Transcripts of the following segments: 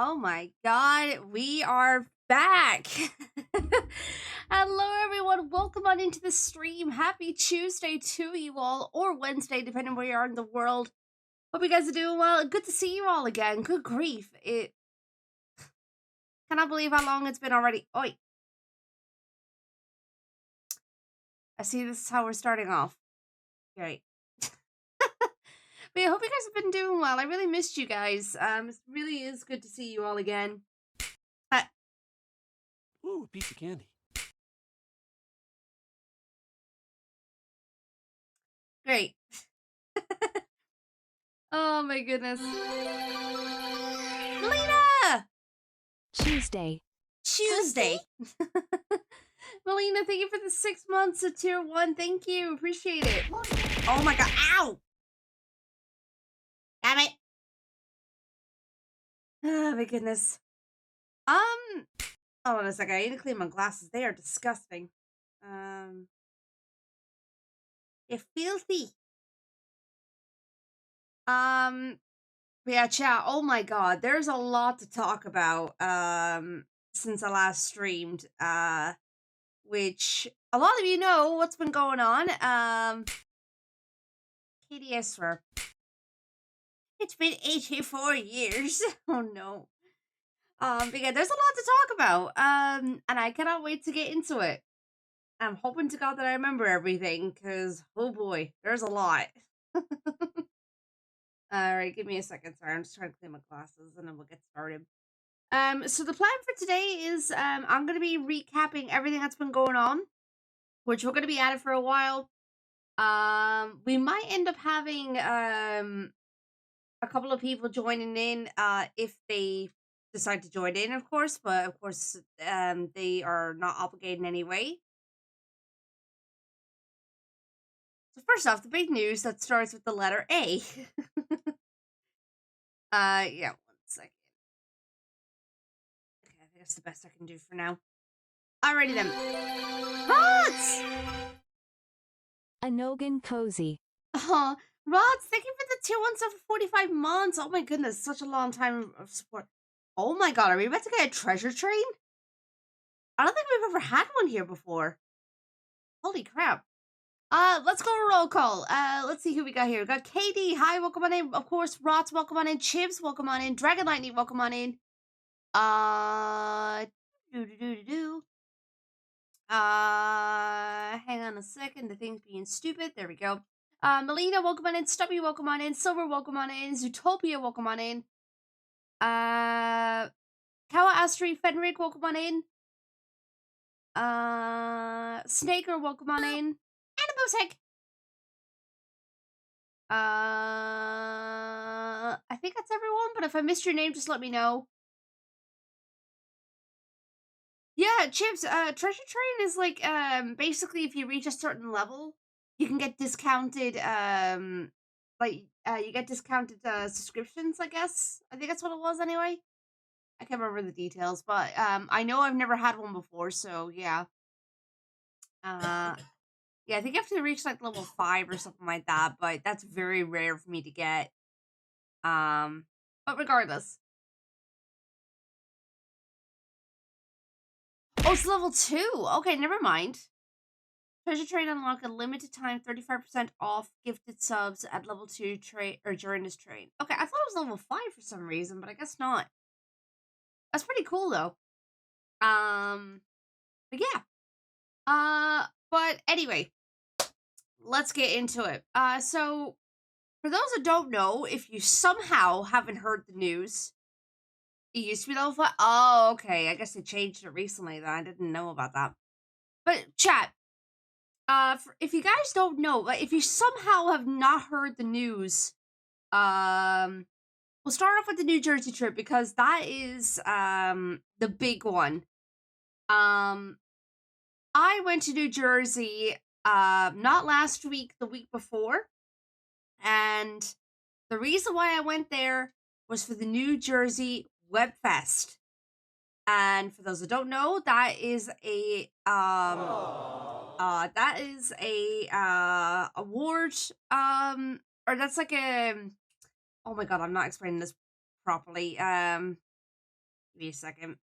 Oh my god, we are back. Hello everyone, welcome on into the stream. Happy Tuesday to you all, or Wednesday, depending where you are in the world. Hope you guys are doing well. Good to see you all again. Good grief. It cannot believe how long it's been already. Oi. I see this is how we're starting off. Great. But I hope you guys have been doing well. I really missed you guys. It really is good to see you all again. Ooh, a piece of candy. Great. Oh my goodness. Melina! Tuesday. Melina, thank you for the 6 months of tier 1. Thank you. Appreciate it. Oh my god. Ow! Damn it. Oh my goodness. Hold on a second. I need to clean my glasses. They are disgusting. They're filthy. But yeah, chat. Oh my god. There's a lot to talk about, since I last streamed. Which a lot of you know what's been going on. KDS for it's been 84 years. Oh no. But yeah, there's a lot to talk about. And I cannot wait to get into it. I'm hoping to God that I remember everything, because oh boy, there's a lot. Alright, give me a second. Sorry, I'm just trying to clean my glasses and then we'll get started. So the plan for today is I'm gonna be recapping everything that's been going on, which we're gonna be at it for a while. We might end up having a couple of people joining in if they decide to join in, of course, but of course they are not obligated in any way. So first off, the big news that starts with the letter A. Yeah, 1 second. Okay, I think that's the best I can do for now. Alrighty then. Rods! Anogan Cozy. Rods, thank you for the tier 1 sub for 45 months. Oh my goodness, such a long time of support. Oh my god, are we about to get a treasure train? I don't think we've ever had one here before. Holy crap. Let's go roll call. Let's see who we got here. We got KD, hi, welcome on in. Of course, Rots, welcome on in. Chibs, welcome on in. Dragon Lightning, welcome on in. Hang on a second. The thing's being stupid. There we go. Melina, welcome on in. Stubby, welcome on in. Silver, welcome on in. Zootopia, welcome on in. Kawa Astri, Fenric, welcome on in. Snaker, welcome on in. And a Boosek. I think that's everyone, but if I missed your name, just let me know. Yeah, Chips, Treasure Train is like, basically if you reach a certain level, you can get discounted, you get discounted, subscriptions, I guess. I think that's what it was anyway. I can't remember the details, but, I know I've never had one before, so yeah. Yeah, I think you have to reach like level 5 or something like that, but that's very rare for me to get. But regardless. Oh, it's level 2. Okay, never mind. Treasure Train unlock a limited time 35% off gifted subs at level 2 train or during this train. Okay, I thought it was level 5 for some reason, but I guess not. That's pretty cool though. But yeah. But anyway, let's get into it. So for those that don't know, if you somehow haven't heard the news, it used to be level 5. Oh, okay. I guess they changed it recently then. I didn't know about that. But chat, if you guys don't know, like if you somehow have not heard the news, we'll start off with the New Jersey trip because that is the big one. I went to New Jersey not last week, the week before, and the reason why I went there was for the New Jersey WebFest. And for those that don't know, that is a award, or that's like a, oh my god, I'm not explaining this properly. Give me a second.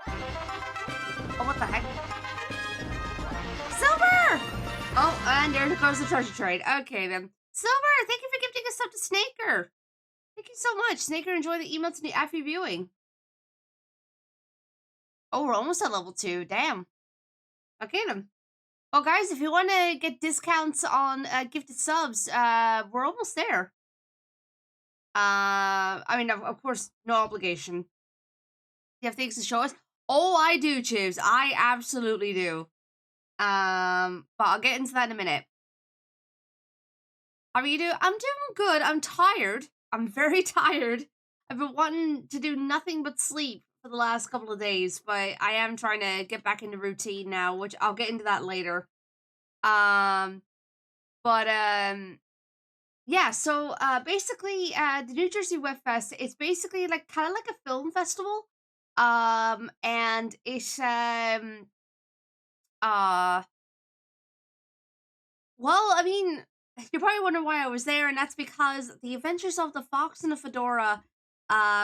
Oh, what the heck? Silver! Oh, and there goes the treasure trade. Okay, then. Silver, thank you for gifting us up to Snaker. Thank you so much. Snaker, enjoy the email to after viewing. Oh, we're almost at level 2. Damn. Okay, then. Oh, guys, if you want to get discounts on gifted subs, we're almost there. I mean, of course, no obligation. You have things to show us? Oh, I do, Chibs. I absolutely do. But I'll get into that in a minute. How are you doing? I'm doing good. I'm tired. I'm very tired. I've been wanting to do nothing but sleep for the last couple of days, but I am trying to get back into routine now, which I'll get into that later. Yeah, so basically the New Jersey WebFest, it's basically like kind of like a film festival. And it's uh well, I mean, you're probably wondering why I was there, and that's because The Adventures of the Fox and the Fedora,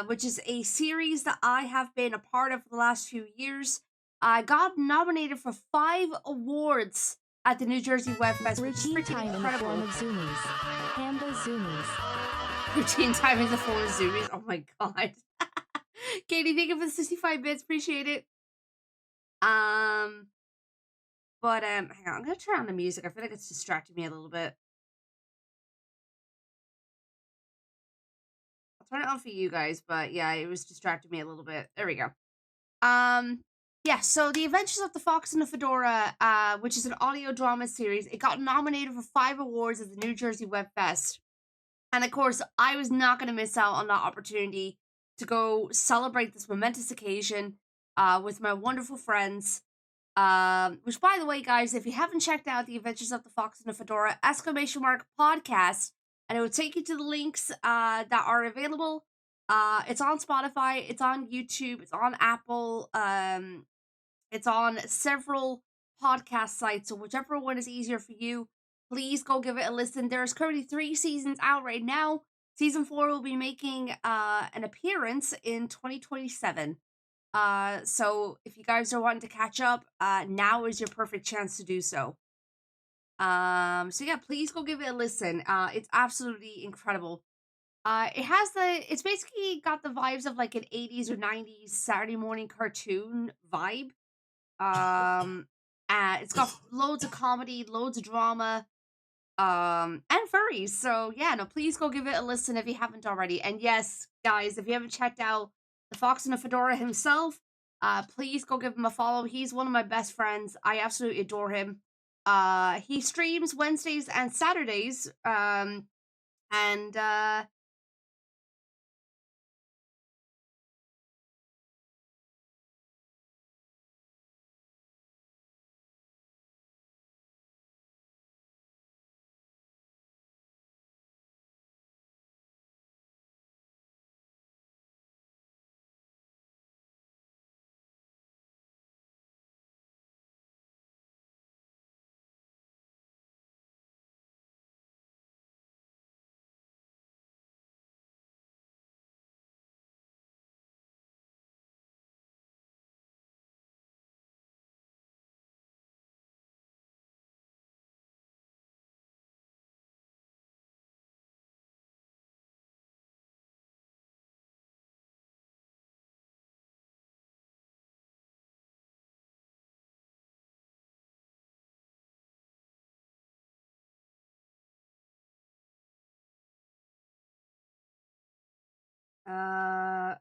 which is a series that I have been a part of for the last few years, got nominated for 5 awards at the New Jersey WebFest, which is Routine freaking time incredible. in the form of zoomies. Panda zoomies. Routine time in the form of zoomies. Oh my god. Katie, thank you for the 65 bits. Appreciate it. But hang on, I'm gonna turn on the music. I feel like it's distracting me a little bit. I'll turn it on for you guys, but yeah, it was distracting me a little bit. There we go. Yeah, so The Adventures of the Fox and the Fedora, which is an audio drama series, it got nominated for 5 awards at the New Jersey WebFest. And of course, I was not going to miss out on that opportunity to go celebrate this momentous occasion with my wonderful friends. Which, by the way, guys, if you haven't checked out The Adventures of the Fox and the Fedora !podcast, and it will take you to the links that are available. It's on Spotify, it's on YouTube, it's on Apple, it's on several podcast sites. So whichever one is easier for you, please go give it a listen. There's currently 3 seasons out right now. Season 4 will be making an appearance in 2027. So if you guys are wanting to catch up, now is your perfect chance to do so. So yeah, please go give it a listen. It's absolutely incredible. It's basically got the vibes of like an 80s or 90s Saturday morning cartoon vibe. It's got loads of comedy, loads of drama, and furries. So yeah, no, please go give it a listen if you haven't already. And yes, guys, if you haven't checked out the Fox and the Fedora himself, please go give him a follow. He's one of my best friends. I absolutely adore him. He streams Wednesdays and Saturdays. And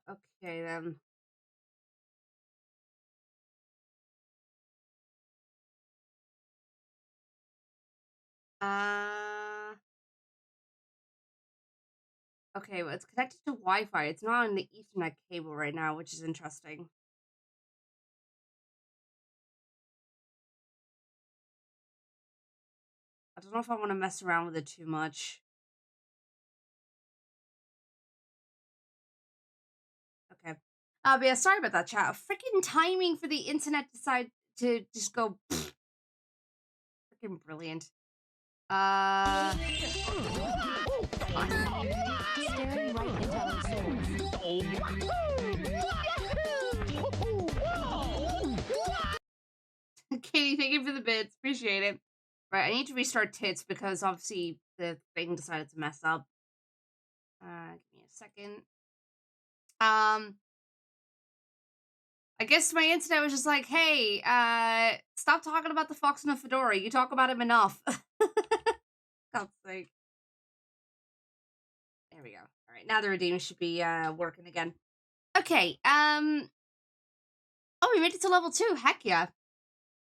okay then. Uh, okay, well, it's connected to Wi-Fi. It's not on the Ethernet cable right now, which is interesting. I don't know if I want to mess around with it too much. Okay. But yeah, sorry about that, chat. Freaking timing for the internet decide to just go freaking brilliant. Staring right into our souls. Katie, thank you for the bits. Appreciate it. Right, I need to restart tits because obviously the thing decided to mess up. Give me a second. I guess my internet was just like, hey, stop talking about the fox and the fedora. You talk about him enough. God's sake. There we go. All right, now the redeem should be working again. Okay. Oh, we made it to level 2. Heck yeah.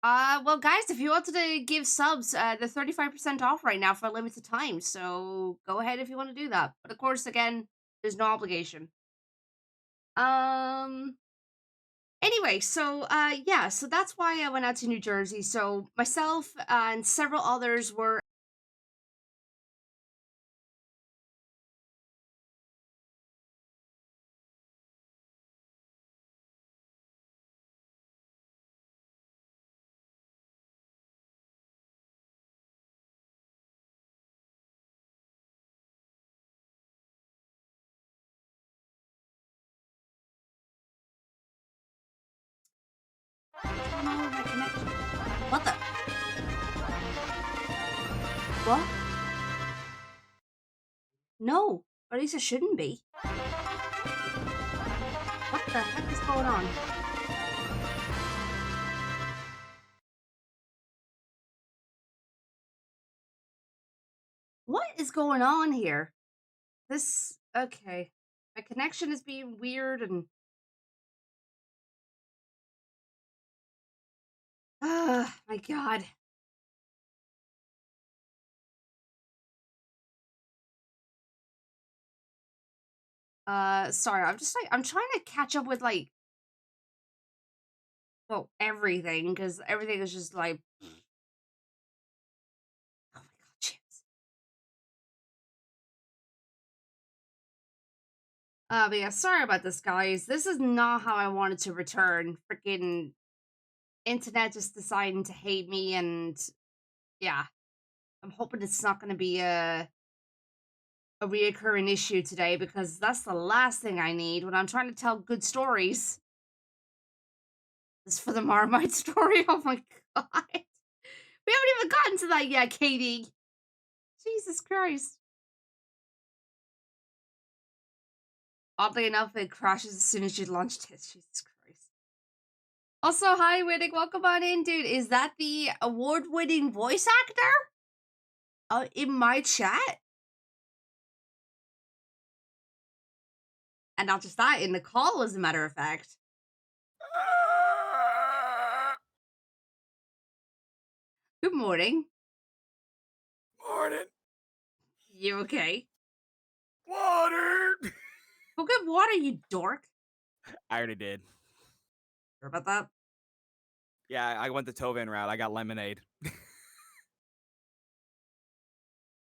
Well, guys, if you wanted to give subs, they're 35% off right now for a limited time. So go ahead if you want to do that. But of course, again, there's no obligation. Anyway, so yeah, so that's why I went out to New Jersey. So myself and several others were my connection. What the? What? No, or at least it shouldn't be. What the heck is going on? What is going on here? This, okay. My connection is being weird and... Ah, my God. Sorry, I'm just like, I'm trying to catch up with, like, well, everything, because everything is just like... Oh my God, chips. But yeah, sorry about this, guys. This is not how I wanted to return. Freaking internet just deciding to hate me, and yeah, I'm hoping it's not going to be a reoccurring issue today, because that's the last thing I need when I'm trying to tell good stories. This is for the Marmite story. Oh my God, we haven't even gotten to that yet, Katie. Jesus Christ. Oddly enough, it crashes as soon as you launched it. Jesus Christ. Also, hi, Riddick. Welcome on in, dude. Is that the award-winning voice actor? In my chat? And not just that, in the call, as a matter of fact. Good morning. Morning. You okay? Water. Go get water, you dork. I already did. Sure about that? Yeah, I went the Tovan route. I got lemonade.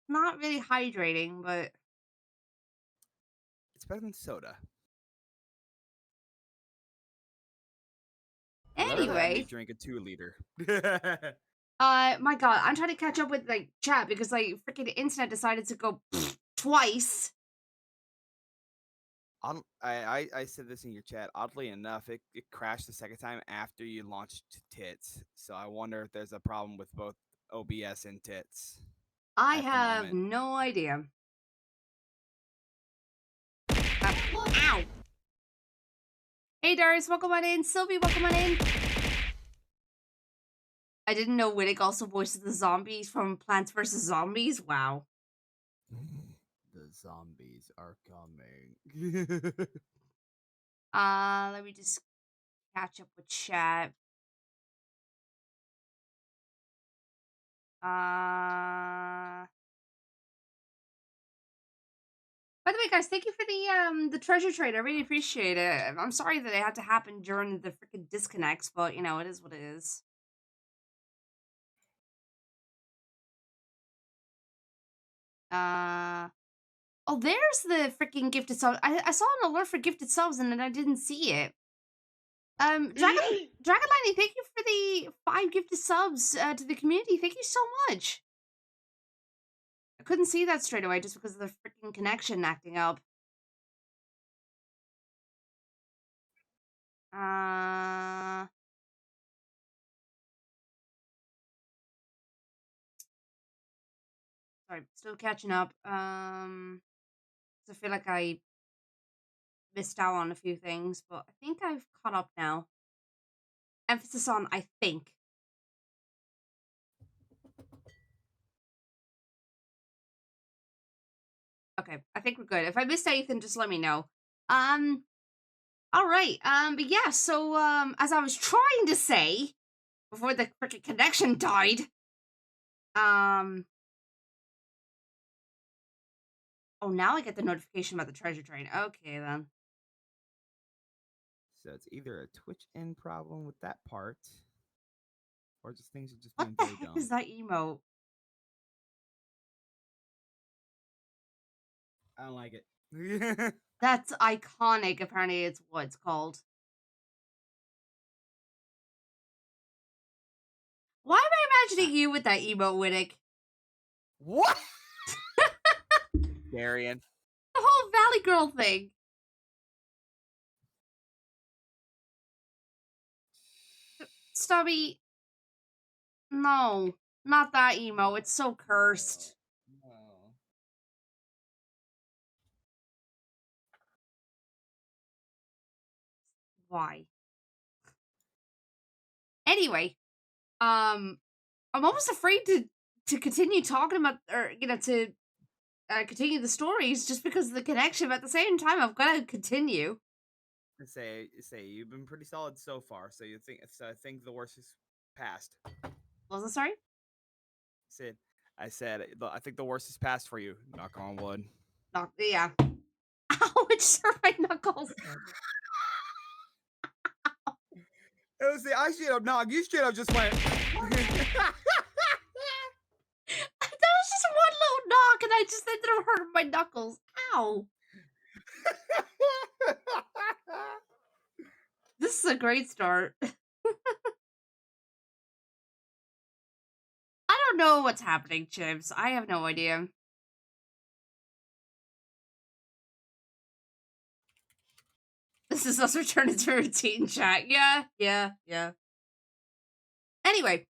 Not really hydrating, but... It's better than soda. Anyway. Drink a 2-liter. My God, I'm trying to catch up with, like, chat, because, like, freaking internet decided to go twice. I said this in your chat. Oddly enough, it crashed the second time after you launched tits. So I wonder if there's a problem with both OBS and tits. I have no idea. Ow! Hey Darius, welcome on in. Sylvie, welcome on in. I didn't know Wittig also voices the zombies from Plants vs. Zombies. Wow. The zombies are coming. Let me just catch up with chat. By the way, guys, thank you for the treasure trade. I really appreciate it. I'm sorry that it had to happen during the freaking disconnects, but you know, it is what it is. Oh, there's the freaking gifted subs. I saw an alert for gifted subs and then I didn't see it. Dragon Lightning, thank you for the 5 gifted subs to the community. Thank you so much. couldn't see that straight away just because of the freaking connection acting up. Sorry, still catching up. I feel like I missed out on a few things, but I think I've caught up now. Emphasis on I think. Okay, I think we're good. If I missed anything, just let me know. All right. But yeah, so as I was trying to say before the freaking connection died, oh, now I get the notification about the treasure train. Okay, then. So it's either a Twitch end problem with that part, or just things are just What being the very heck dumb. is that emote? I don't like it. That's iconic. Apparently, it's what it's called. Why am I imagining you with that emote, Winnick? What? Darian. The whole Valley Girl thing. Stubby. No, not that emo. It's so cursed. No. Why? Anyway, I'm almost afraid to continue talking about, or to continue the stories just because of the connection. But at the same time, I've got to continue. Say you've been pretty solid so far. So I think the worst is past. What was that, sorry? I said I think the worst is past for you. Knock on wood. Yeah. Ow! It just hurt my knuckles. It was I straight up knock. You straight up just went. That was just one little knock, and I just ended up hurting my knuckles. Ow! This is a great start. I don't know what's happening, Chips. I have no idea. This is us returning to routine chat. Yeah. Anyway,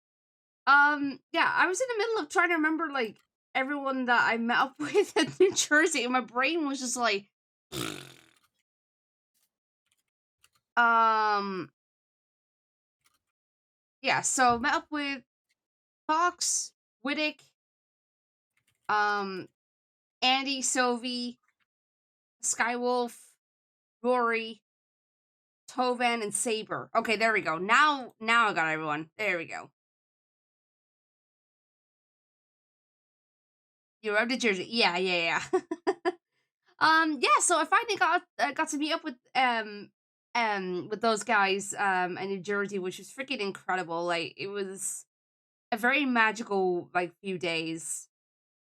yeah, I was in the middle of trying to remember, like, everyone that I met up with in New Jersey, and my brain was just like, yeah, so met up with Fox, Wittick, Andy, Sylvie, Skywolf, Rory, Tovan, and Saber. Okay, there we go. Now I got everyone. There we go. You arrived at Jersey. Yeah. Yeah, so I finally got to meet up with those guys in New Jersey, which was freaking incredible. Like, it was a very magical, like, few days.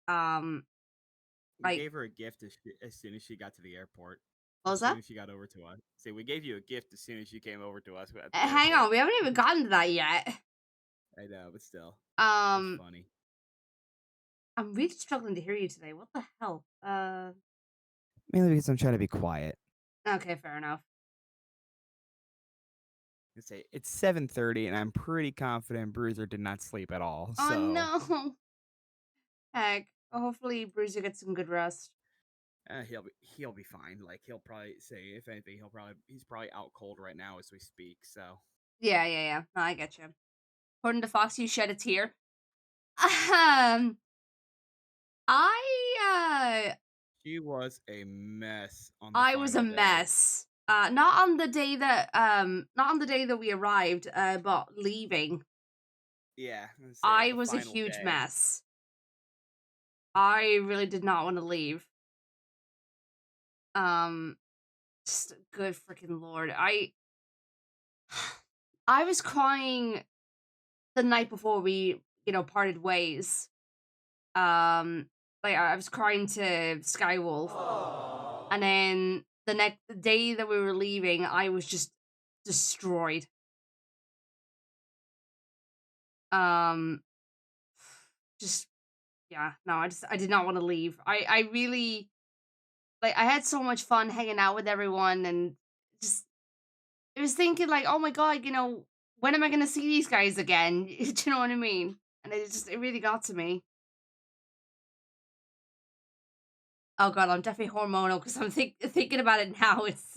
We Like, gave her a gift as soon as she got to the airport. what was As soon that? as she got over to us. See, we gave you a gift as soon as you came over to us at the Hang airport. on, we haven't even gotten to that yet. I know, but still. It's funny. I'm really struggling to hear you today. What the hell? Mainly because I'm trying to be quiet. Okay, fair enough. Say it's 7:30 and I'm pretty confident Bruiser did not sleep at all. Oh So no. Heck. Hopefully Bruiser gets some good rest. he'll be fine. Like, he'll probably say, if anything, he's probably out cold right now as we speak. So Yeah. No, I get you. According to Fox, you shed a tear. she was a mess on the I was a final day. mess. Not on the day that we arrived, but leaving. Yeah, I was a huge mess. I really did not want to leave. Just good freaking lord. I was crying the night before we, parted ways. Like, I was crying to Skywolf. Aww. And then the day that we were leaving, I was just destroyed. Just yeah, no, I did not want to leave. I really like I had so much fun hanging out with everyone and just I was thinking like, oh my god, when am I gonna see these guys again? Do you know what I mean? And it really got to me. Oh god, I'm definitely hormonal because I'm thinking about it now. It's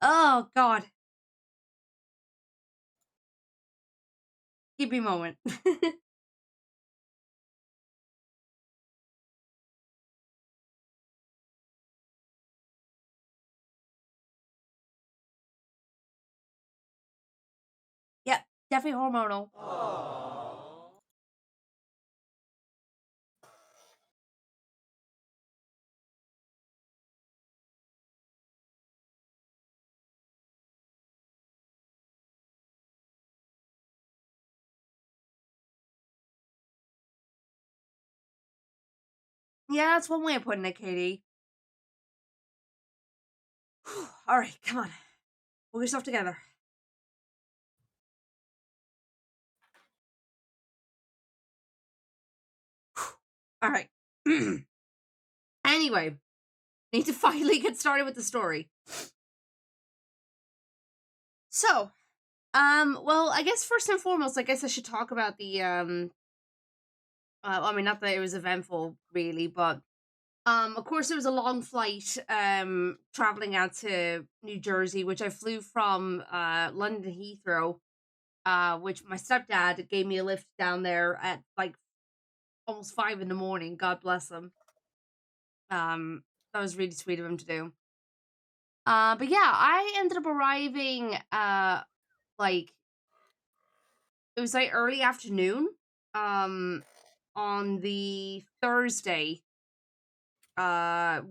oh god, give me a moment. Yep, definitely hormonal. Yeah, that's one way of putting it, Katie. All right, come on, pull yourself together. All right. Anyway, need to finally get started with the story. So, well, I guess first and foremost, I guess I should talk about the I mean, not that it was eventful, really, but of course, it was a long flight, traveling out to New Jersey, which I flew from London Heathrow, which my stepdad gave me a lift down there at like almost 5 in the morning. God bless him. That was really sweet of him to do. But yeah, I ended up arriving like it was like early afternoon, um, on the Thursday,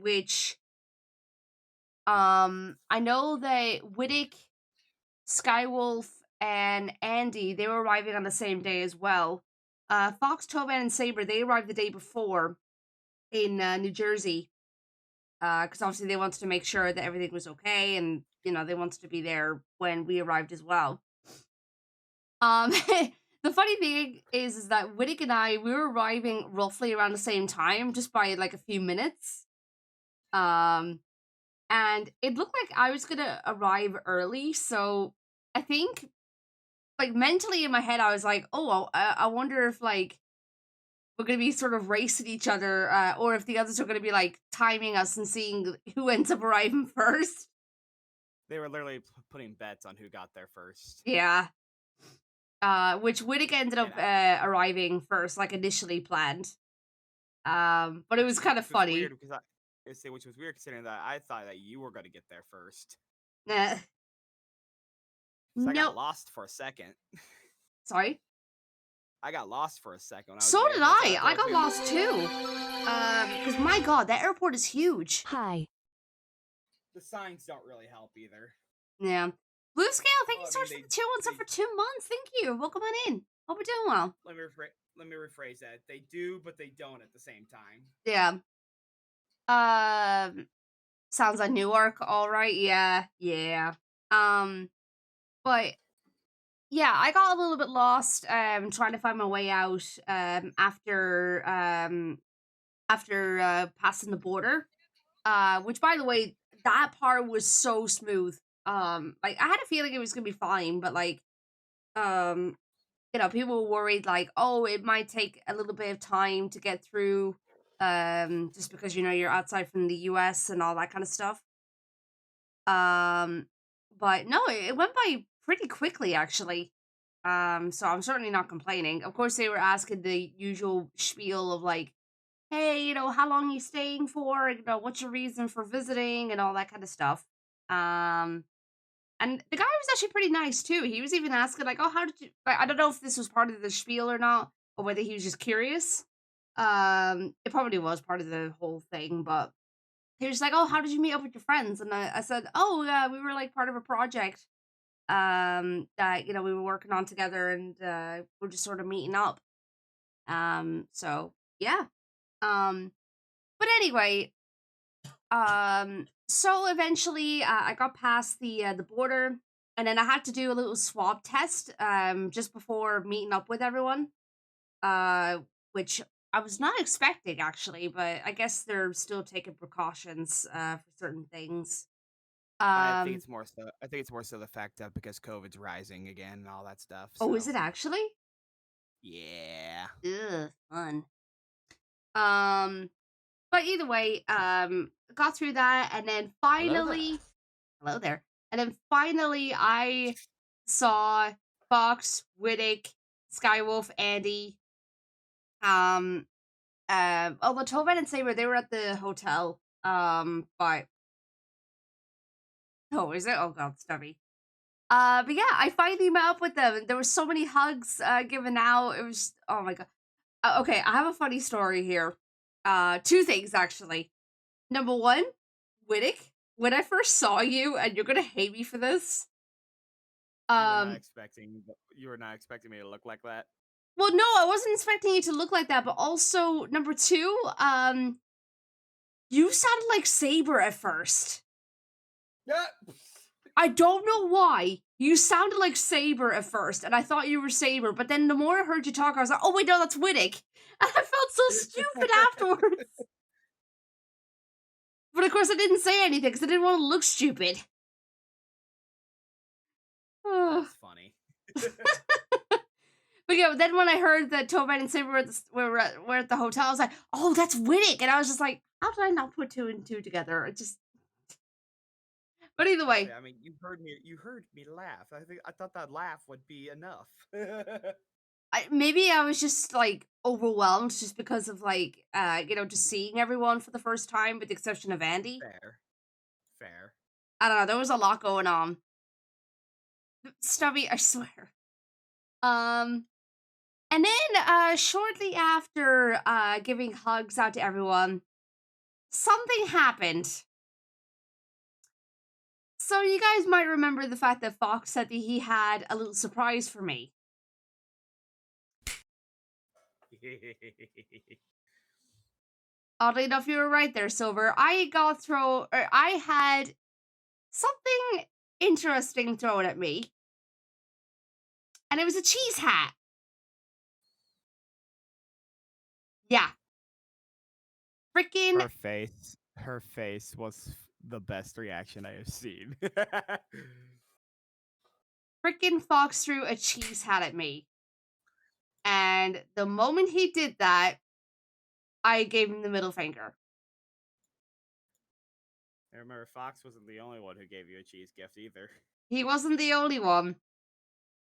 which I know that Wittick, Skywolf, and Andy, they were arriving on the same day as well. Fox, Tobin, and Saber, they arrived the day before in New Jersey. Because obviously they wanted to make sure that everything was okay, and they wanted to be there when we arrived as well. The funny thing is that Wittick and I, we were arriving roughly around the same time, just by like a few minutes. Um, and it looked like I was gonna arrive early, so I think, like, mentally in my head, I was like, oh, well, I wonder if like we're gonna be sort of racing each other, or if the others are gonna be like timing us and seeing who ends up arriving first. They were literally putting bets on who got there first. Yeah. Which Wittick ended up arriving first, like initially planned. But it was kind of Which was funny. weird because which was weird considering that I thought that you were going to get there first. Uh, So I no, got lost for a second. sorry. I got lost for a second. When I was So did that's- I. that's I what got was lost too. Because my God, that airport is huge. Hi. The signs don't really help either. Yeah. Blue Scale, thank Well, you so I much mean, for the 2 months for 2 months. Thank you. Welcome on in. Hope we're doing well. Let me rephrase that. They do, but they don't at the same time. Yeah. Sounds like Newark. All right. Yeah. Yeah. But yeah, I got a little bit lost. Trying to find my way out. After passing the border. Which, by the way, that part was so smooth. Like I had a feeling it was gonna be fine, but like, um, people were worried like, oh, it might take a little bit of time to get through, just because you're outside from the U.S. and all that kind of stuff. Um, but no, it went by pretty quickly actually. So I'm certainly not complaining. Of course, they were asking the usual spiel of like, hey, how long you staying for? What's your reason for visiting and all that kind of stuff. Um, and the guy was actually pretty nice too. He was even asking like, oh, how did you? Like, I don't know if this was part of the spiel or not, or whether he was just curious. It probably was part of the whole thing, but he was like, oh, how did you meet up with your friends? And I said, oh, yeah, we were like part of a project that we were working on together, and we're just sort of meeting up. So yeah. But anyway, so eventually I got past the border. and then I had to do a little swab test just before meeting up with everyone, which I was not expecting actually, but I guess they're still taking precautions for certain things. I think Um, it's more so. I think it's more so the fact that because COVID's rising again and all that stuff. oh, is So it actually? yeah, Ugh, fun. Um, but either way, got through that, and then hello there. finally, hello there, and then finally, I saw Fox, Riddick, Skywolf, Andy, um, although Tobin and Saber, they were at the hotel, but oh, is it? Oh god, Stubby. But yeah, I finally met up with them. There were so many hugs given out. It was oh my god. Okay, I have a funny story here. Two things actually. Number one, Whittick, when I first saw you, and you're gonna hate me for this. You were not Um, expecting. You were not expecting me to look like that. well, no, I wasn't expecting you to look like that, but also number two, you sounded like Saber at first. Yeah. I don't know why. You sounded like Saber at first, and I thought you were Saber, but then the more I heard you talk, I was like, oh wait, no, that's Whittick. And I felt so stupid afterwards. But of course, I didn't say anything because I didn't want to look stupid. That's funny. But yeah, then when I heard that Tobin and Saber were at the hotel, I was like, oh, that's Whittick. And I was just like, how did I not put two and two together? It just. But either way. I mean, you heard me. You heard me laugh. I thought that laugh would be enough. Maybe I was just like overwhelmed just because of like just seeing everyone for the first time with the exception of Andy. Fair. I don't know, there was a lot going on. Stubby, I swear. And then shortly after giving hugs out to everyone, something happened. So you guys might remember the fact that Fox said that he had a little surprise for me. Oddly enough, you were right there, Silver. I had something interesting thrown at me. And it was a cheese hat. Yeah. Freaking Her face was the best reaction I have seen. freaking Fox threw a cheese hat at me. And the moment he did that, I gave him the middle finger. I remember Fox wasn't the only one who gave you a cheese gift either. He wasn't the only one.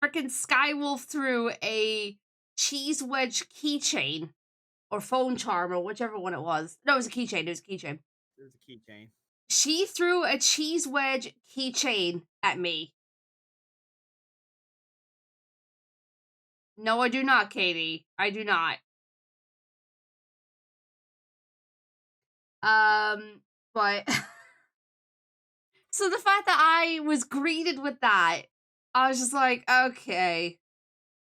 Freaking Skywolf threw a cheese wedge keychain or phone charm or whichever one it was. No, it was a keychain. It was a keychain. It was a keychain. She threw a cheese wedge keychain at me. No, I do not, Katie. I do not. But so the fact that I was greeted with that, I was just like, okay.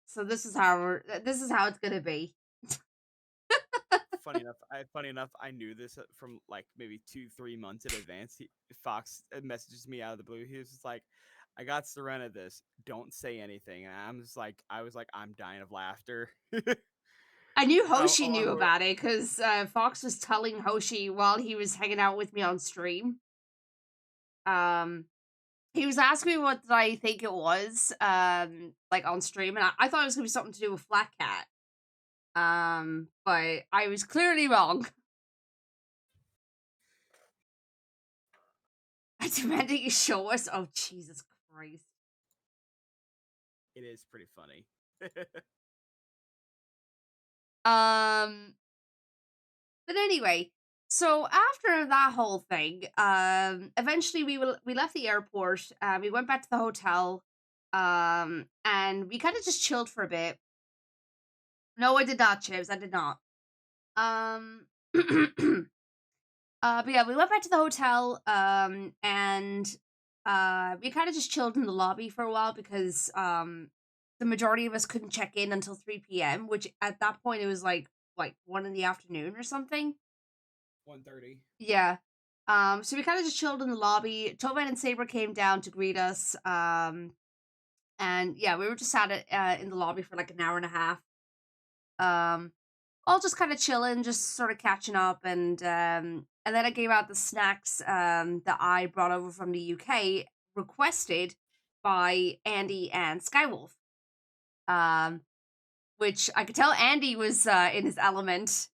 So this is how it's gonna be. Funny enough, I knew this from like maybe 2-3 months in advance. Fox messages me out of the blue. He was just like, "I got Serena this. Don't say anything." And I was like, I'm dying of laughter. I knew Oh, Hoshi oh, knew oh. about it because Fox was telling Hoshi while he was hanging out with me on stream. He was asking me what did I think it was, like on stream, and I thought it was gonna be something to do with Flat Cat. But I was clearly wrong. I demand that you show us. Oh, Jesus Christ. It is pretty funny. But anyway, so after that whole thing, eventually we left the airport. We went back to the hotel, and we kind of just chilled for a bit. No, I did not, Chibs. I did not. But yeah, we went back to the hotel, and we kind of just chilled in the lobby for a while because the majority of us couldn't check in until 3 p.m., which at that point it was like 1 in the afternoon or something. 1:30. Yeah. So we kind of just chilled in the lobby. Tobin and Saber came down to greet us. And yeah, we were just sat in the lobby for like an hour and a half. Um, all just kind of chilling, just sort of catching up, and then I gave out the snacks that I brought over from the UK, requested by Andy and Skywolf. Um, which I could tell Andy was in his element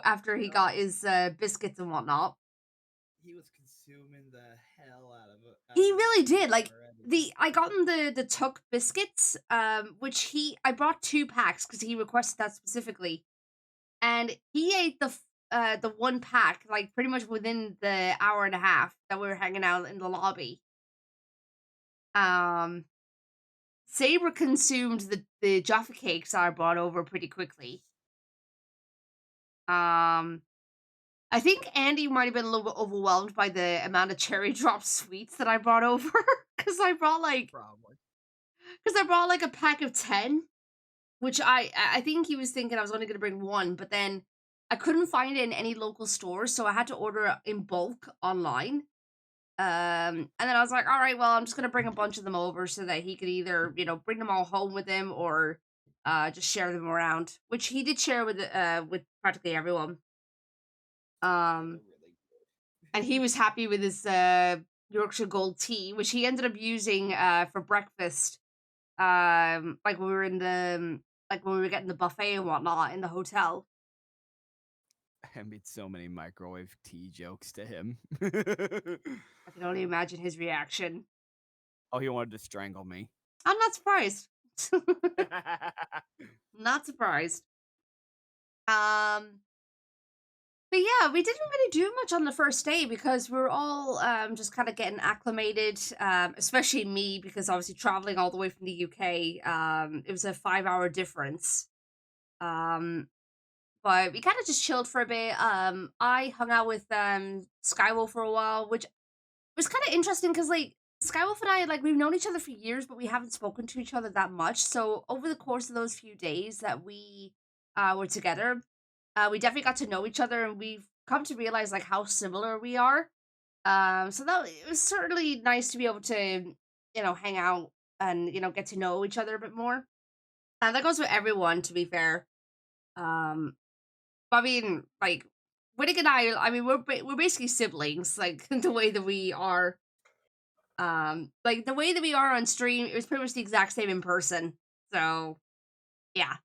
after he got his biscuits and whatnot. He was consuming the hell out of it. He really did. Like I got him the Tuck biscuits, which I brought 2 packs because he requested that specifically, and he ate the 1 pack like pretty much within the hour and a half that we were hanging out in the lobby. Um, Saber consumed the Jaffa cakes I brought over pretty quickly. Um, I think Andy might have been a little bit overwhelmed by the amount of cherry drop sweets that I brought over because Probably. I brought like a pack of 10, which I think he was thinking I was only going to bring 1, but then I couldn't find it in any local stores, so I had to order it in bulk online. And then I was like, all right, well, I'm just going to bring a bunch of them over so that he could either, bring them all home with him or just share them around, which he did share with practically everyone. And he was happy with his Yorkshire Gold tea, which he ended up using for breakfast. Like when we were like when we were getting the buffet and whatnot in the hotel. I made so many microwave tea jokes to him. I can only imagine his reaction. Oh, he wanted to strangle me. I'm not surprised. Not surprised. But yeah, we didn't really do much on the first day because we were all just kind of getting acclimated, especially me because obviously traveling all the way from the UK, it was a 5-hour difference. But we kind of just chilled for a bit. I hung out with Skywolf for a while, which was kind of interesting because like Skywolf and I, like we've known each other for years, but we haven't spoken to each other that much. So over the course of those few days that we were together, we definitely got to know each other, and we've come to realize like how similar we are. So that it was certainly nice to be able to, hang out and get to know each other a bit more. And that goes with everyone, to be fair. Um, but I mean, like Winnick and I mean, we're basically siblings, like the way that we are. Like the way that we are on stream, it was pretty much the exact same in person. So, yeah.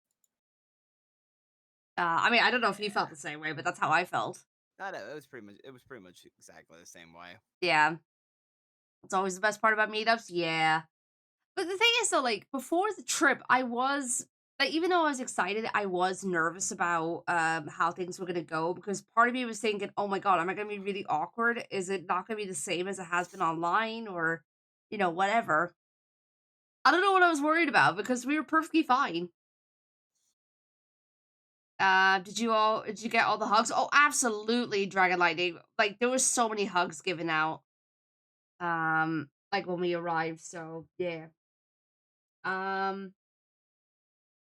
I mean, I don't know if you felt the same way, but that's how I felt. It was pretty much exactly the same way. Yeah. It's always the best part about meetups. Yeah. But the thing is, though, like before the trip, I was like, even though I was excited, I was nervous about how things were gonna go because part of me was thinking, "Oh my god, am I gonna be really awkward? Is it not gonna be the same as it has been online, or whatever?" I don't know what I was worried about because we were perfectly fine. Did you get all the hugs? Oh, absolutely, Dragon Lightning. Like there was so many hugs given out. Like when we arrived. So yeah. Um.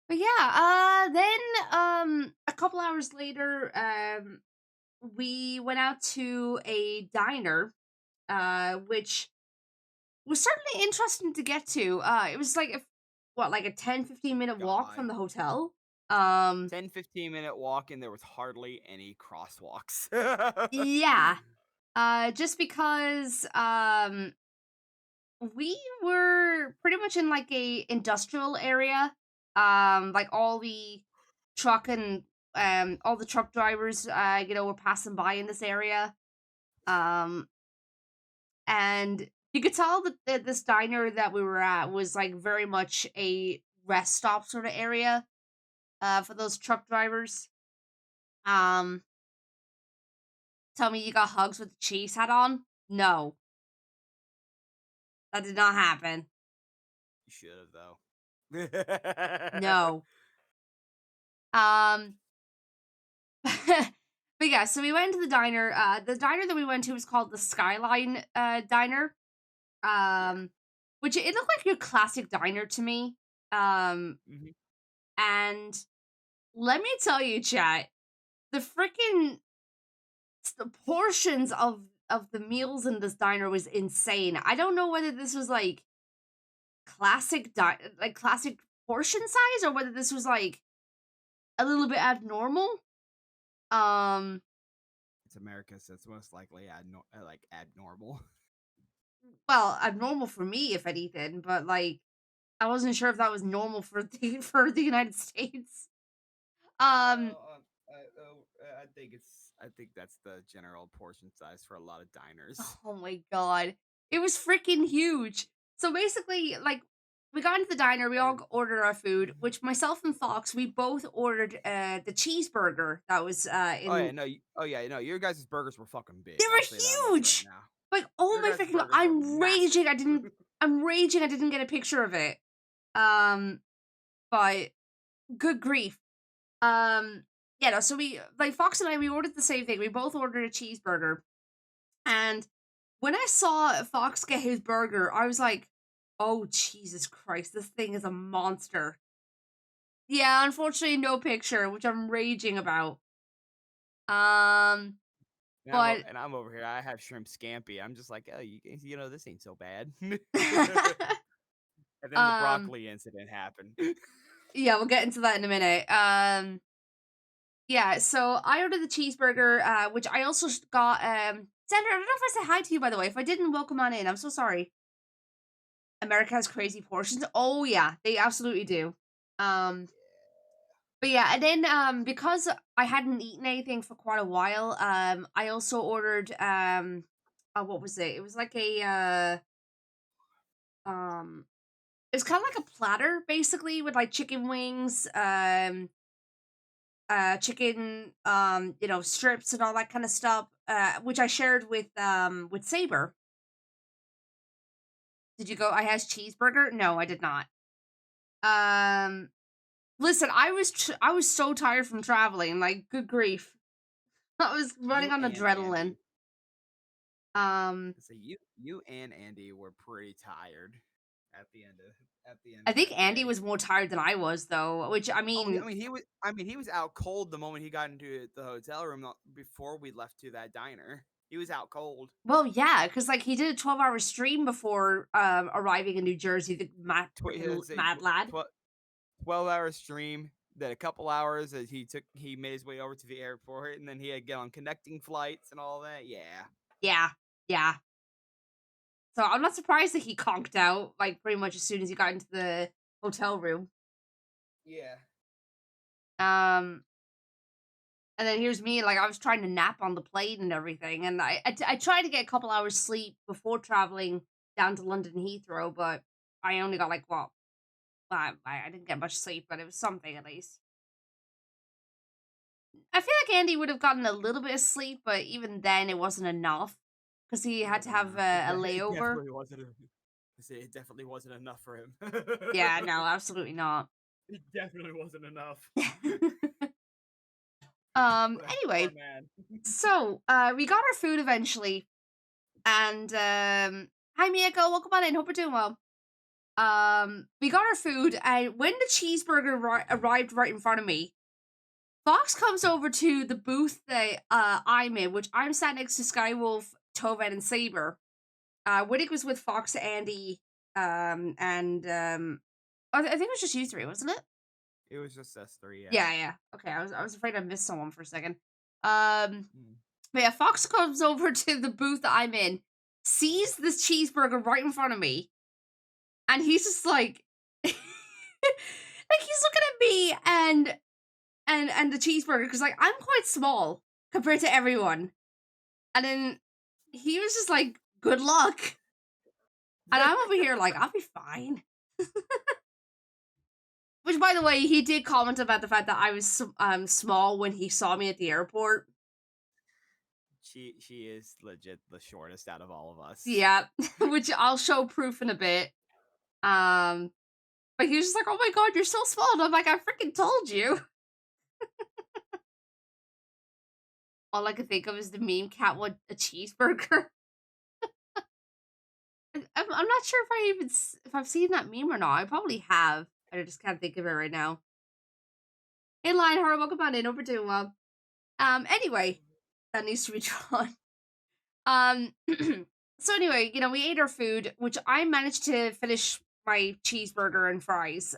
But yeah, then a couple hours later, we went out to a diner, which was certainly interesting to get to. It was like like a 10-15 minute walk from God. the hotel. 10-15 minute walk, and there was hardly any crosswalks. Yeah. Just because we were pretty much in like a industrial area. Like all the truck and all the truck drivers were passing by in this area. Um and you could tell that this diner that we were at was like very much a rest stop sort of area for those truck drivers. Um Tell me you got hugs with the cheese hat on? No. That did not happen. You should have though. No. Um But yeah, so we went to the diner. The diner that we went to was called the Skyline Diner. Yeah. Which it looked like your classic diner to me. Mhm. And let me tell you, chat, the freaking the portions of the meals in this diner was insane. I don't know whether this was like classic classic portion size, or whether this was like a little bit abnormal. Um, It's America, so it's most likely like abnormal. well, abnormal for me if anything, but like I wasn't sure if that was normal for the United States. Um, I think that's the general portion size for a lot of diners. oh my god, it was freaking huge. So basically, like we got into the diner, we all ordered our food, which myself and Fox, we both ordered the cheeseburger that was Oh yeah, in. no, your guys' burgers were fucking big. They I'll were say that much right huge. now. Like, oh Your my guys' freaking god, burgers were massive. I'm raging I didn't get a picture of it. Um, but good grief. Yeah, no, so we like Fox and I we ordered the same thing. We both ordered a cheeseburger. And when I saw Fox get his burger, I was like, "Oh Jesus Christ, this thing is a monster." Yeah, unfortunately no picture, which I'm raging about. Um, but And I'm over here. I have shrimp scampi. I'm just like, oh, you know, this ain't so bad. And then the um broccoli incident happened. yeah, we'll get into that in a minute. Yeah, so I ordered the cheeseburger, which I also got. Sandra, I don't know if I said hi to you, by the way. If I didn't, welcome on in. I'm so sorry. America has crazy portions. Oh yeah, they absolutely do. Um, but yeah, and then because I hadn't eaten anything for quite a while, I also ordered what was it? It was like a it was kind of like a platter basically with like chicken wings, chicken strips and all that kind of stuff, which I shared with Saber. Did you go I has cheeseburger? No, I did not. Um Listen, I was so tired from traveling, like good grief. I was running You on and adrenaline. Andy. Um So you and Andy were pretty tired at the end of I think that Andy day. was more tired than I was though, which I Oh, mean, he was out cold the moment he got into the hotel room before we left to that diner. He was out cold. well, yeah, because like he did a 12-hour stream before arriving in New Jersey, the freaking Let's say mad lad. 12-hour stream. Then a couple hours as he made his way over to the airport, and then he had to get on connecting flights and all that. Yeah. Yeah, yeah. So I'm not surprised that he conked out like pretty much as soon as he got into the hotel room. Yeah. Um, and then here's me, like I was trying to nap on the plane and everything, and I tried to get a couple hours sleep before traveling down to London Heathrow, but I only got like what I didn't get much sleep, but it was something at least. I feel like Andy would have gotten a little bit of sleep, but even then it wasn't enough because he It had to wasn't have enough. a layover. It definitely wasn't enough for him. Yeah, no, absolutely not. It definitely wasn't enough. Poor Anyway, man. so we got our food eventually, and hi Miyako, welcome on in. Hope you're doing well. We got our food, and when the cheeseburger arrived right in front of me, Fox comes over to the booth that I'm in, which I'm sat next to Skywolf, Tovad, and Saber. Whittick was with Fox, Andy, and I think it was just you three, wasn't it? It was just us three. Yeah. Yeah. Okay, I was afraid I missed someone for a second. But yeah, Fox comes over to the booth that I'm in, sees this cheeseburger right in front of me, and he's just like, like he's looking at me and the cheeseburger because like I'm quite small compared to everyone, and then he was just like, "Good luck," and I'm over here like, "I'll be fine." Which, by the way, he did comment about the fact that I was small when he saw me at the airport. She is legit the shortest out of all of us. Yeah, which I'll show proof in a bit. But he was just like, "Oh my god, you're so small," and I'm like, "I freaking told you." All I could think of is the meme cat want a cheeseburger. I'm not sure if if I've seen that meme or not. I probably have. I just can't think of it right now. Hey, Lionheart, welcome on in. Hope you're doing well. Anyway, that needs to be drawn. So anyway, we ate our food, which I managed to finish my cheeseburger and fries,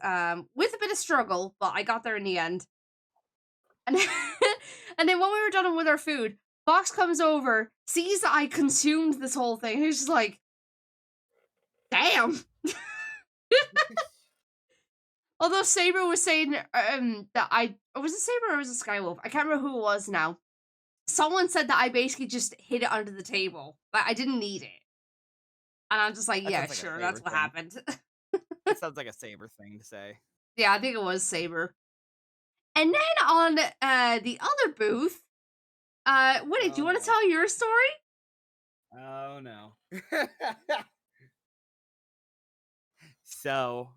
with a bit of struggle, but I got there in the end. And and then when we were done with our food, Fox comes over, sees that I consumed this whole thing. He's just like, "Damn." Although Saber was saying that was it Saber or was it Skywolf? I can't remember who it was now. Someone said that I basically just hid it under the table, but I didn't need it. And I'm just like, That yeah, sounds like a sure, Saber that's what thing. happened. That sounds like a Saber thing to say. Yeah, I think it was Saber. And then on the other booth, Winnie, do you Oh want to no. tell your story? Oh no. So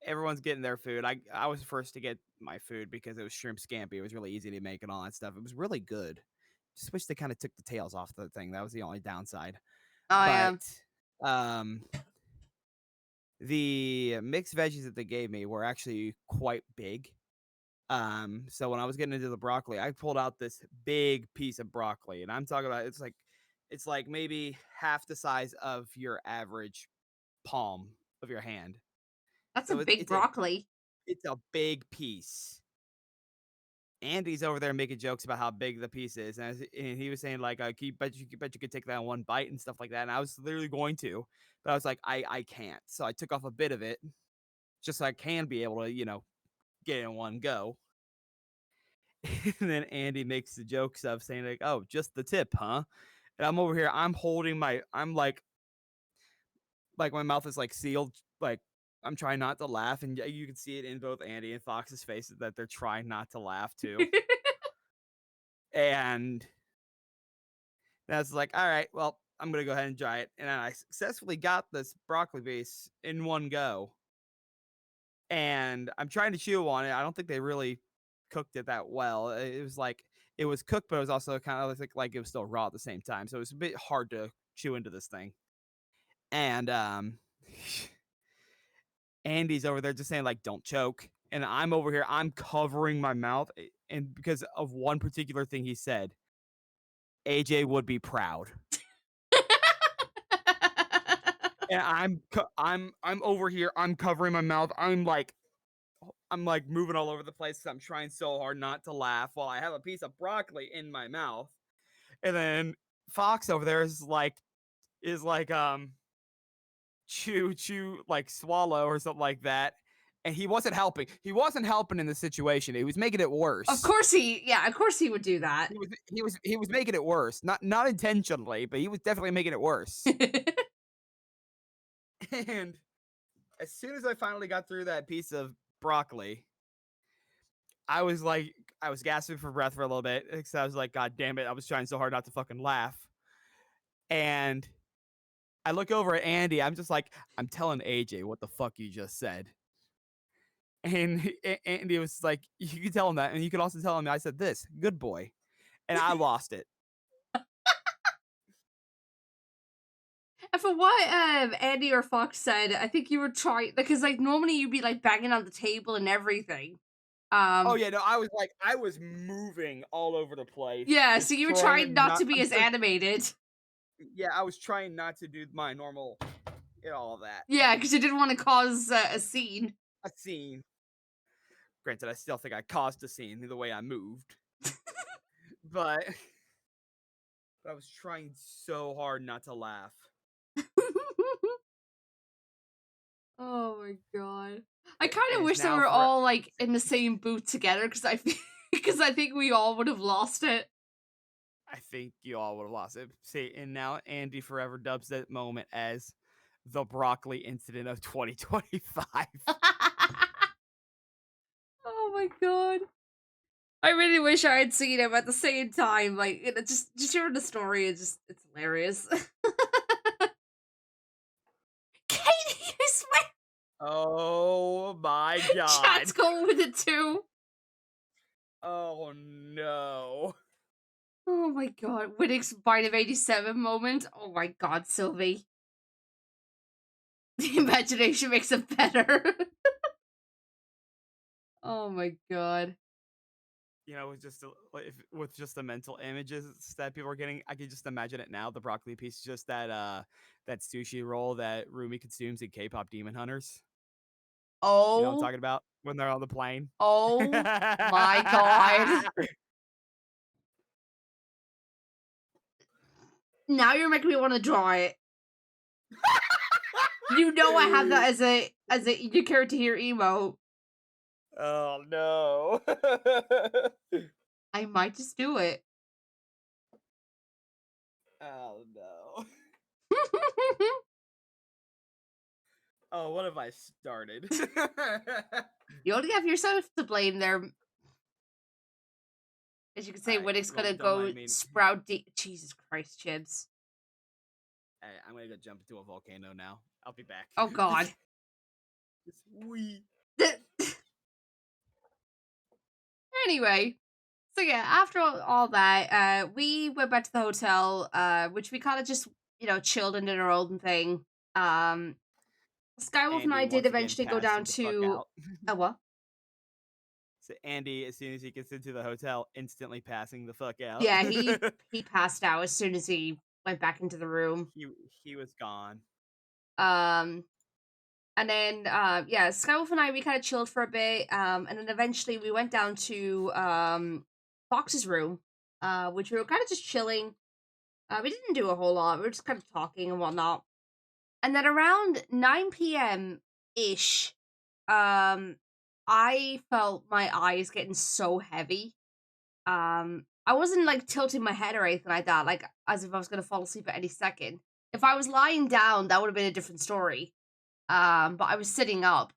everyone's getting their food. I was first to get my food because it was shrimp scampi. It was really easy to make and all that stuff. It was really good. Just wish they kind of took the tails off the thing. That was the only downside. Oh yeah. But um the mixed veggies that they gave me were actually quite big. So when I was getting into the broccoli, I pulled out this big piece of broccoli, and I'm talking about it's like maybe half the size of your average palm of your hand. That's a So big broccoli. it's a big piece. Andy's over there making jokes about how big the piece is, and he was saying like, bet you could take that in one bite and stuff like that." And I was literally going to, but I was like, I can't. So I took off a bit of it just so I can be able to get it in one go. And then Andy makes the jokes of saying like, "Oh, just the tip, huh?" And I'm over here, I'm like my mouth is like sealed, like I'm trying not to laugh, and you can see it in both Andy and Fox's faces that they're trying not to laugh too. And that's like, all right, well, I'm gonna go ahead and try it, and I successfully got this broccoli base in one go. And I'm trying to chew on it. I don't think they really cooked it that well. It was like it was cooked, but it was also kind of like it was still raw at the same time. So it was a bit hard to chew into this thing. And Andy's over there just saying like, "Don't choke," and I'm over here, I'm covering my mouth, and because of one particular thing he said, AJ would be proud. And I'm over here, I'm covering my mouth. I'm like moving all over the place. I'm trying so hard not to laugh while I have a piece of broccoli in my mouth. And then Fox over there is like chew like swallow or something like that. And he wasn't helping. He wasn't helping in the situation. He was making it worse. Of course he would do that. He was making it worse. Not intentionally, but he was definitely making it worse. And as soon as I finally got through that piece of broccoli, I was like, I was gasping for breath for a little bit because I was like, God damn it. I was trying so hard not to fucking laugh. And I look over at Andy. I'm just like, I'm telling AJ what the fuck you just said. And Andy was like, you can tell him that. And you can also tell him I said this, good boy. And I lost it. And for what Andy or Fox said, I think you were trying because like normally you'd be like banging on the table and everything. Oh yeah, no, I was moving all over the place. Yeah, so Just you were trying not not to be as animated. yeah, I was trying not to do my normal all of that. Yeah, because you didn't want to cause a scene. A scene. Granted, I still think I caused a scene the way I moved. but I was trying so hard not to laugh. Oh my god. I kind And of it's wish that now we were for all like in the same booth together because because I think we all would have lost it. I think you all would have lost it. See, and now Andy forever dubs that moment as the broccoli incident of 2025. Oh my god. I really wish I had seen him at the same time. Like, just hearing the story is it's hilarious. Katie, you swear Oh my god. chat's going with it too. Oh no. Oh my god. Winnick's Bite of 87 moment. Oh my god, Sylvie. The imagination makes it better. Oh my god. With just the mental images that people are getting, I can just imagine it now. The broccoli piece, just that sushi roll that Rumi consumes in K-pop Demon Hunters. You know what I'm Oh, talking about? When they're on the plane. oh my god. Now you're making me want to draw it. You know I have that as a you care to hear emote. Oh no. I might just do it. Oh no. Oh, what have I started? You only have yourself to blame there. As you can say, Alright, Winnick's well, gonna don't go mind me. sprout Jesus Christ, Chibs. Hey, I'm gonna go jump into a volcano now. I'll be back. Oh god. Just wee. Anyway. So yeah, after all that, we went back to the hotel, which we kind of just, chilled and did our own thing. Skywolf and Andy I did once again eventually go passed down you the fuck to out. a what? So Andy, as soon as he gets into the hotel, instantly passing the fuck out. Yeah, he passed out as soon as he went back into the room. he he was gone. Um, and then yeah, Skywolf and I we kind of chilled for a bit. And then eventually we went down to Fox's room, which we were kind of just chilling. We didn't do a whole lot. We were just kind of talking and whatnot. And then around 9 p.m. ish, I felt my eyes getting so heavy. I wasn't like tilting my head or anything like that, like as if I was gonna fall asleep at any second. If I was lying down, that would have been a different story. But I was sitting up.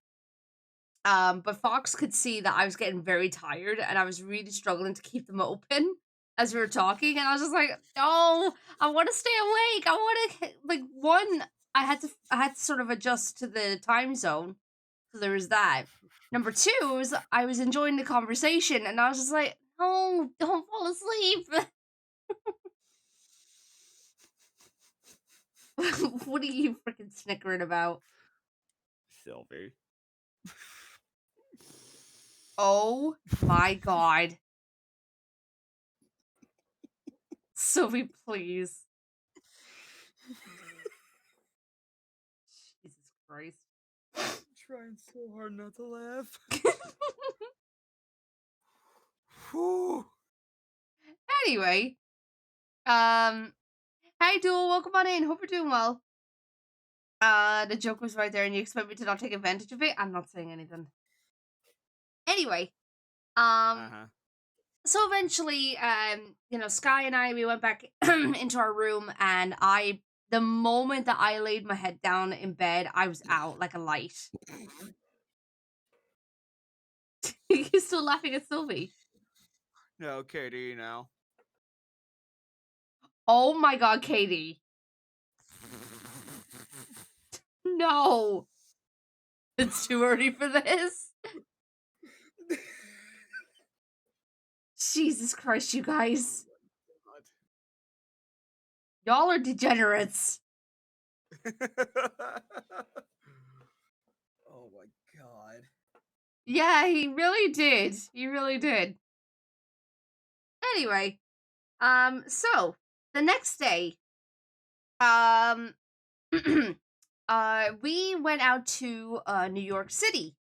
But Fox could see that I was getting very tired and I was really struggling to keep them open as we were talking. And I was just like, no, I want to stay awake. I want to like one. I had to sort of adjust to the time zone. So there was that. Number two was I was enjoying the conversation and I was just like, no, don't fall asleep. What are you freaking snickering about? Sylvie. Oh my god. Sophie, please. Jesus Christ. I'm trying so hard not to laugh. Whew. Anyway, hi Duel, welcome on in. Hope you're doing well. The joke was right there, and you expect me to not take advantage of it? I'm not saying anything. Anyway, so eventually, Sky and I we went back into our room, and the moment that I laid my head down in bed, I was out like a light. You're still laughing at Sylvie. No, Katie, now. Oh my god, Katie. No. It's too early for this. Jesus Christ, you guys. Y'all are degenerates. Oh my god. Yeah, he really did. He really did. Anyway, so the next day, we went out to New York City,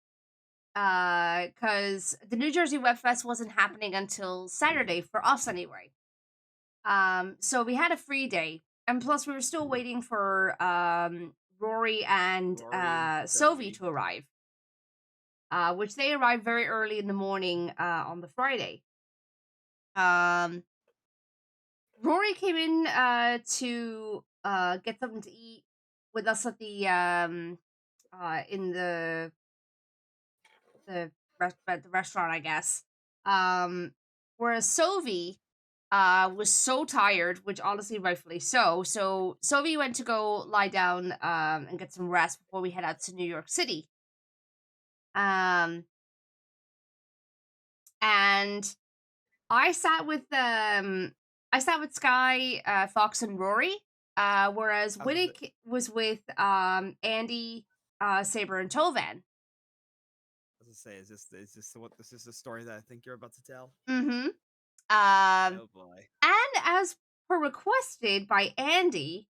because the New Jersey WebFest wasn't happening until Saturday for us anyway. So we had a free day, and plus we were still waiting for Rory and Sylvie to arrive, which they arrived very early in the morning on the Friday. Rory came in to get something to eat with us at the in the restaurant, I guess. Whereas Sylvie was so tired, which honestly rightfully so. So Sylvie went to go lie down and get some rest before we head out to New York City. And I sat with Sky, Fox, and Rory. Whereas Winnick was with Andy, Saber, and Tovan. I was gonna say, is this the story that I think you're about to tell? Mm-hmm. Oh boy. And as per requested by Andy,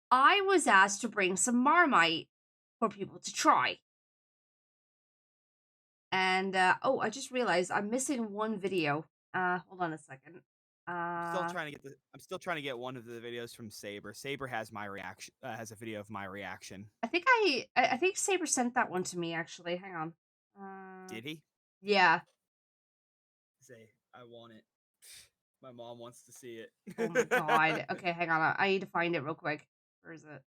I was asked to bring some Marmite for people to try. And oh, I just realized I'm missing one video. Hold on a second. I'm still trying to get one of the videos from Saber. Saber has my reaction. Has a video of my reaction. I think Saber sent that one to me actually. Hang on. Did he? Yeah. Say, I want it. My mom wants to see it. Oh my god. Okay, hang on. I need to find it real quick. Where is it?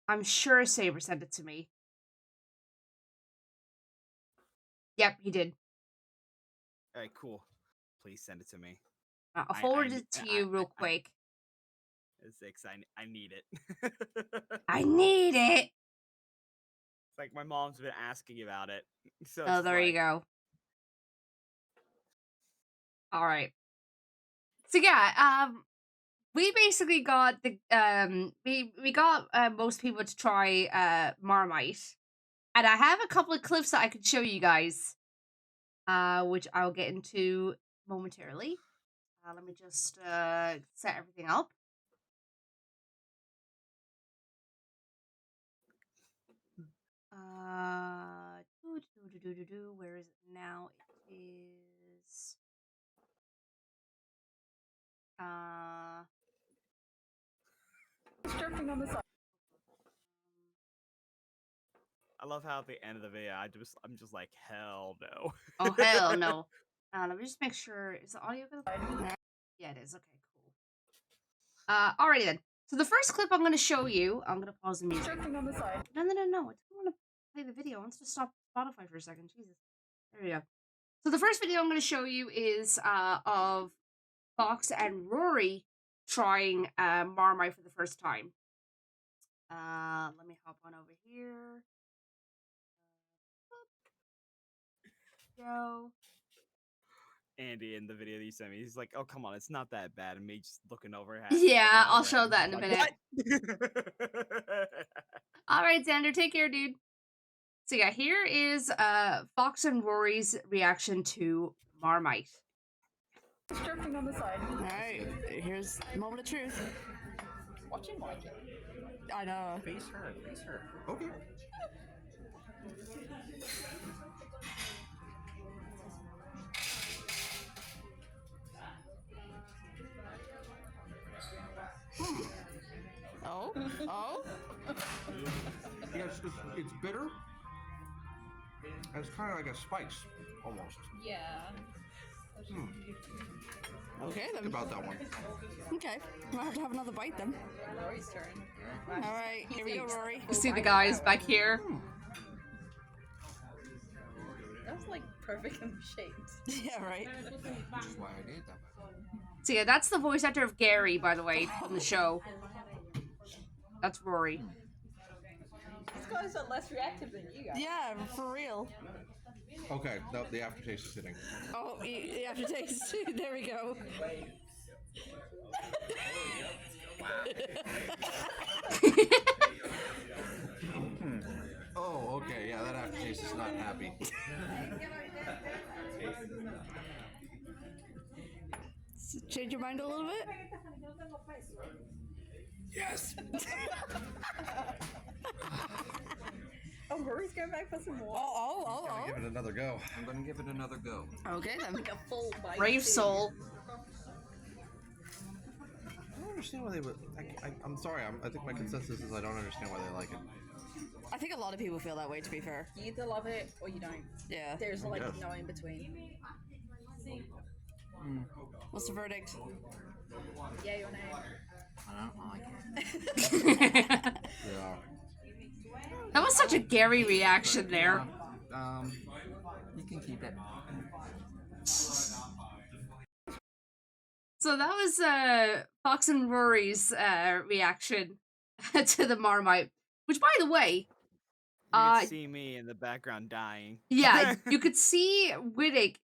I'm sure Saber sent it to me. Yep, he did. All right, cool. Please send it to me. I'll forward it to you real quick. It's I need it. I need it. It's like my mom's been asking about it. So Oh, there you go. All right. So yeah, we basically got the we got most people to try Marmite, and I have a couple of clips that I could show you guys, which I'll get into momentarily. Let me just set everything up. Where is it now? It is Surfing on the side. I love how at the end of the video, I'm just like, hell no. Oh hell no. Let me just make sure, is the audio gonna? Yeah, it is. Okay, cool. Alrighty then. So the first clip I'm gonna show you, I'm gonna pause the music. Surfing on the side. No. I don't want to play the video. I want to stop Spotify for a second. Jesus. There we go. So the first video I'm gonna show you is of Fox and Rory trying Marmite for the first time. Let me hop on over here. Go. Andy in the video that you sent me, he's like, "Oh come on, it's not that bad." And me just looking over. Yeah, I'll show that in a minute. What? All right, Xander, take care, dude. So yeah, here is Fox and Rory's reaction to Marmite. Surfing on the side. All right, here's the moment of truth. Watching like it. I know. Face her. Okay. Oh, oh. Yeah, it's bitter. And it's kind of like a spice, almost. Yeah. Okay Think then. about that one. Okay, we'll have to have another bite then. Rory's turn. All right, here we go, Rory. You see the guys back here? That was like perfectly shaped. Yeah, right. Which is why I did that. So yeah, that's the voice actor of Gary, by the way, from the show. That's Rory. These guys are less reactive than you guys. Yeah, for real. Okay, no, the aftertaste is sitting. Oh, the aftertaste. There we go. Oh, okay, yeah, that aftertaste is not happy. Change your mind a little bit? Yes. Oh, Rory's going back for some more. Oh. Give it another go. I'm gonna give it another go. Okay then. Like a full bite. Brave too. soul. I don't understand why they would. I'm sorry. I think my consensus is I don't understand why they like it. I think a lot of people feel that way, to be fair. You either love it or you don't. Yeah. There's like Yes. no in between. What's the verdict? Yay or nay? I don't like it. Yeah. That was such a Gary reaction there. You can keep it. So that was Fox and Rory's reaction to the Marmite. Which, by the way, You can see me in the background dying. yeah, you could see Wittig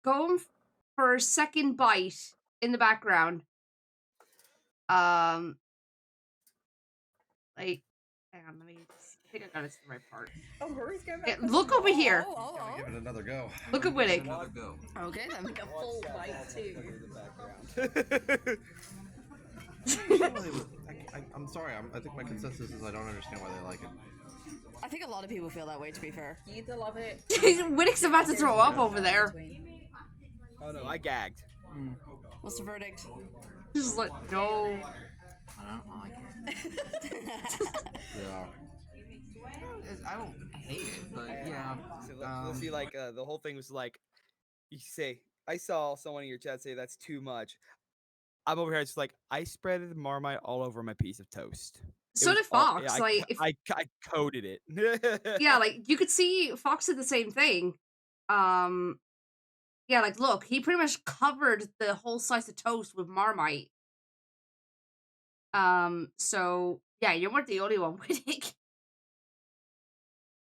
going for a second bite in the background. Like, hang on, I think I got it to the right part. Oh, Rory's going back. Yeah, for look some over more. here. Oh. Give it another go. Look at Wittig. Another go. Okay then. Like a full bite too. I'm sorry. I think my consensus is I don't understand why they like it. I think a lot of people feel that way, to be fair. You either love it. Winnick's about to throw up over there. Oh no, I gagged. What's the verdict? Just like, no. I don't like it. Yeah. I don't hate it, but yeah. So let's see, like the whole thing was like, you say, I saw someone in your chat say that's too much. I'm over here just like, I spread Marmite all over my piece of toast. So did Fox. I coated it. Yeah, like you could see Fox did the same thing. Yeah, like look, he pretty much covered the whole slice of toast with Marmite. So yeah, you weren't the only one, Winnick.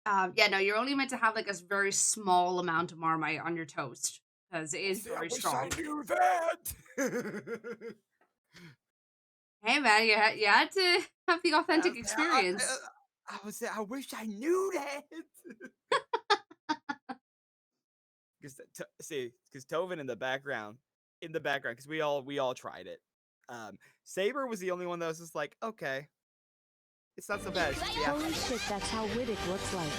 Yeah, no, you're only meant to have like a very small amount of Marmite on your toast because it is very strong. I knew that. Hey man, you had to have the authentic experience. I wish I knew that. Because Tovin in the background, because we all tried it. Saber was the only one that was just like, okay, it's not so bad. It's just the Holy aftermath. shit, that's how Wittick looks like.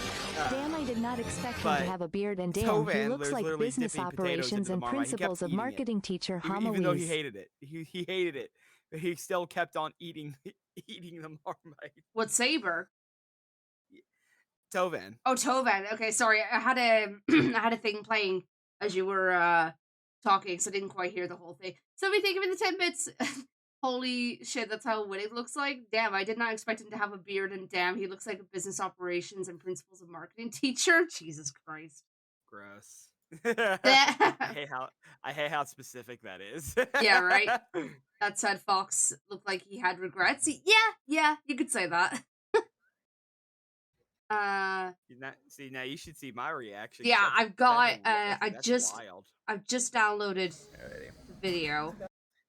Damn, I did not expect him but to have a beard, and damn, he Tovan looks was like literally business dipping potatoes operations into the and Marmite. He kept principles of eating it. marketing teacher Even though he homilies. hated it, he hated it, but he still kept on eating the Marmite. What Saber? Tovan. Oh, Tovan. Okay, sorry. I had a I had a thing playing as you were talking, so I didn't quite hear the whole thing. Somebody thank you for the 10 bits. Holy shit, that's how Winnick looks like. Damn, I did not expect him to have a beard, and damn, he looks like a business operations and principles of marketing teacher. Jesus Christ. Gross. Yeah. I hate how specific that is. Yeah, right? That said, Fox looked like he had regrets. Yeah, you could say that. See, now you should see my reaction. Yeah, I've got that's wild. I've just downloaded Alrighty. the video.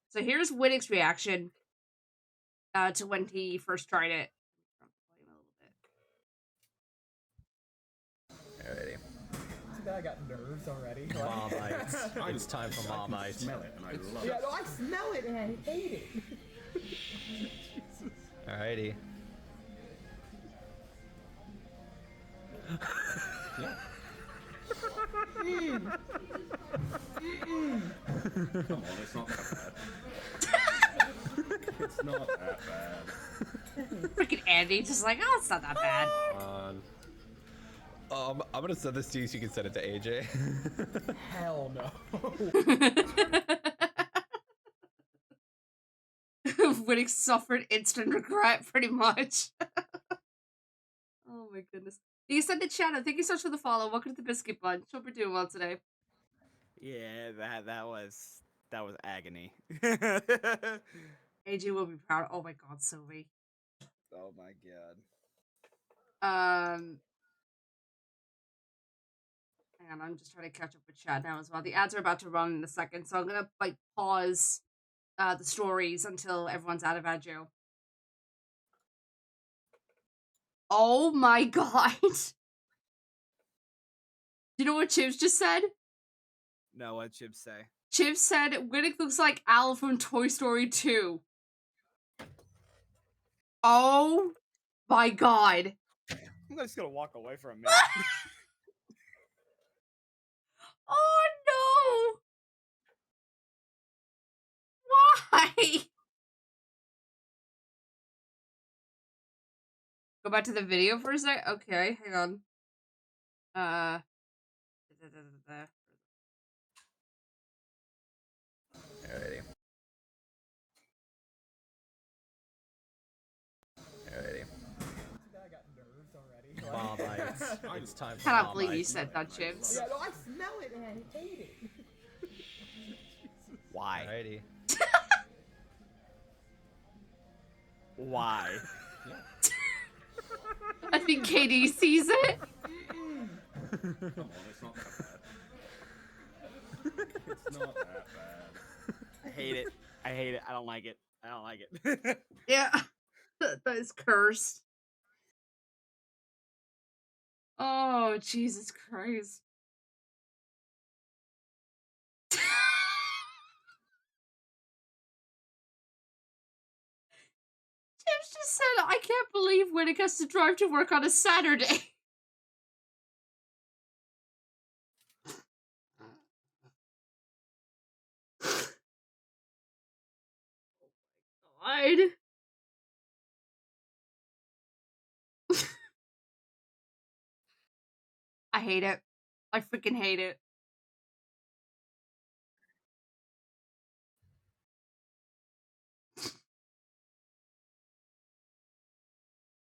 So here's Winnick's reaction to when he first tried it. Alrighty. This guy got nerves already. Marmite. It's time for Marmite. Smell it, and I love Yeah, it. no, I smell it and I hate it. Alrighty. Come on, it's not that bad. It's not that bad. Freaking Andy, just like, oh, it's not that bad. I'm gonna send this to you so you can send it to AJ. Hell no. Winnick suffered instant regret, pretty much. Oh my goodness. You said the chat. Thank you so much for the follow. Welcome to the Biscuit Bunch. Hope you're doing well today. Yeah, that was agony. AJ will be proud. Oh my god, Sylvie. Oh my god. Hang on, I'm just trying to catch up with chat now as well. The ads are about to run in a second, so I'm gonna like pause the stories until everyone's out of ad jail. Oh my god. Do you know what Chibs just said? No, what'd Chib say? Chibs said Winnick looks like Al from Toy Story 2. Oh my god. I'm just gonna walk away for a minute. Oh no! Why? Go back to the video for a sec? Okay, hang on. Alrighty. Alrighty. This guy got nerves already. Marmite. It's time for Cannot Marmite. believe you said that, Chibs. Yeah, no, I smell it and I hate it. Why? Alrighty. Why? I think KD sees it. Come on, it's not that bad. It's not that bad. I hate it. I hate it. I don't like it. I don't like it. Yeah. That is cursed. Oh, Jesus Christ. just said, I can't believe Winnick has to drive to work on a Saturday. God. I hate it. I freaking hate it.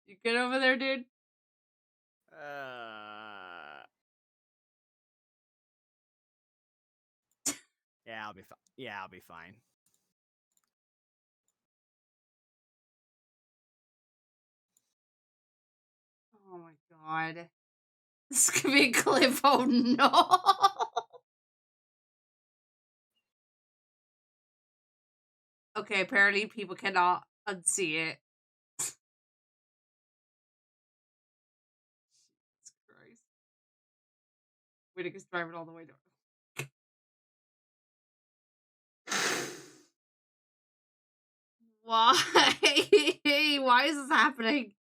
You good over there, dude? Yeah, I'll be fine. Yeah, I'll be fine. Oh my god. This could be a clip. Oh no. Okay, apparently people cannot unsee it. Jesus Christ. Winnick is driving all the way down. Why? Why is this happening?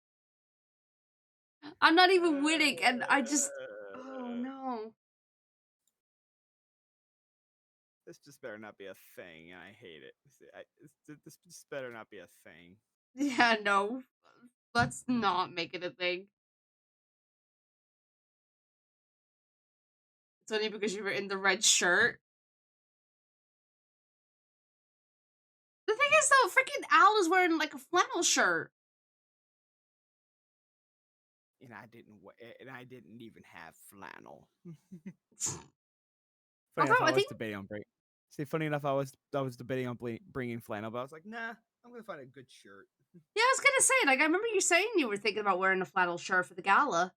I'm not even winning, and I just. Oh no. This just better not be a thing, and I hate it. This just better not be a thing. Yeah, no. Let's not make it a thing. It's only because you were in the red shirt. The thing is, though, freaking Al is wearing like a flannel shirt. And I didn't even have flannel. Funny enough, Although I I was think, debating on bring. See, funny enough, I was debating on bringing flannel, but I was like, nah, I'm gonna find a good shirt. yeah, I was gonna say, like, I remember you saying you were thinking about wearing a flannel shirt for the gala.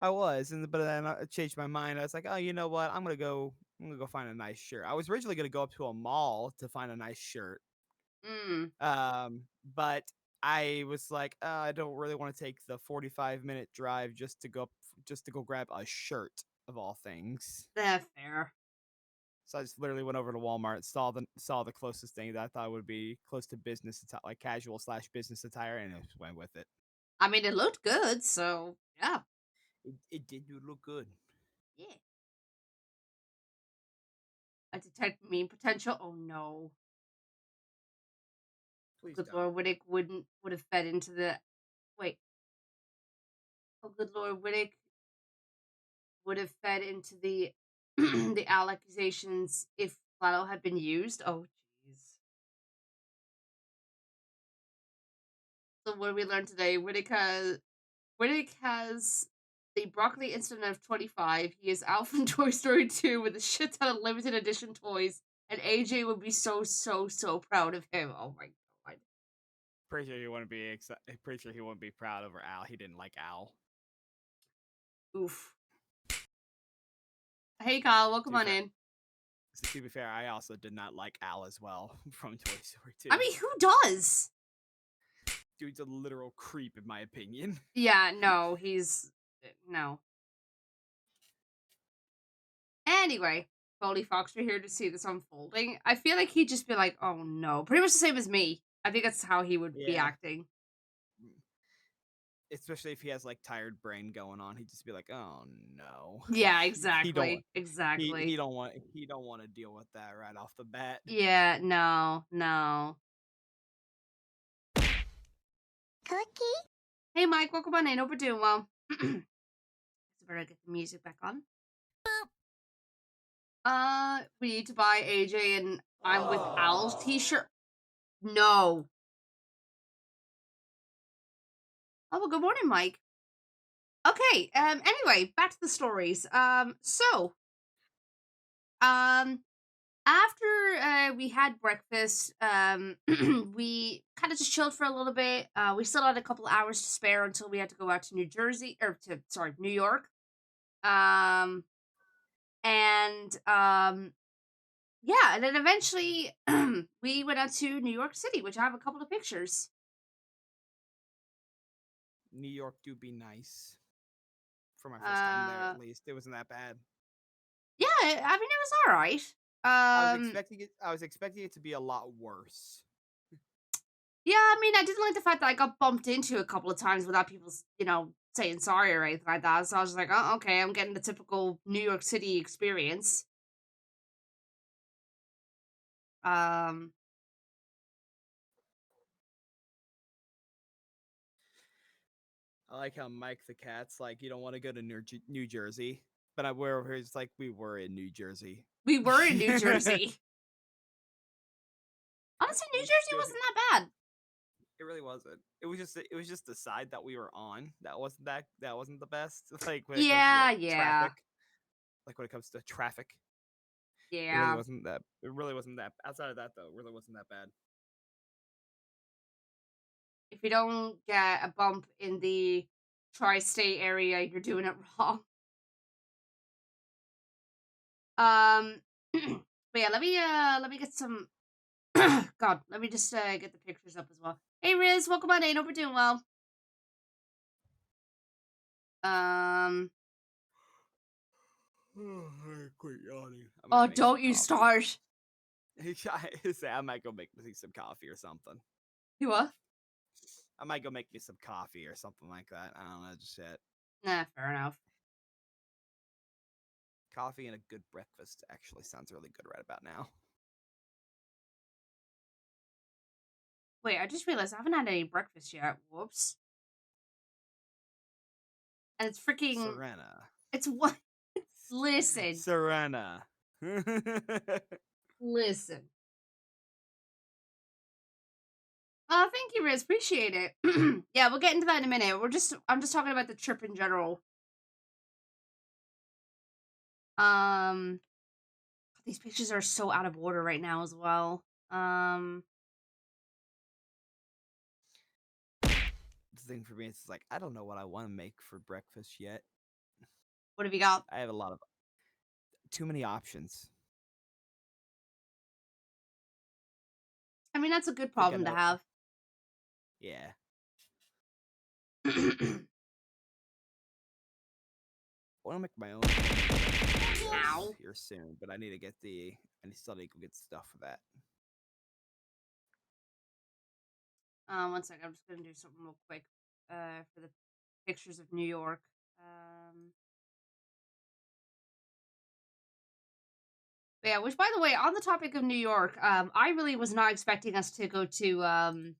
I was, but then I changed my mind. I was like, oh, you know what? I'm gonna go find a nice shirt. I was originally gonna go up to a mall to find a nice shirt. Mm. But I was like, I don't really want to take the 45-minute drive just to go grab a shirt of all things. That's fair. So I just literally went over to Walmart, saw the closest thing that I thought would be close to business, like casual / business attire, and I just went with it. I mean, it looked good, so yeah. It did look good. Yeah. I detect mean potential. Oh no. Please Good don't. Lord, Winnick would have fed into the. Wait. Oh, good Lord, Winnick would have fed into the the Al accusations if flannel had been used. Oh, jeez. So what did we learn today? Winnick has the broccoli incident of 25. He is Al from Toy Story 2 with a shit ton of limited edition toys, and AJ would be so proud of him. Oh my god. Pretty sure he wouldn't be pretty sure he wouldn't be proud over Al. He didn't like Al. Oof. Hey Kyle, welcome on in. To be fair, I also did not like Al as well from Toy Story 2. I mean, who does? Dude's a literal creep, in my opinion. Yeah, no, he's no. Anyway, Foley Fox, we're here to see this unfolding. I feel like he'd just be like, "Oh no," pretty much the same as me. I think that's how he would be acting. Especially if he has like tired brain going on, he'd just be like, "Oh no." Yeah, exactly. Exactly. He don't want to deal with that right off the bat. Yeah, no. Cookie? Hey Mike, welcome on in. Hope we're doing well. Better get the music back on. We need to buy AJ and I'm with Al's t-shirt. No. Oh, well, good morning, Mike. Okay, anyway, back to the stories. After we had breakfast, we kind of just chilled for a little bit. We still had a couple hours to spare until we had to go out to New York. Yeah, and then eventually we went out to New York City, which I have a couple of pictures. New York do be nice. For my first time there, at least, it wasn't that bad. Yeah, I mean it was all right. I was expecting it to be a lot worse. Yeah, I mean, I didn't like the fact that I got bumped into a couple of times without people, saying sorry or anything like that. So I was just like, oh, okay, I'm getting the typical New York City experience. Um, I like how Mike the cat's like, you don't want to go to New Jersey, but it's like we were in New Jersey. we were in New Jersey. Honestly, New We Jersey stood- wasn't that bad. It really wasn't. It was just the side that we were on that wasn't the best. Like when it Yeah, comes to yeah, traffic. Like when it comes to traffic, it really yeah. wasn't that. It really wasn't that. Outside of that, though, it really wasn't that bad. If you don't get a bump in the tri-state area, you're doing it wrong. But yeah, let me get some. God, let me just get the pictures up as well. Hey Riz, welcome on in. Hope we're doing well. I quit yawning. Oh, don't you start. I might go make me some coffee or something. You what? I might go make me some coffee or something like that. I don't know, just shit. Nah, fair enough. Coffee and a good breakfast actually sounds really good right about now. Wait, I just realized I haven't had any breakfast yet. Whoops. And it's freaking. Serena. It's what? Listen. Serena. Listen. Thank you, Riz. Appreciate it. Yeah, we'll get into that in a minute. I'm just talking about the trip in general. These pictures are so out of order right now as well. The thing for me is like I don't know what I want to make for breakfast yet. What have you got? I have too many options. I mean, that's a good problem to have. Yeah. I want to make my own Ow. here soon, but I still need to go get stuff for that. 1 second, I'm just gonna do something real quick for the pictures of New York. But yeah, which by the way, on the topic of New York, I really was not expecting us to go to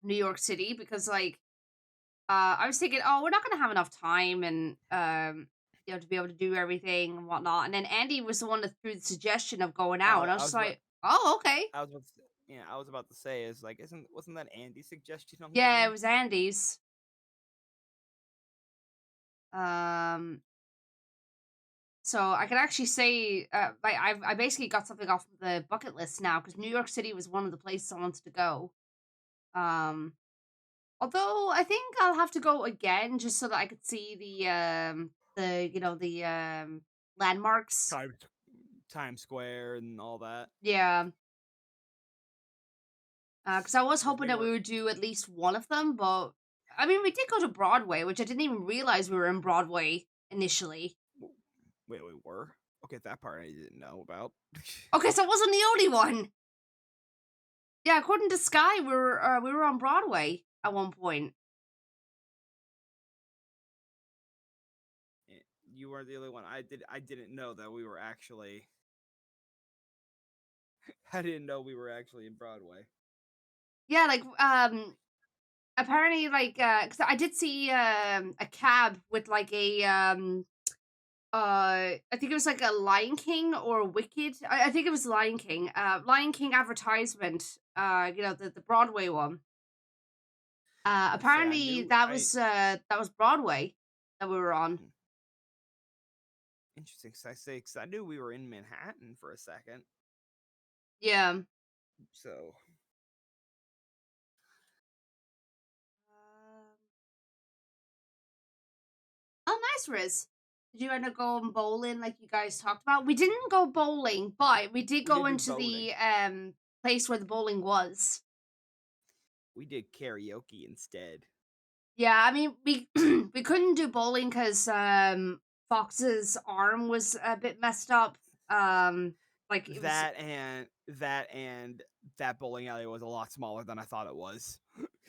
New York City because like I was thinking, oh, we're not gonna have enough time and to be able to do everything and whatnot. And then Andy was the one that threw the suggestion of going out, and I was just like, oh, okay. I was about to say is like, wasn't that Andy's suggestion? Yeah, it was Andy's. So I can actually say, I basically got something off the bucket list now because New York City was one of the places I wanted to go. Although I think I'll have to go again just so that I could see the landmarks. Times Square and all that. Yeah. Because I was hoping that we would do at least one of them, but I mean, we did go to Broadway, which I didn't even realize we were in Broadway initially. Wait, we were? Okay, that part I didn't know about. Okay, so it wasn't the only one. Yeah, according to Sky, we were on Broadway at one point. You weren't the only one. I didn't know that we were actually. I didn't know we were actually in Broadway. Yeah, like apparently, like because I did see a cab with like a I think it was like a Lion King or Wicked. I think it was Lion King. Lion King advertisement. The Broadway one. Apparently that was Broadway that we were on. Interesting. Cause I knew we were in Manhattan for a second. Yeah. So. Oh, nice, Riz. Did you end up going bowling like you guys talked about? We didn't go bowling, but we did go into the place where the bowling was. We did karaoke instead. Yeah, I mean we we couldn't do bowling because Fox's arm was a bit messed up. Like it that and that bowling alley was a lot smaller than I thought it was.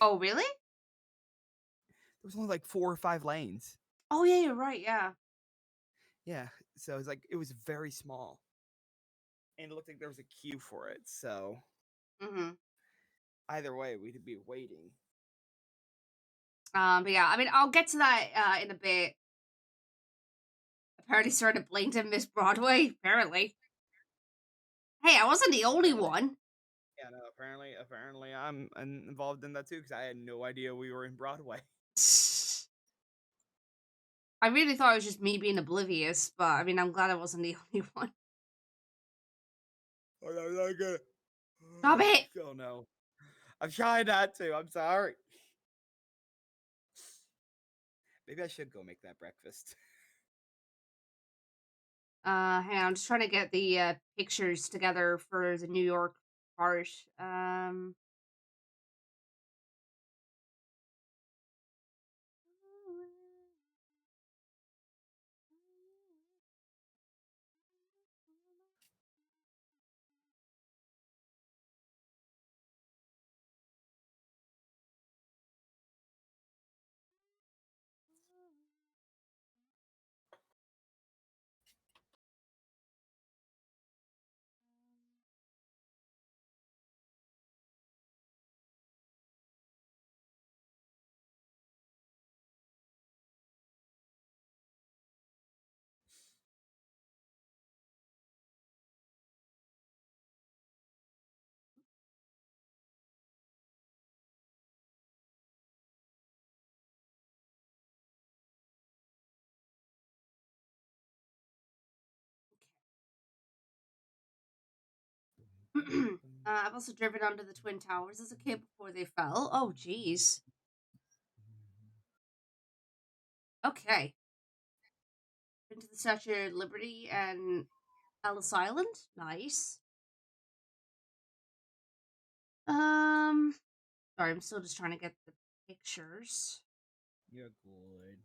Oh, really? There was only like 4 or 5 lanes. Oh, yeah, you're right. Yeah. Yeah, so it's like it was very small, and it looked like there was a queue for it. So Mm-hmm. either way, we'd be waiting. But yeah, I mean, I'll get to that in a bit. Apparently, sort of blamed him Miss Broadway. Apparently, hey, I wasn't the only one. Yeah, no. Apparently, I'm involved in that too because I had no idea we were in Broadway. I really thought it was just me being oblivious, but I mean, I'm glad I wasn't the only one. Oh, no, not good. Stop it! Oh no, I'm trying not to. I'm sorry. Maybe I should go make that breakfast. Hang on, I'm just trying to get the pictures together for the New York part. I've also driven under the Twin Towers as a kid before they fell. Oh, jeez. Okay. Been to the Statue of Liberty and Ellis Island. Nice. Sorry, I'm still just trying to get the pictures. You're good.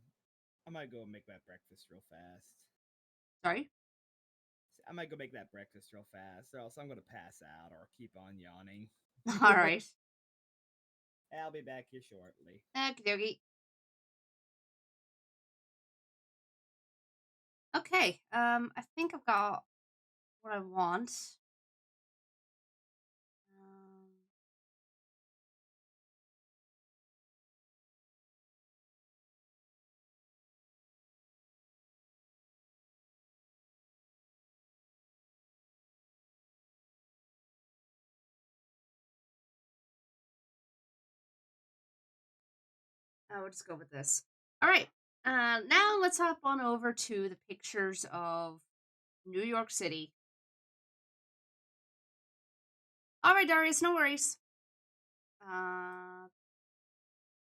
I might go make that breakfast real fast. Sorry? I might go make that breakfast real fast, or else I'm gonna pass out or keep on yawning. Alright. I'll be back here shortly. Okie dokie. Okay, I think I've got what I want. We'll just go with this. Alright, now let's hop on over to the pictures of New York City. Alright, Darius, no worries.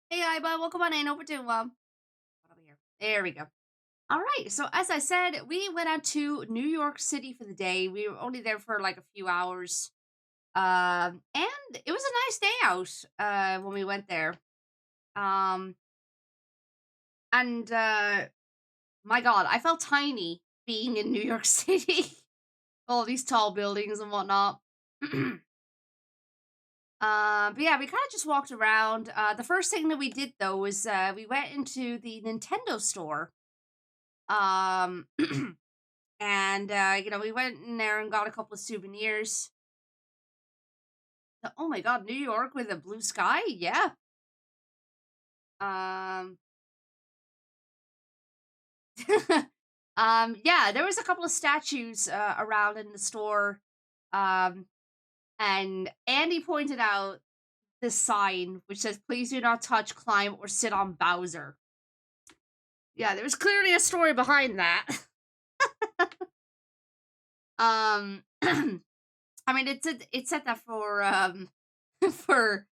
Hey, Iba, welcome on in. Hope we're doing well. Over here. There we go. All right. So as I said, we went out to New York City for the day. We were only there for like a few hours. And it was a nice day out when we went there. And my God, I felt tiny being in New York City. All these tall buildings and whatnot. But yeah, we kind of just walked around. The first thing that we did though was we went into the Nintendo store. And we went in there and got a couple of souvenirs. Oh my God, New York with a blue sky? Yeah. Yeah, there was a couple of statues around in the store. And Andy pointed out this sign which says, "Please do not touch, climb, or sit on Bowser." Yeah, there was clearly a story behind that. I mean, it said that for for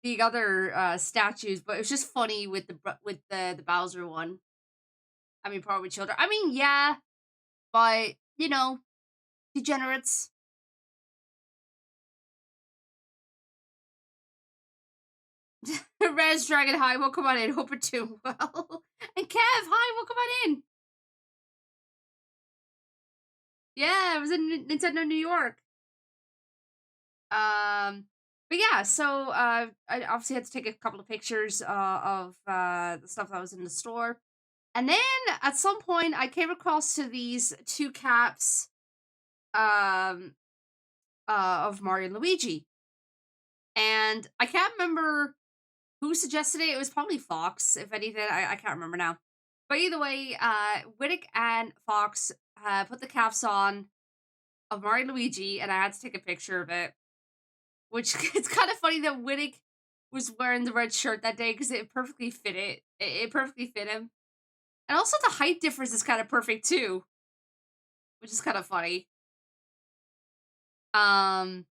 the other statues, but it was just funny with the Bowser one. I mean, probably children. I mean, yeah, but degenerates. Res Dragon, hi, welcome on in. Hope you're doing well. And Kev, hi, welcome on in. Yeah, it was in Nintendo New York. But yeah, so I obviously had to take a couple of pictures of the stuff that was in the store. And then at some point I came across to these two caps um of Mario and Luigi. And I can't remember who suggested it. It was probably Fox, if anything. I can't remember now. But either way, Wittick and Fox put the caps on of Mario and Luigi, and I had to take a picture of it. Which it's kind of funny that Wittick was wearing the red shirt that day because it perfectly fit it perfectly fit him. And also the height difference is kind of perfect too, which is kind of funny. And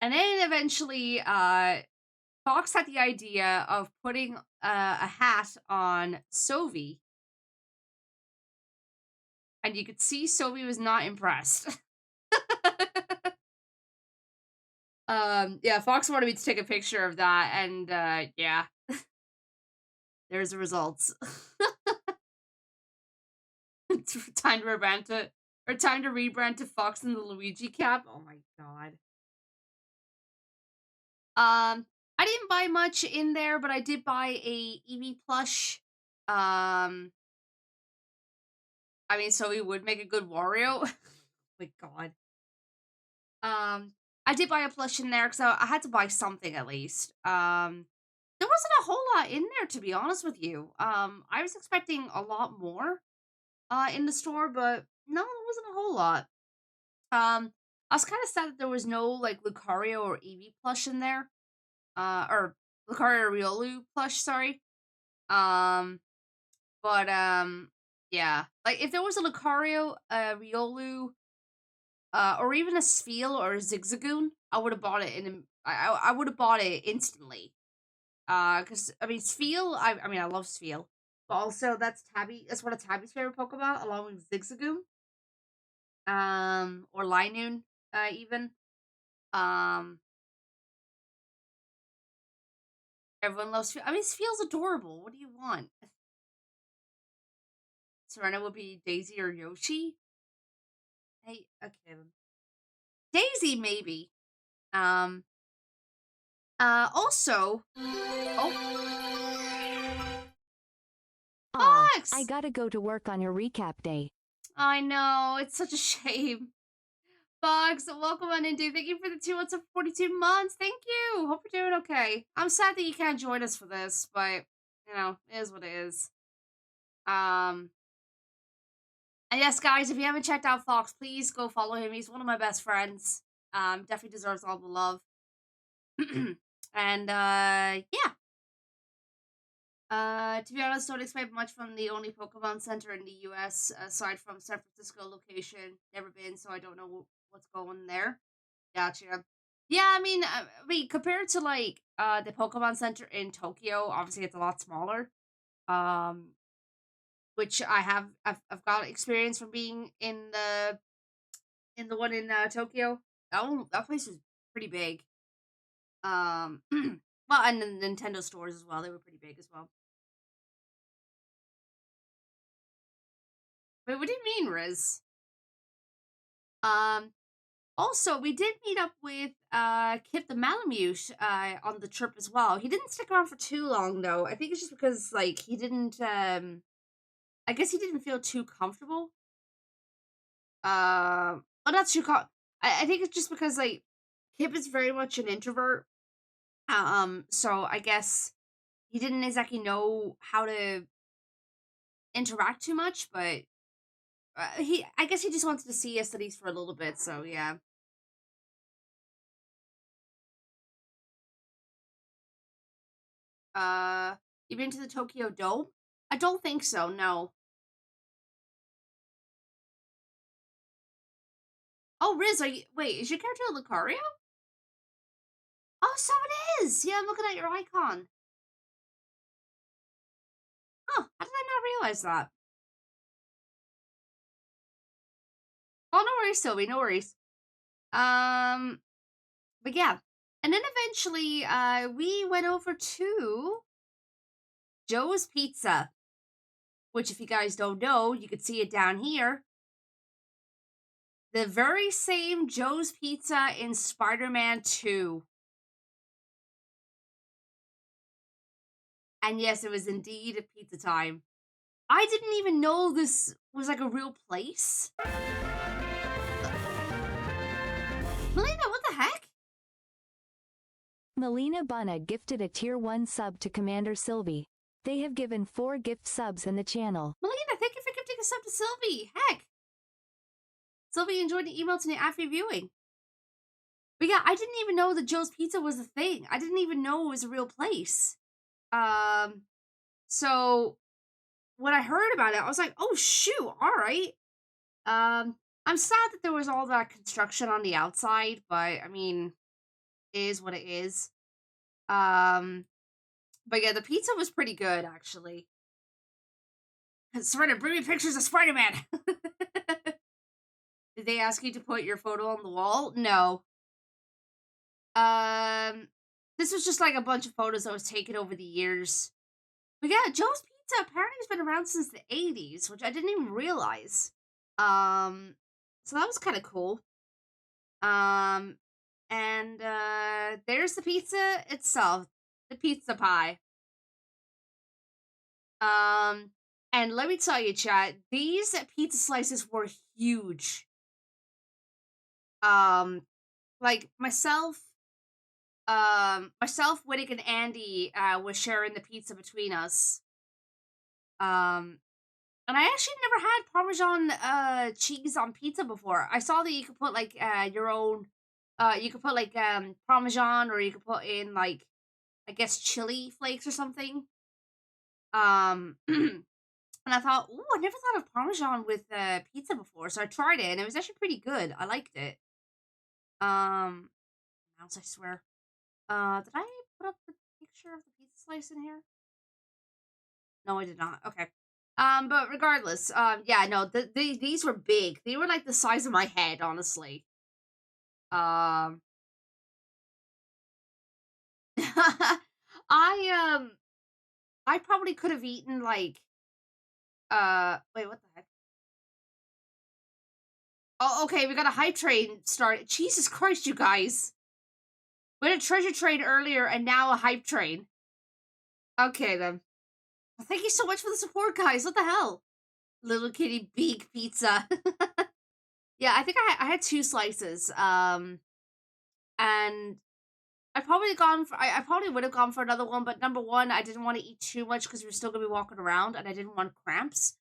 then eventually, Fox had the idea of putting a hat on Sylvie, and you could see Sylvie was not impressed. Yeah, Fox wanted me to take a picture of that, and yeah, there's the results. It's time to rebrand to Fox and the Luigi cap. Oh my god. I didn't buy much in there, but I did buy a Eevee plush. I mean, so he would make a good Wario. Oh my god. I did buy a plush in there because I had to buy something at least. There wasn't a whole lot in there, to be honest with you. I was expecting a lot more in the store, but no, there wasn't a whole lot. I was kind of sad that there was no like Lucario or Eevee plush in there. Or Lucario or Riolu plush, sorry. But yeah, like if there was a Lucario, Riolu, or even a Spheal or a Zigzagoon, I would have bought it I would have bought it instantly. Because I mean Spheal, I mean I love Spheal, but also that's one of Tabby's favorite Pokemon, along with Zigzagoon. Or Linoon, even. Um, Everyone loves Spheal. I mean Spheal's adorable. What do you want? Serena would be Daisy or Yoshi. Hey, okay. Daisy, maybe. Also. Oh. Aw, Fox! I gotta go to work on your recap day. I know. It's such a shame. Fox, welcome on in, dude. Thank you for the 2 months of 42 months. Thank you. Hope you're doing okay. I'm sad that you can't join us for this, but, you know, it is what it is. And yes, guys, if you haven't checked out Fox, please go follow him. He's one of my best friends. Definitely deserves all the love. And yeah. To be honest, don't expect much from the only Pokemon Center in the US aside from San Francisco location. Never been, so I don't know what's going there. Gotcha. Yeah, I mean, compared to like the Pokemon Center in Tokyo, obviously it's a lot smaller. Which I've got experience from being in the one in Tokyo. That place was pretty big. Well, and the Nintendo stores as well. They were pretty big as well. Wait, what do you mean, Riz? Also, we did meet up with Kip the Malamute on the trip as well. He didn't stick around for too long though. I think it's just because like he didn't I guess he didn't feel too comfortable. Well, not too I think it's just because like Kip is very much an introvert. So I guess he didn't exactly know how to interact too much, but I guess he just wanted to see us at least for a little bit. So yeah. You been to the Tokyo Dome? I don't think so. No. Oh, Riz, wait, is your character Lucario? Oh, so it is! Yeah, I'm looking at your icon. Huh, how did I not realize that? Oh, no worries, Toby, no worries. But yeah. And then eventually, we went over to Joe's Pizza. Which, if you guys don't know, you can see it down here. The very same Joe's Pizza in Spider-Man 2. And yes, it was indeed a pizza time. I didn't even know this was like a real place. Melina, what the heck? Melina Bunna gifted a tier 1 sub to Commander Sylvie. They have given 4 gift subs in the channel. Melina, thank you for gifting a sub to Sylvie. Heck. Sylvie enjoyed the email tonight after viewing. But yeah, I didn't even know that Joe's Pizza was a thing. I didn't even know it was a real place. So when I heard about it, I was like, oh shoot, all right. I'm sad that there was all that construction on the outside, but I mean, it is what it is. But yeah, the pizza was pretty good actually. Spider, bring me pictures of Spider-Man. Did they ask you to put your photo on the wall? No. This was just like a bunch of photos that was taken over the years. But yeah, Joe's Pizza apparently has been around since the 80s, which I didn't even realize. So that was kind of cool. And there's the pizza itself, the pizza pie. And let me tell you, chat, these pizza slices were huge. Like myself, Whittick, and Andy was sharing the pizza between us. And I actually never had Parmesan cheese on pizza before. I saw that you could put like your own you could put like Parmesan, or you could put in like, I guess, chili flakes or something. And I thought, oh, I never thought of Parmesan with pizza before, so I tried it and it was actually pretty good. I liked it. Mouse, I swear. Did I put up the picture of the pizza slice in here? No, I did not. Okay. But regardless, yeah, no, these were big. They were like the size of my head, honestly. I I probably could have eaten like, wait, what the heck? Oh, okay, we got a hype train started. Jesus Christ, you guys. We had a treasure train earlier and now a hype train. Okay, then. Well, thank you so much for the support, guys. What the hell? Little kitty big pizza. Yeah, I think I had 2 slices. And I probably would have gone for another one, but number 1, I didn't want to eat too much because we were still gonna be walking around and I didn't want cramps.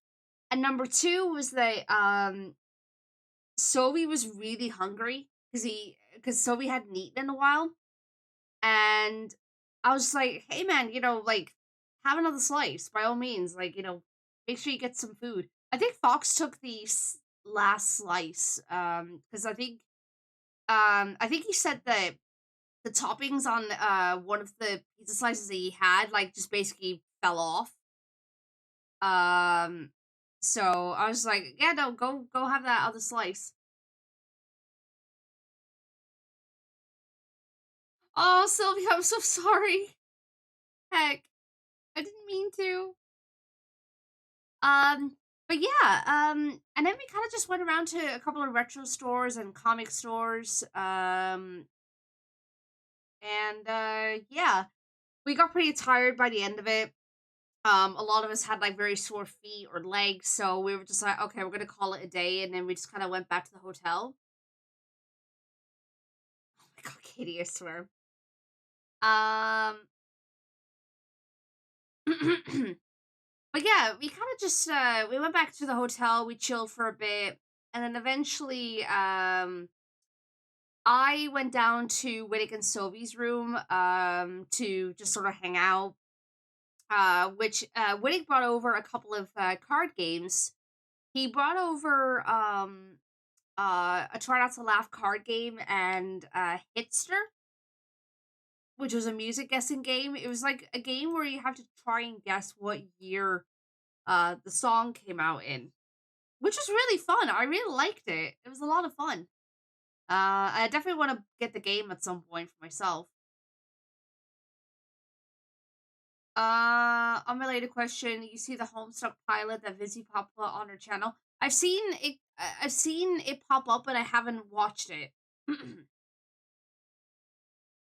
And number 2 was that Sobi was really hungry because Sobi hadn't eaten in a while. And I was just like, hey man, like, have another slice by all means. Like, make sure you get some food. I think Fox took the last slice because I think he said that the toppings on one of the pizza slices that he had like just basically fell off. So I was like, yeah, no, go have that other slice. Oh, Sylvia, I'm so sorry. Heck, I didn't mean to. But yeah, and then we kind of just went around to a couple of retro stores and comic stores. Yeah, we got pretty tired by the end of it. A lot of us had like very sore feet or legs, so we were just like, okay, we're gonna call it a day, and then we just kind of went back to the hotel. Oh my god, Katie, I swear. But yeah, we kind of just we went back to the hotel, we chilled for a bit, and then eventually I went down to Whittick and Sylvie's room to just sort of hang out. Which Whittick brought over a couple of card games. He brought over a Try Not to Laugh card game and Hitster, which was a music guessing game. It was like a game where you have to try and guess what year the song came out in, which was really fun. I really liked it. It was a lot of fun. I definitely want to get the game at some point for myself. Unrelated question. You see the Homestuck pilot that Vizzy Pop put on her channel? I've seen it. I've seen it pop up, but I haven't watched it.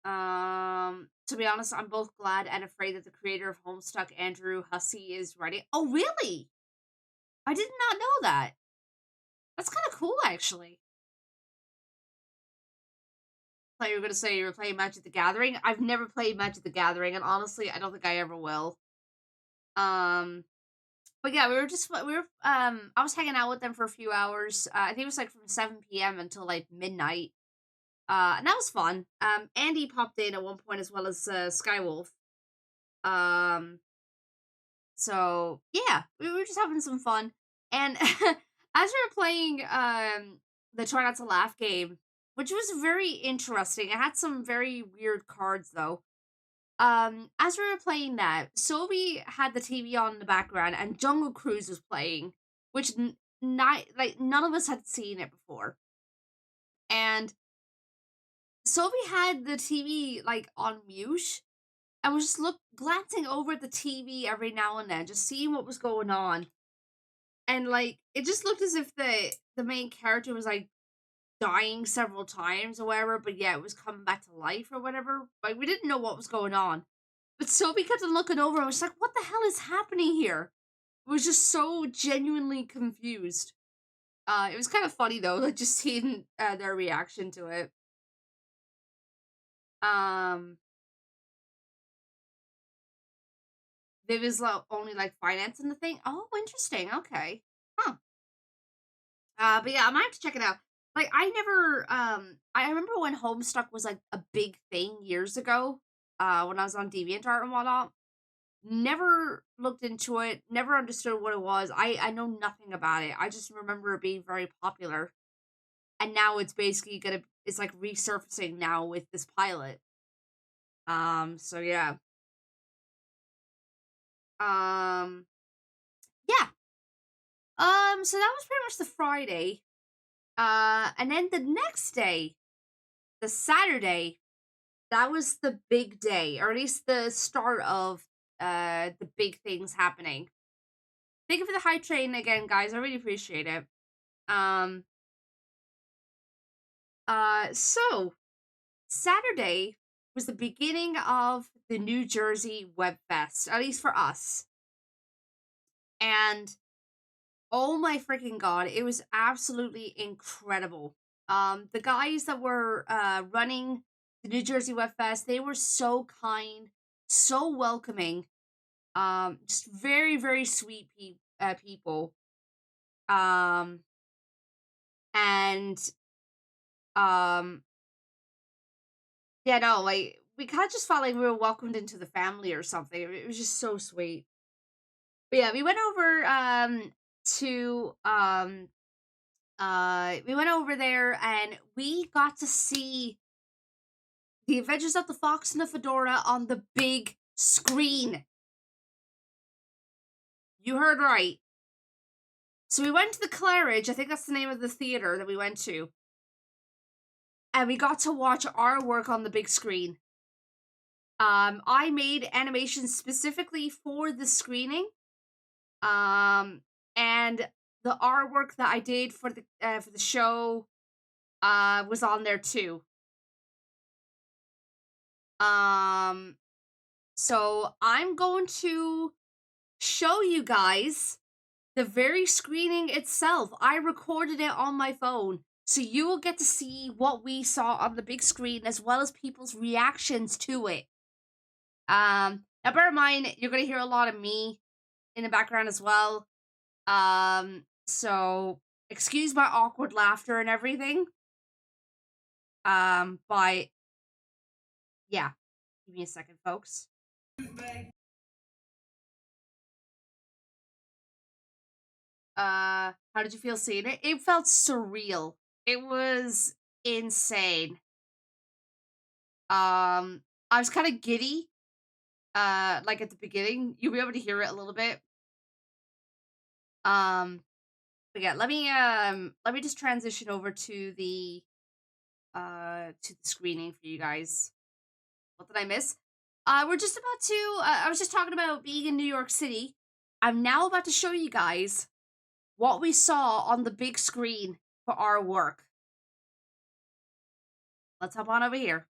To be honest, I'm both glad and afraid that the creator of Homestuck, Andrew Hussey, is writing. Oh, really? I did not know that. That's kind of cool, actually. I thought you were gonna say you were playing Magic the Gathering. I've never played Magic the Gathering, and honestly, I don't think I ever will. But yeah, I was hanging out with them for a few hours. I think it was like from 7 p.m. until like midnight. And that was fun. Andy popped in at one point as well as Skywolf. So yeah, we were just having some fun. And as we were playing the Try Not to Laugh game, which was very interesting. It had some very weird cards though. As we were playing that, Sophie had the TV on in the background and Jungle Cruise was playing, which none of us had seen it before. And Sophie had the TV like on mute and was just glancing over at the TV every now and then, just seeing what was going on. And like it just looked as if the main character was like dying several times or whatever, but yeah, it was coming back to life or whatever. Like we didn't know what was going on. But Sophie kept on looking over and was like, what the hell is happening here? It was just so genuinely confused. It was kind of funny though, like just seeing their reaction to it. Viv is only like financing the thing. Oh, interesting. Okay. Huh. But yeah, I might have to check it out. Like I never I remember when Homestuck was like a big thing years ago, when I was on DeviantArt and whatnot. Never looked into it, never understood what it was. I know nothing about it. I just remember it being very popular. And now it's basically it's like resurfacing now with this pilot. So yeah. Yeah. So that was pretty much the Friday. And then the next day, the Saturday, that was the big day, or at least the start of the big things happening. Thank you for the high train again, guys. I really appreciate it. So Saturday was the beginning of the New Jersey WebFest, at least for us. And oh my freaking god, it was absolutely incredible. The guys that were running the New Jersey WebFest, they were so kind, so welcoming. Just very, very sweet people. And yeah, no, like we kind of just felt like we were welcomed into the family or something. It was just so sweet. But yeah, we went over to we went over there and we got to see The Adventures of the Fox and the Fedora on the big screen. You heard right. So we went to the Claridge, I think that's the name of the theater that we went to. And we got to watch our work on the big screen. I made animations specifically for the screening. And the artwork that I did for the show was on there too. So I'm going to show you guys the very screening itself. I recorded it on my phone, so you will get to see what we saw on the big screen as well as people's reactions to it. Now bear in mind, you're gonna hear a lot of me in the background as well. So excuse my awkward laughter and everything. But yeah, give me a second, folks. How did you feel seeing it? It felt surreal. It was insane. I was kind of giddy. Like at the beginning, you'll be able to hear it a little bit. But yeah, let me just transition over to the screening for you guys. What did I miss? We're just about to I was just talking about being in New York City. I'm now about to show you guys what we saw on the big screen for our work. Let's hop on over here.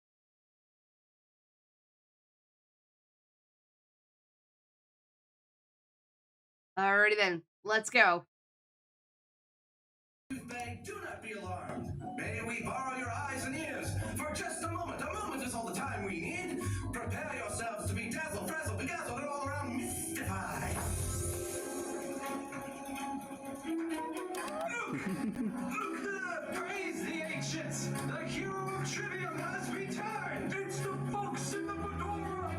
Alrighty then, let's go. Do not be alarmed. May we borrow your eyes and ears for just a moment. A moment is all the time we need. Prepare yourselves to be dazzled, frazzled, bedazzled, and all around mystified. Look there! Praise the ancients! The hero of Trivium has returned! It's the fox in the fedora!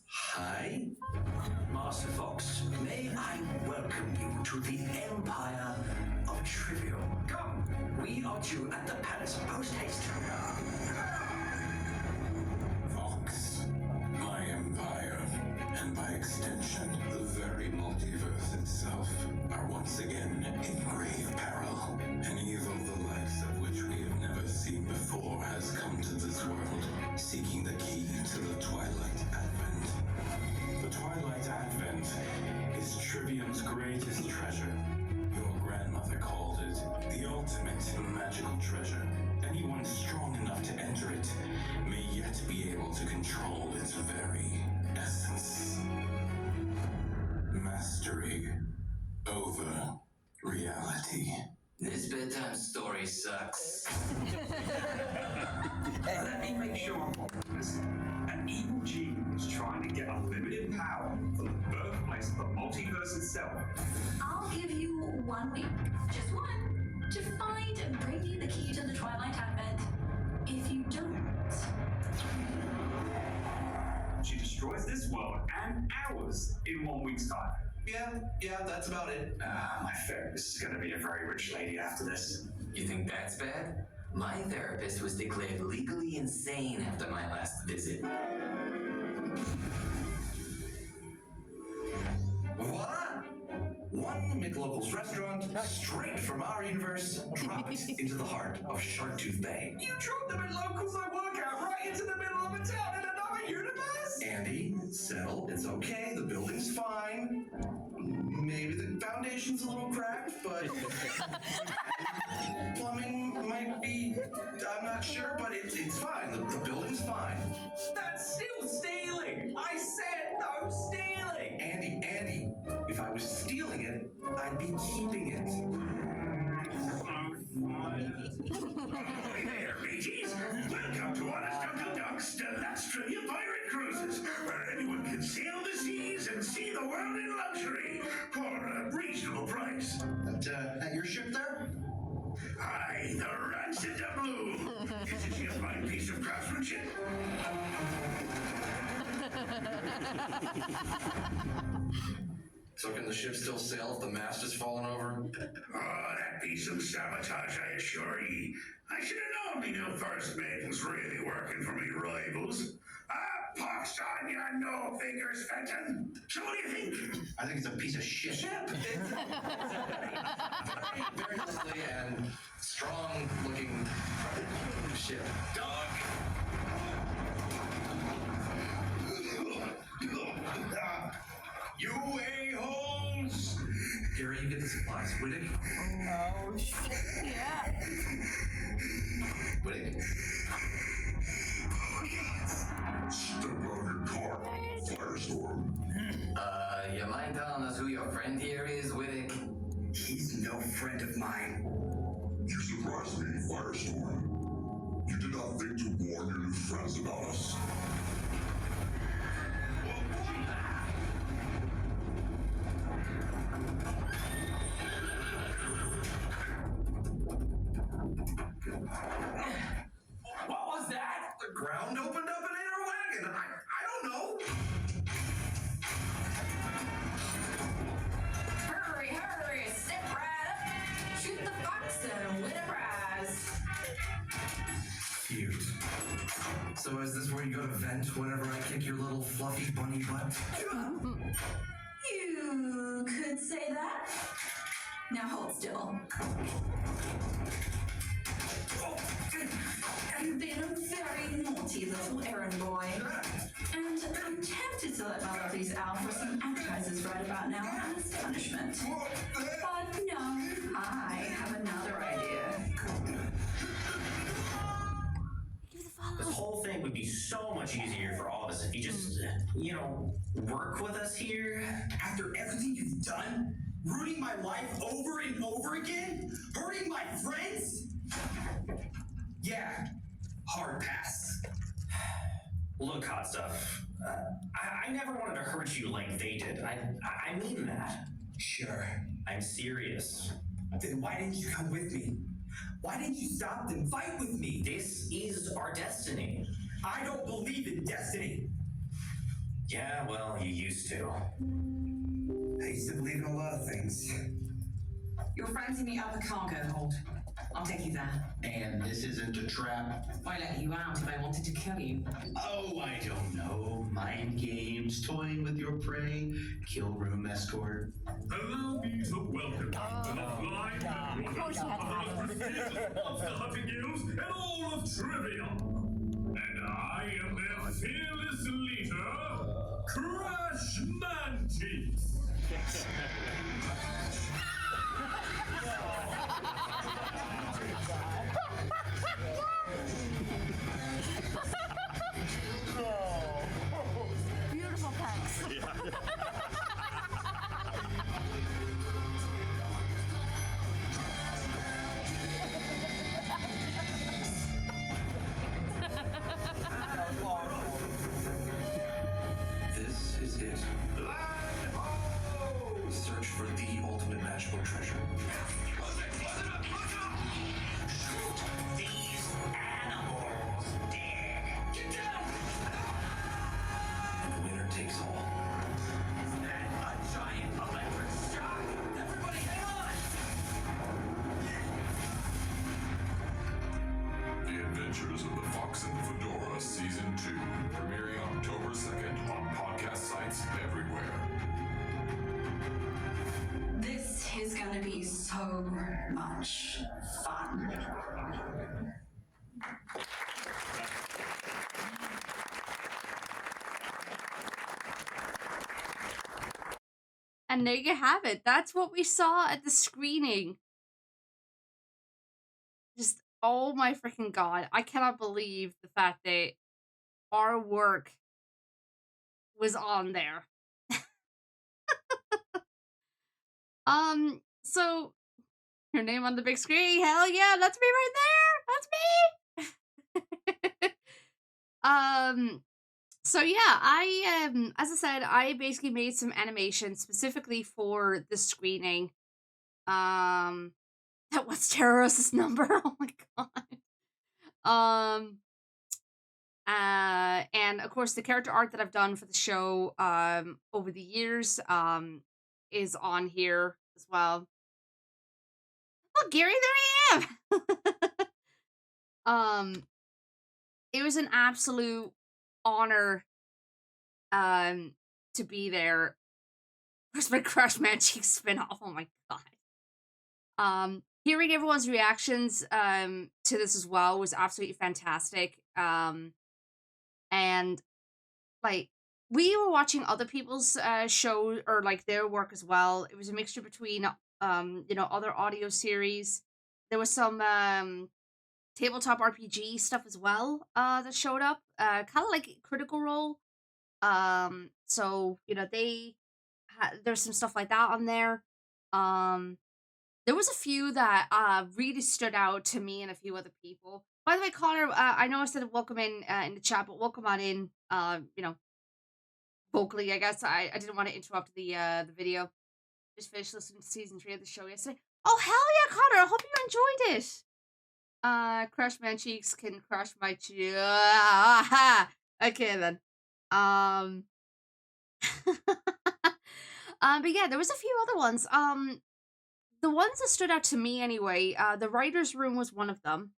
Hi? Master Fox, may I welcome you to the Empire of Trivium. Come, we are due at the palace post haste. Fox, my empire, and by extension, the very multiverse itself, are once again in grave peril. An evil the likes of which we have never seen before has come to this world, seeking the key to the Twilight Advent. The Twilight Advent is Trivium's greatest treasure. Your grandmother called it the ultimate magical treasure. Anyone strong enough to enter it may yet be able to control its very essence. Mastery over reality. This bedtime story sucks. Let me make sure I'm on this. An evil gene is trying to get unlimited power from the birthplace of the multiverse itself. I'll give you 1 week, just one, to find and bring you the key to the Twilight Advent. If you don't... She destroys this world and ours in 1 week's time. Yeah, that's about it. My therapist is gonna be a very rich lady after this. You think that's bad? My therapist was declared legally insane after my last visit. Voila! One McLocal's restaurant, straight from our universe, dropped into the heart of Sharktooth Bay. You dropped the McLocal's I work out right into the middle of a town in another universe? Andy, settle. It's okay. The building's fine. Maybe the foundation's a little cracked, but plumbing might be. I'm not sure, but it's fine. The building's fine. That's still stealing. I said no stealing. Andy, if I was stealing it, I'd be keeping it. Hey there, mateys! Welcome to Honest Uncle Duck's Deluxe Trivia Pirate Cruises, where anyone can sail the seas and see the world in luxury for a reasonable price. At your ship there? Aye, the Rancid Blue. Isn't she a fine piece of craftsmanship? So can the ship still sail if the mast has fallen over? Oh, that'd be some sabotage, I assure ye. I should have known me new first mate was really working for me rivals. Pox on your no fingers, Fenton. So what do you think? I think it's a piece of shit. It's very lovely and strong looking ship. Dog. You a-holes! Here, you get the supplies. Whittick? Oh, shit. Yeah. Whittick? Step out of your car, Firestorm. You mind telling us who your friend here is, Whittick? He's no friend of mine. You surprised me, Firestorm. You did not think to warn your new friends about us. What was that? The ground opened up and ate our wagon. I don't know. Hurry, hurry, step right up, shoot the fox and win a prize. Cute. So is this where you go to vent whenever I kick your little fluffy bunny butt? You could say that. Now hold still. You've been a very naughty little errand boy. And I'm tempted to let my lovelies out for some appetizers. prizes right about now as punishment. But no, I have another idea. This whole thing would be so much easier for all of us if you just, work with us here. After everything you've done, ruining my life over and over again, hurting my friends? Yeah, hard pass. Look, Hot Stuff, I never wanted to hurt you like they did. I mean that. Sure. I'm serious. Then why didn't you come with me? Why didn't you stop and fight with me? This is our destiny. I don't believe in destiny. Yeah, well, you used to. I used to believe in a lot of things. Your friends in the upper cargo hold. I'll take you there. And this isn't a trap. I let you out if I wanted to kill you. Oh, I don't know. Mind games, toying with your prey, kill room escort. Allow me to welcome you to the flying of the hunting guilds and all of Trivia. And I am their fearless leader, Crash Mantis. Beautiful pecs. This is it. Land ho! Search for the ultimate magical treasure. These animals dead. Get down! And the winner takes all. Is that a giant electric shock? Everybody hang on! The Adventures of the Fox and the Fedora Season 2, premiering October 2nd on podcast sites everywhere. This is gonna be so much fun. And there you have it. That's what we saw at the screening. Just, oh my freaking god. I cannot believe the fact that our work was on there. So, your name on the big screen, hell yeah, that's me right there! That's me! So yeah, as I said, I basically made some animations specifically for the screening. That was Terrorist's number, oh my god. And of course the character art that I've done for the show, over the years, is on here as well. Oh, Gary, there I am! It was an absolute honor, to be there. Where's my Crush Man Cheeks spin-off? Oh my god. Hearing everyone's reactions, to this as well was absolutely fantastic. And, like, we were watching other people's, show, or, like, their work as well. It was a mixture between, other audio series. There was some, tabletop RPG stuff as well, that showed up. Kind of like Critical Role. So, there's some stuff like that on there. There was a few that, really stood out to me and a few other people. By the way, Connor, I know I said welcome in the chat, but welcome on in, vocally, I guess. I didn't want to interrupt the video. Just finished listening to season 3 of the show yesterday. Oh, hell yeah, Connor! I hope you enjoyed it! Crush Man Cheeks can crush my cheeks. Okay, then. But yeah, there was a few other ones. The ones that stood out to me anyway, the writer's room was one of them.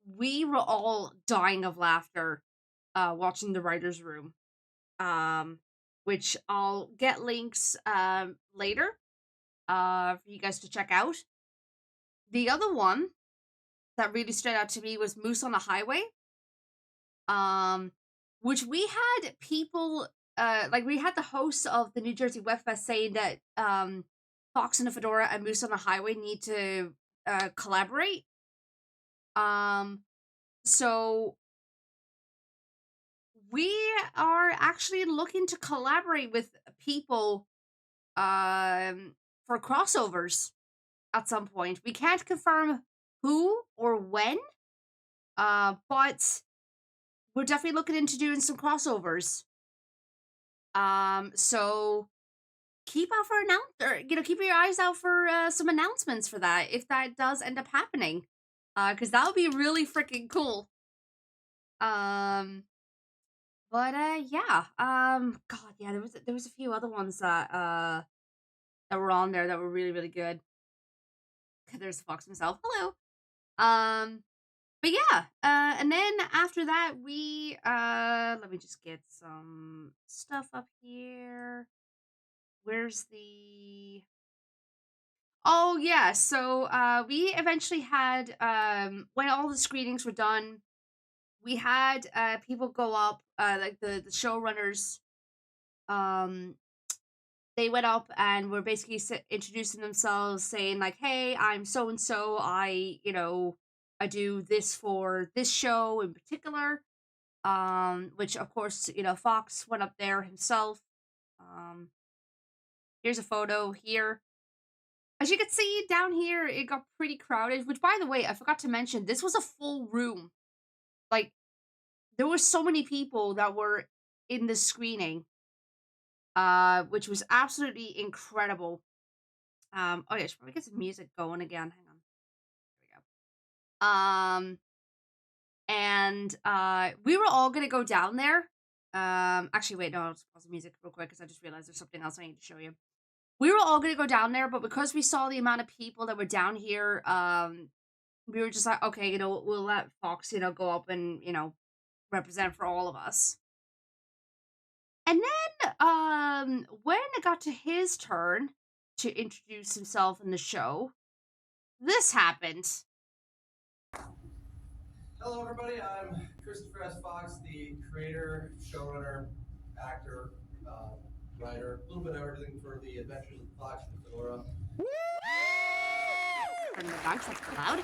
We were all dying of laughter, watching the writer's room. Which I'll get links, later, for you guys to check out. The other one that really stood out to me was Moose on the Highway. Which we had people like we had the host of the New Jersey WebFest saying that Fox and the Fedora and Moose on the Highway need to collaborate. So we are actually looking to collaborate with people for crossovers at some point. We can't confirm who or when, but we're definitely looking into doing some crossovers. So keep out for keep your eyes out for some announcements for that if that does end up happening, because that would be really freaking cool. But yeah, God, yeah, there was a few other ones that were on there that were really really good. There's Fox himself. Hello. But yeah, and then after that we let me just get some stuff up here. Where's the Oh yeah, so we eventually had when all the screenings were done, we had people go up, like the showrunners, um they went up and were basically introducing themselves, saying like, "Hey, I'm so and so. I do this for this show in particular." Which of course, Fox went up there himself. Um, Here's a photo here. As you can see down here, it got pretty crowded. Which, by the way, I forgot to mention, this was a full room. Like, there were so many people that were in the screening, which was absolutely incredible. Oh yeah, I should probably get some music going again. Hang on. There we go. And we were all gonna go down there. Actually, wait, no, I'll just pause the music real quick because I just realized there's something else I need to show you. We were all gonna go down there, but because we saw the amount of people that were down here, we were just like, okay, we'll let Fox, go up and, represent for all of us. And then, when it got to his turn to introduce himself in the show, this happened. Hello, everybody. I'm Christopher S. Fox, the creator, showrunner, actor, writer, a little bit of everything for the Adventures of Fox and Fedora. Turn the dogs, that's loud.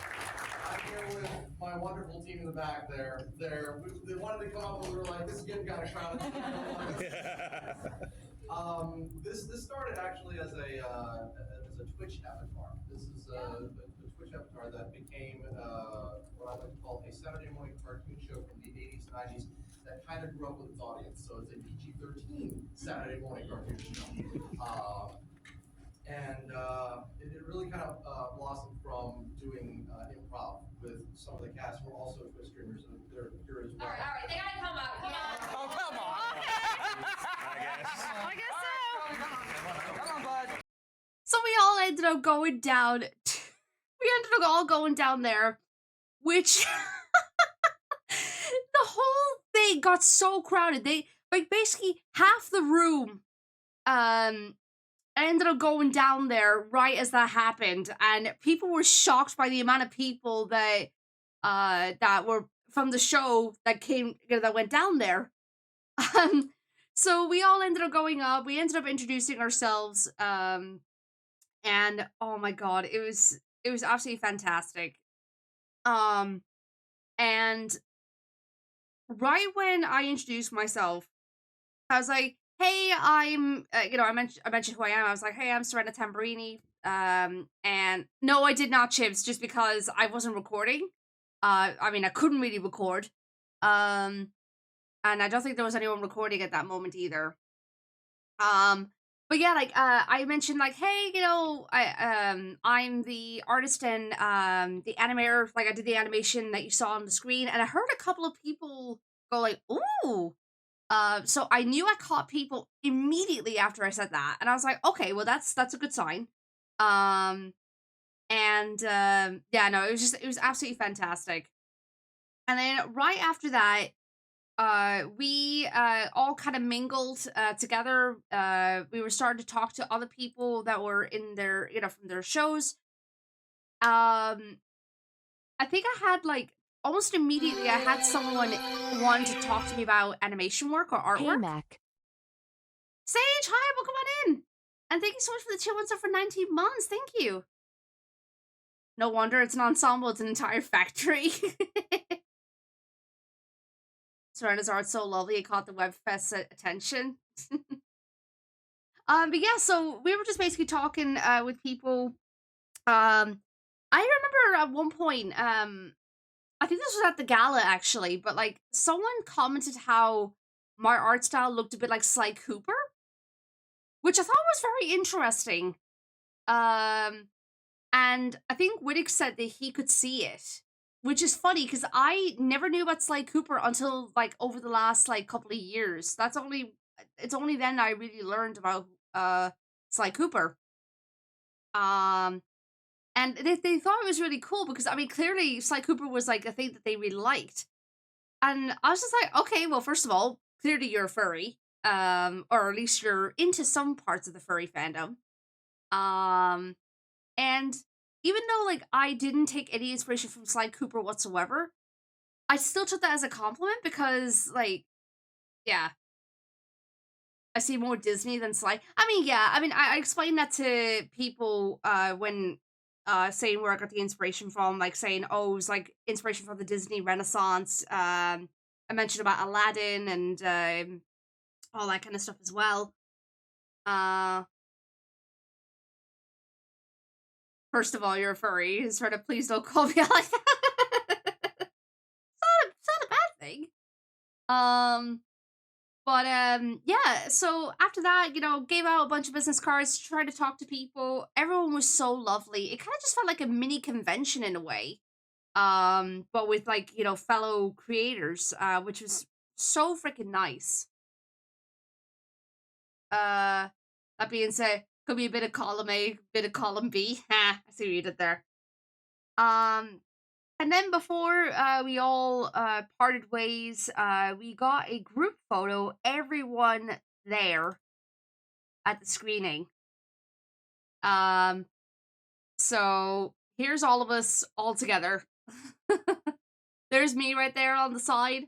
I'm here with my wonderful team in the back there. They wanted to come up, and we were like, "This is getting kind of crowded." This started actually as a Twitch avatar. This is a Twitch avatar that became what I like to call a Saturday morning cartoon show from the 80s, 90s that kind of grew up with its audience. So it's a PG-13 Saturday morning cartoon show. And it really kind of blossomed from doing improv with some of the cast who are also Twitch streamers, and they're here as well. All right, they gotta come up. Oh, come on. I guess so. Come on, bud. So we all ended up going down. We ended up all going down there, which the whole thing got so crowded. They basically half the room ended up going down there right as that happened, and people were shocked by the amount of people that that were from the show that came that went down there. So we all ended up going up. We ended up introducing ourselves, and oh my god, it was absolutely fantastic. And right when I introduced myself, I was like, "Hey, I'm," I mentioned who I am. I was like, "Hey, I'm Serena Tamburini." And no, I did not chips just because I wasn't recording. I mean, I couldn't really record. And I don't think there was anyone recording at that moment either. But yeah, like, I mentioned, like, "Hey, I'm the artist and the animator. Like, I did the animation that you saw on the screen," and I heard a couple of people go like, "Ooh." So I knew I caught people immediately after I said that, and I was like, "Okay, well, that's a good sign." Yeah, no, it was absolutely fantastic. And then right after that, we all kind of mingled together. We were starting to talk to other people that were in their, from their shows. I think I had like almost immediately I had someone want to talk to me about animation work or artwork. Hey, Mac. Sage, hi, welcome on in. And thank you so much for the chill one for 19 months. Thank you. No wonder it's an ensemble, it's an entire factory. Serena's art so lovely, it caught the WebFest attention. But yeah, so we were just basically talking with people. I remember at one point, I think this was at the gala actually, but like someone commented how my art style looked a bit like Sly Cooper, which I thought was very interesting. And I think Wittig said that he could see it, which is funny because I never knew about Sly Cooper until like over the last like couple of years. It's only then I really learned about Sly Cooper. And they thought it was really cool because I mean clearly Sly Cooper was like a thing that they really liked. And I was just like, okay, well, first of all, clearly you're a furry. Or at least you're into some parts of the furry fandom. And even though like I didn't take any inspiration from Sly Cooper whatsoever, I still took that as a compliment because like, yeah, I see more Disney than Sly. I mean, yeah, I explained that to people when saying where I got the inspiration from, like saying, oh, it was like inspiration from the Disney Renaissance. I mentioned about Aladdin and all that kind of stuff as well. First of all, you're a furry. Sort of, please don't call me out like that. It's not a bad thing. But yeah, so after that, you know, gave out a bunch of business cards, tried to talk to people. Everyone was so lovely. It kind of just felt like a mini convention in a way. But with like, you know, fellow creators, which was so freaking nice. That being said, could be a bit of column A, bit of column B. Ha, I see what you did there. And then before we all parted ways, we got a group photo, everyone there at the screening. So here's all of us all together. There's me right there on the side.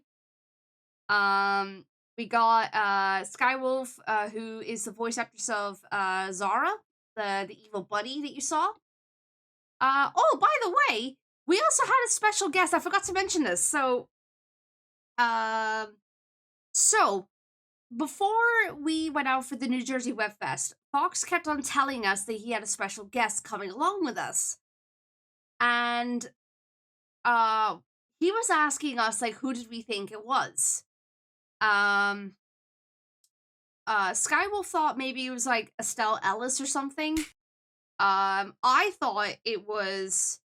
We got Skywolf, who is the voice actress of Zara, the evil bunny that you saw. Oh, by the way, we also had a special guest. I forgot to mention this. So before we went out for the New Jersey WebFest, Fox kept on telling us that he had a special guest coming along with us. And he was asking us like who did we think it was? Skywolf thought maybe it was like Estelle Ellis or something. I thought it was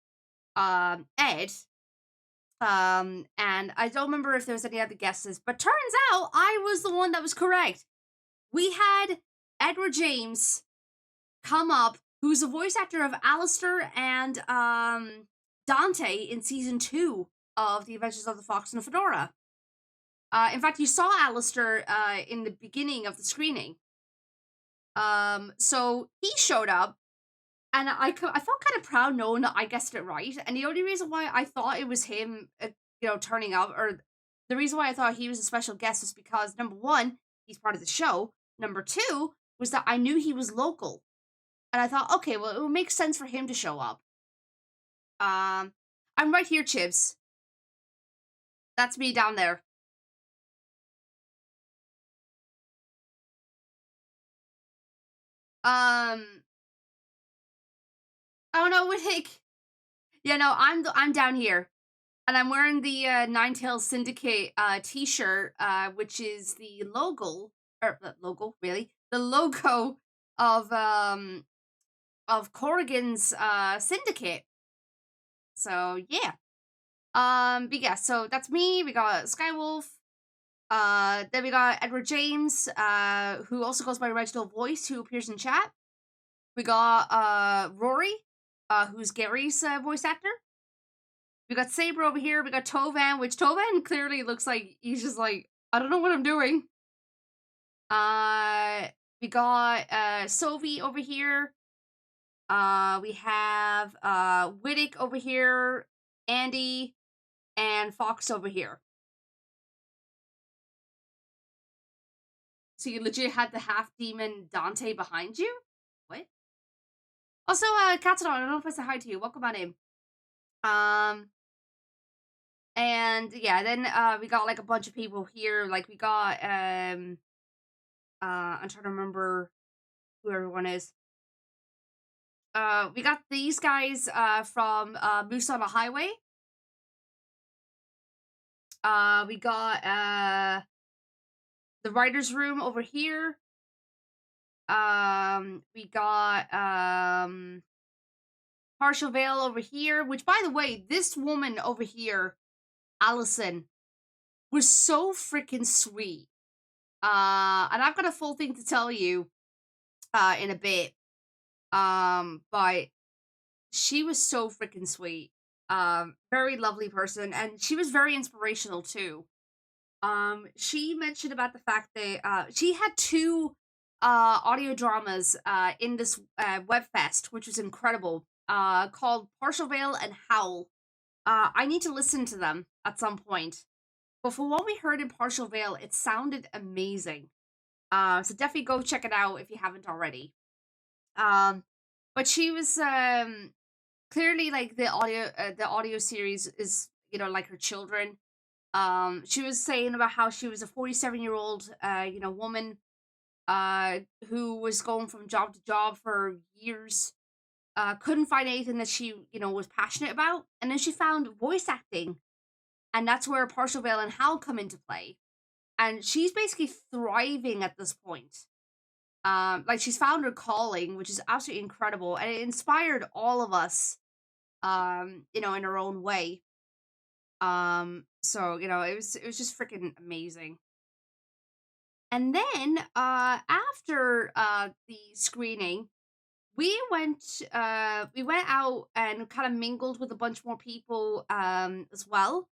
Ed. And I don't remember if there was any other guesses, but turns out I was the one that was correct. We had Edward James come up, who's a voice actor of Alistair and Dante in season 2 of The Adventures of the Fox and the Fedora. In fact, you saw Alistair in the beginning of the screening. So he showed up, and I felt kind of proud knowing that I guessed it right. And the only reason why I thought it was him, you know, turning up, or the reason why I thought he was a special guest was because, number one, he's part of the show. Number two was that I knew he was local. And I thought, okay, well, it would make sense for him to show up. I'm right here, Chibs. That's me down there. Oh no, Wittig. Yeah, no, I'm down here, and I'm wearing the Ninetales Syndicate T-shirt, which is the logo, or really, the logo of Corrigan's Syndicate. So yeah, but yeah, so that's me. We got Skywolf. Then we got Edward James, who also goes by Reginald Voice, who appears in chat. We got Rory, who's Gary's voice actor. We got Saber over here. We got Tovan, which Tovan clearly looks like he's just like, I don't know what I'm doing. We got Sophie over here. We have Wittig over here, Andy, and Fox over here. So you legit had the half demon Dante behind you? What? Also, Katsuno, I don't know if I said hi to you. Welcome on in. And yeah, then we got like a bunch of people here. Like we got I'm trying to remember who everyone is. We got these guys from Moose on a Highway. We got the writer's room over here. We got Partial Veil over here, which by the way, this woman over here, Allison, was so freaking sweet. And I've got a full thing to tell you in a bit. But she was so freaking sweet. Very lovely person, and she was very inspirational too. She mentioned about the fact that she had 2 audio dramas in this WebFest, which was incredible. Called Partial Veil and Howl. I need to listen to them at some point. But for what we heard in Partial Veil, it sounded amazing. So definitely go check it out if you haven't already. But she was clearly like the audio series is, you know, like her children. She was saying about how she was a 47-year-old woman who was going from job to job for years. Couldn't find anything that she, was passionate about, and then she found voice acting, and that's where Partial Veil and Howl come into play. And she's basically thriving at this point. Like she's found her calling, which is absolutely incredible, and it inspired all of us, in her own way. So it was just freaking amazing. And then after the screening, we went out and kind of mingled with a bunch more people as well.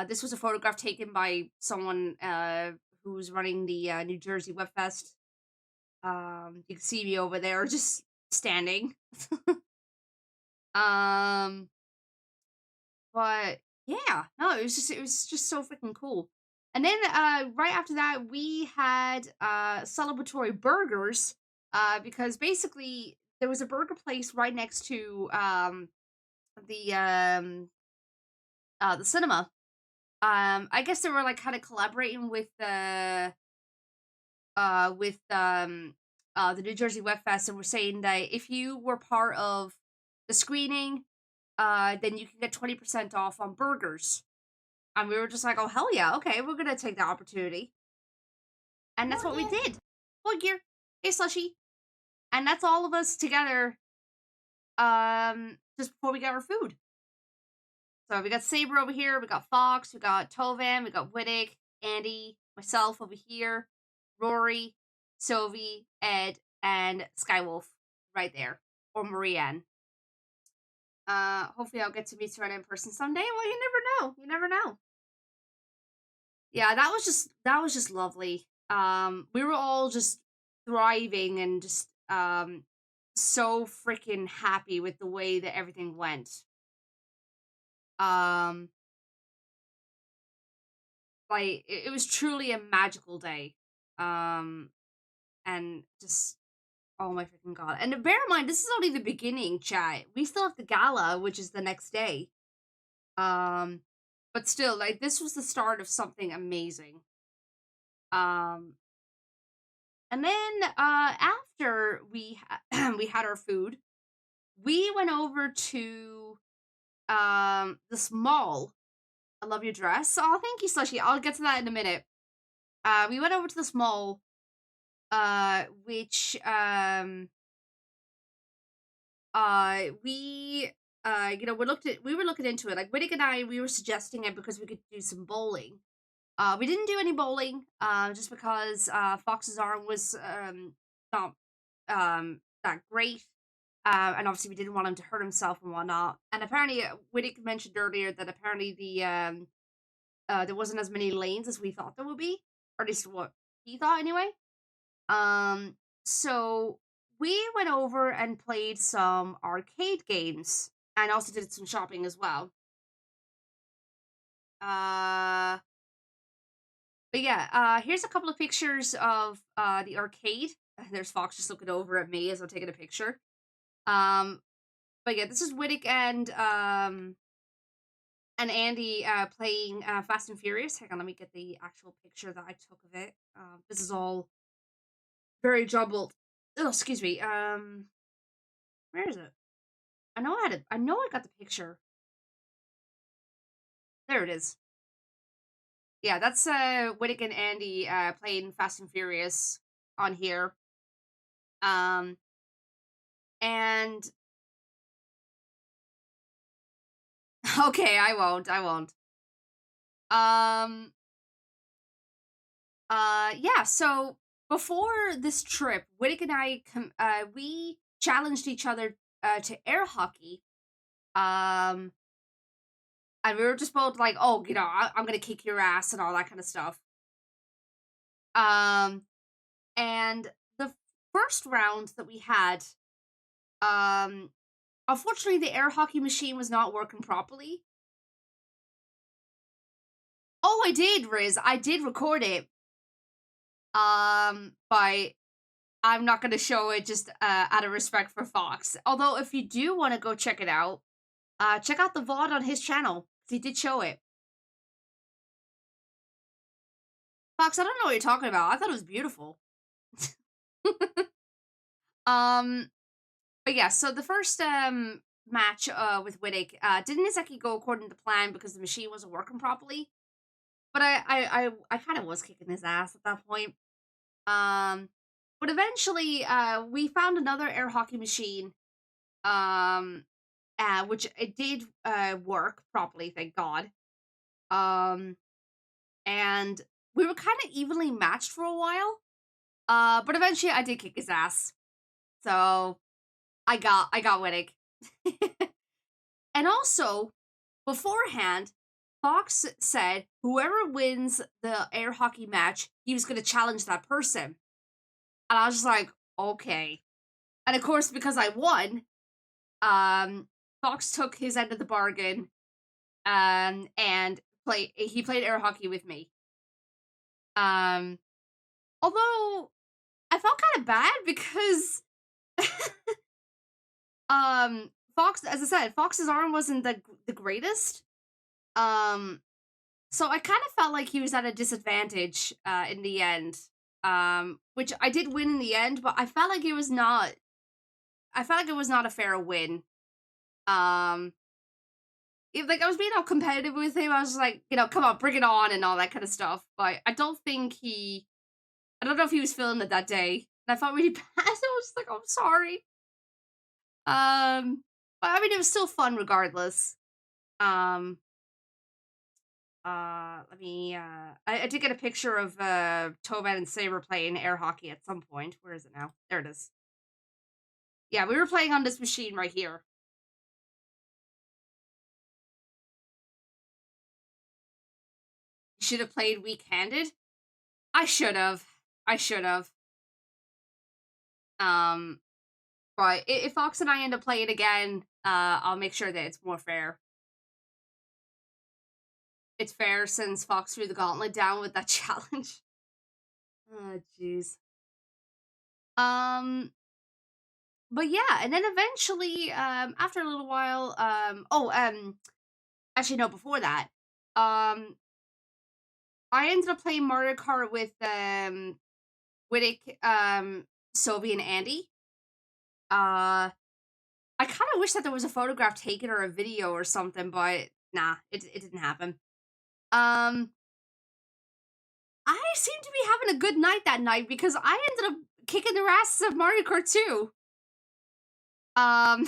This was a photograph taken by someone who's running the New Jersey WebFest. You can see me over there just standing. But yeah, no, it was just so freaking cool. And then right after that, we had celebratory burgers because basically there was a burger place right next to the cinema. I guess they were like kind of collaborating with the New Jersey WebFest, and were saying that if you were part of the screening, then you can get 20% off on burgers. And we were just like, oh, hell yeah, okay, we're gonna take that opportunity. And that's what we did. Well, gear. Hey, Slushy. And that's all of us together, just before we got our food. So we got Saber over here, we got Fox, we got Tovan, we got Wittig, Andy, myself over here, Rory, Sylvie, Ed, and Skywolf right there. Or Marianne. Hopefully I'll get to meet Serena in person someday. Well, you never know. You never know. Yeah, that was just lovely. We were all just thriving and just so freaking happy with the way that everything went. Like it was truly a magical day. And just oh my freaking god. And bear in mind, this is only the beginning, chat. We still have the gala, which is the next day. But still, like, this was the start of something amazing. And then after we we had our food, we went over to this mall. I love your dress. Oh, thank you, Slushy. I'll get to that in a minute. We went over to this mall, which we were looking into it. Like Wittig and I, we were suggesting it because we could do some bowling. We didn't do any bowling, just because Fox's arm was not that great. And obviously we didn't want him to hurt himself and whatnot. And apparently, Wittig mentioned earlier that apparently there wasn't as many lanes as we thought there would be, or at least what he thought anyway. So we went over and played some arcade games, and also did some shopping as well. But yeah, here's a couple of pictures of the arcade. There's Fox just looking over at me as I'm taking a picture. But yeah, this is Whittick and Andy playing Fast and Furious. Hang on, let me get the actual picture that I took of it. This is all very jumbled. Oh, excuse me. Where is it? I know I got the picture. There it is. Yeah, that's Whittick and Andy playing Fast and Furious on here. And okay, I won't. Yeah, so before this trip, Whittick and I we challenged each other to air hockey. And we were just both like, "Oh, I'm going to kick your ass" and all that kind of stuff. And the first round that we had, unfortunately the air hockey machine was not working properly. Oh, I did, Riz. I did record it. But I'm not going to show it just out of respect for Fox. Although, if you do want to go check it out, check out the VOD on his channel. He did show it. Fox, I don't know what you're talking about. I thought it was beautiful. But yeah, so the first match with Whittick didn't exactly go according to plan because the machine wasn't working properly. But I kind of was kicking his ass at that point. But eventually, we found another air hockey machine, which it did work properly, thank God. And we were kind of evenly matched for a while. But eventually, I did kick his ass, so I got Whittick. And also, beforehand, Fox said whoever wins the air hockey match, he was going to challenge that person. And I was just like, okay. And of course, because I won, Fox took his end of the bargain, and he played air hockey with me. Although I felt kind of bad because Fox, as I said, Fox's arm wasn't the greatest. So I kind of felt like he was at a disadvantage in the end. Which I did win in the end, but I felt like it was not a fair win. If like I was being all competitive with him, I was like, come on, bring it on and all that kind of stuff. But I don't know if he was feeling it that day. And I felt really bad. I was just like, oh, I'm sorry. But I mean, it was still fun regardless. Let me, I did get a picture of, Tobin and Saber playing air hockey at some point. Where is it now? There it is. Yeah, we were playing on this machine right here. Should have played weak-handed? I should have. But if Fox and I end up playing again, I'll make sure that it's more fair. It's fair since Fox threw the gauntlet down with that challenge. Oh, jeez. But yeah, and then eventually, after a little while, actually no, before that, I ended up playing Mario Kart with, Whittick, Sylvie, and Andy. I kind of wish that there was a photograph taken or a video or something, but nah, it didn't happen. I seemed to be having a good night that night because I ended up kicking their asses of Mario Kart 2. I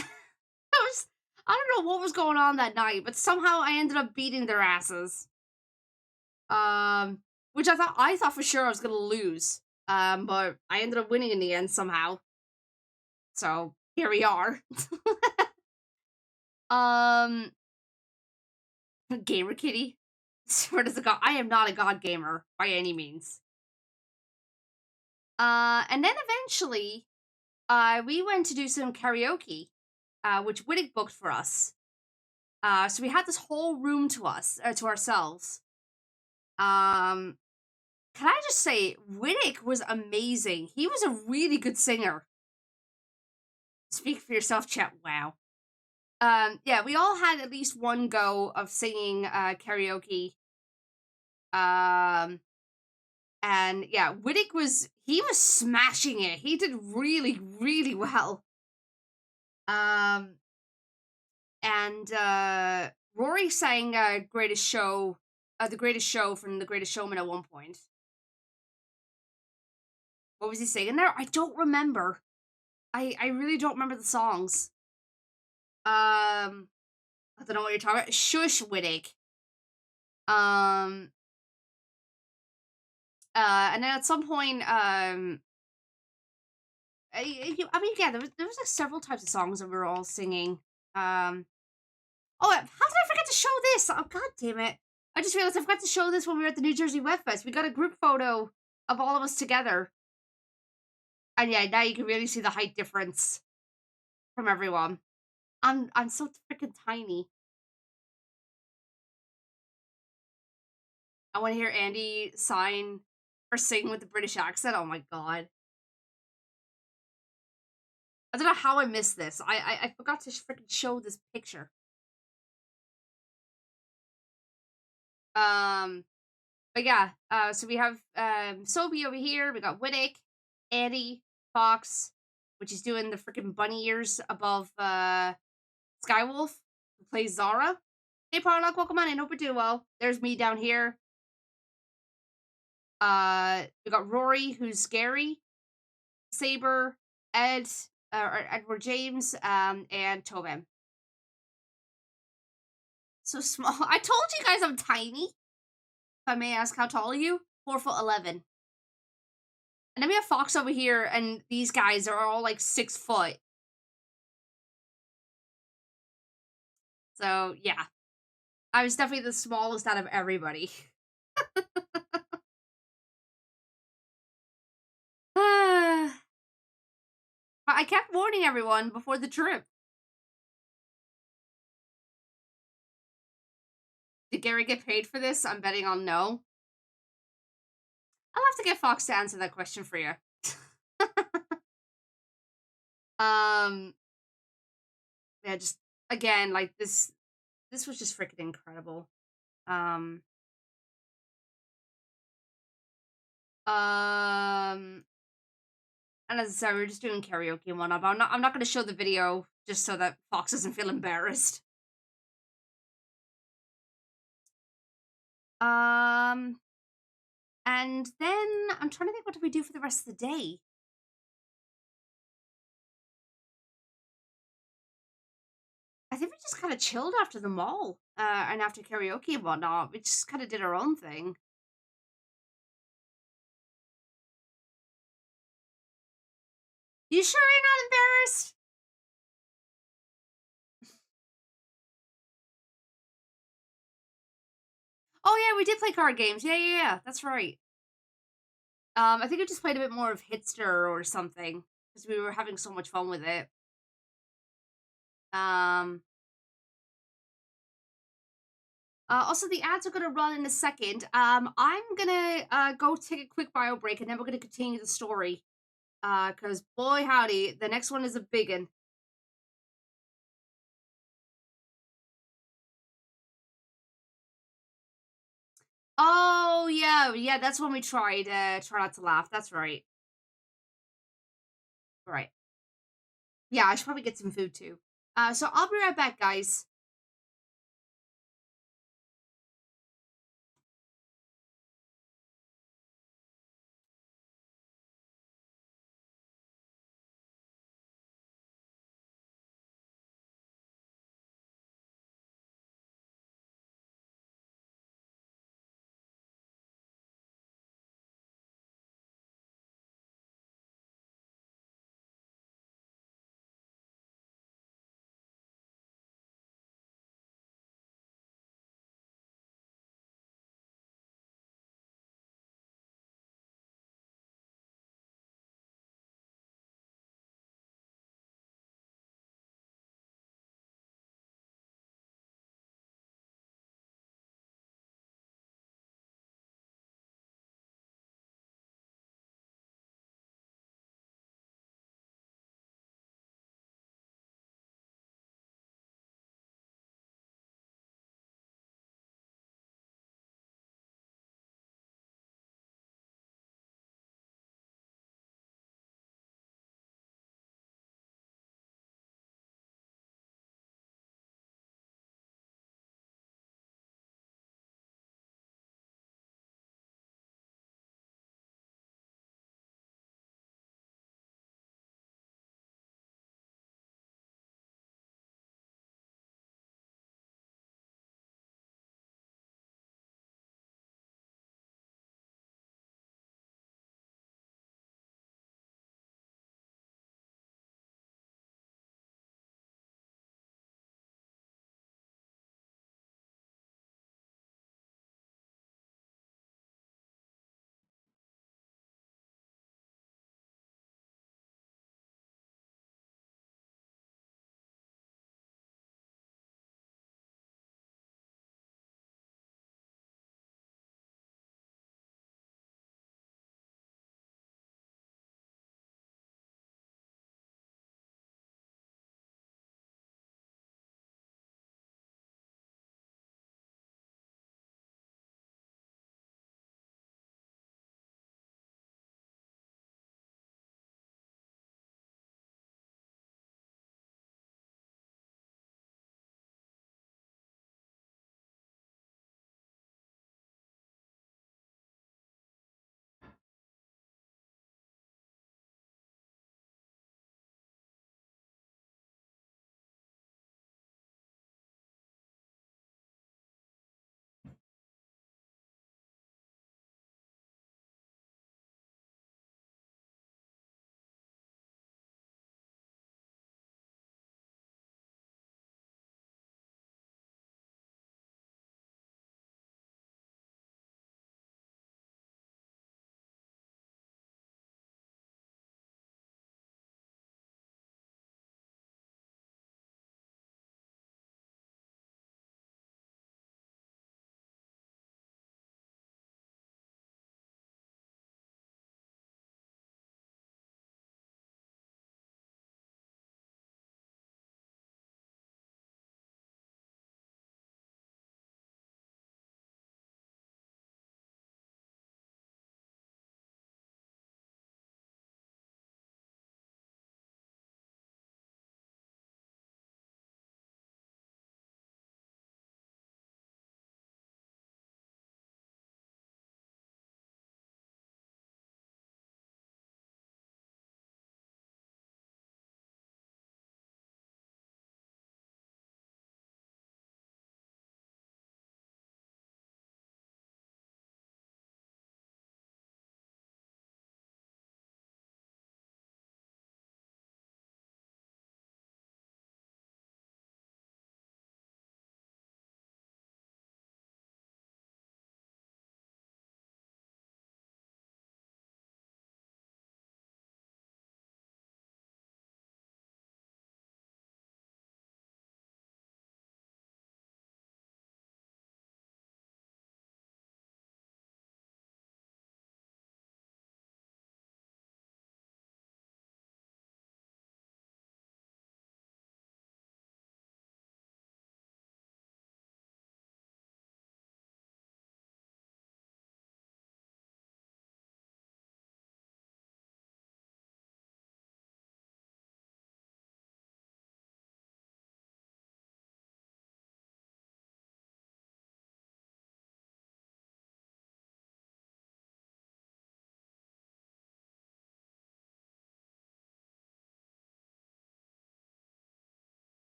don't know what was going on that night, but somehow I ended up beating their asses. Which I thought for sure I was gonna lose. But I ended up winning in the end somehow. So here we are. Gamer Kitty. Swear as a god, I am not a god gamer by any means. And then eventually, we went to do some karaoke, which Whittick booked for us. So we had this whole room to ourselves. can I just say, Wittick was amazing. He was a really good singer. Speak for yourself, chat. Wow. Yeah, we all had at least one go of singing karaoke. And yeah, Wittick was smashing it. He did really, really well. And Rory sang Greatest Show, The Greatest Show from The Greatest Showman at one point. What was he singing there? I don't remember. I really don't remember the songs. I don't know what you're talking about. Shush, Wittick. And then at some point, I mean, yeah, there was like several types of songs that we were all singing. Oh, how did I forget to show this? Oh, god damn it! I just realized I forgot to show this when we were at the New Jersey WebFest. We got a group photo of all of us together, and yeah, now you can really see the height difference from everyone. I'm so freaking tiny. I want to hear Andy sign or sing with the British accent. Oh my god. I don't know how I missed this. I forgot to freaking show this picture. But yeah, so we have Sophie over here. We got Wittick, Andy, Fox, which is doing the freaking bunny ears above Skywolf, who plays Zara. Hey Parlock, welcome on in. Hope you're doing well. There's me down here. We got Rory, who's Gary, Saber, Ed, or Edward James, and Tobin. So small. I told you guys I'm tiny. If I may ask, how tall are you? 4'11". And then we have Fox over here, and these guys are all like 6 foot. So yeah, I was definitely the smallest out of everybody. But I kept warning everyone before the trip. Did Gary get paid for this? I'm betting on no. I'll have to get Fox to answer that question for you. Yeah, just again, like this was just freaking incredible. And as I said, we were just doing karaoke and whatnot, but I'm not gonna show the video just so that Fox doesn't feel embarrassed. And then I'm trying to think, what did we do for the rest of the day? I think we just kind of chilled after the mall, and after karaoke and whatnot. We just kind of did our own thing. You sure you're not embarrassed? Oh yeah, we did play card games. Yeah, that's right. I think I just played a bit more of Hitster or something because we were having so much fun with it. Also, the ads are going to run in a second. I'm going to go take a quick bio break, and then we're going to continue the story. Because, boy, howdy, the next one is a big one. Oh, yeah, that's when we tried Try Not to Laugh. That's right. Right. Yeah, I should probably get some food, too. So I'll be right back, guys.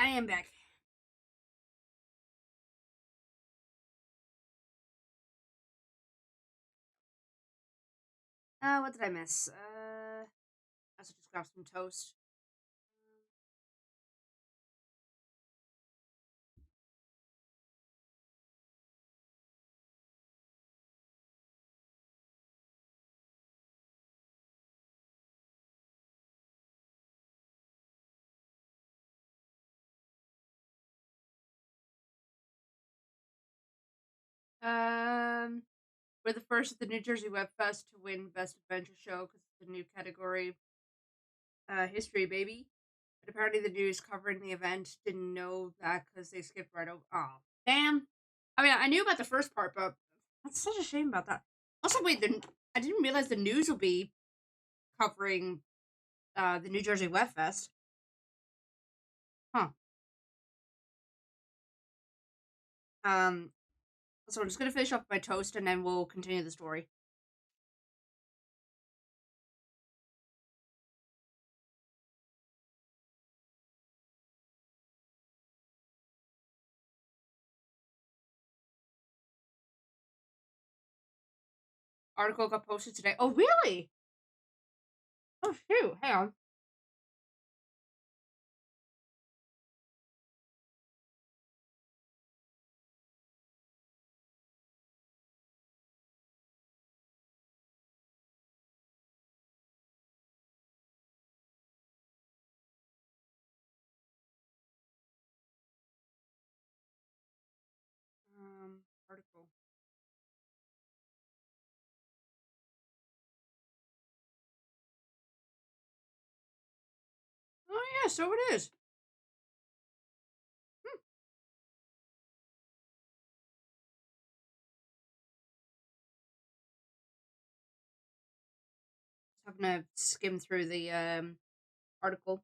I am back. What did I miss? I also just grab some toast. We're the first at the New Jersey WebFest to win Best Adventure Show because it's a new category. History, baby. But apparently the news covering the event didn't know that because they skipped right over. Oh, damn. I mean, I knew about the first part, but that's such a shame about that. Also, wait, I didn't realize the news will be covering the New Jersey WebFest. Huh. So I'm just gonna finish off my toast and then we'll continue the story. Article got posted today. Oh, really? Oh, shoot. Hang on. Article. Oh, yeah, so it is. Just having to skim through the article.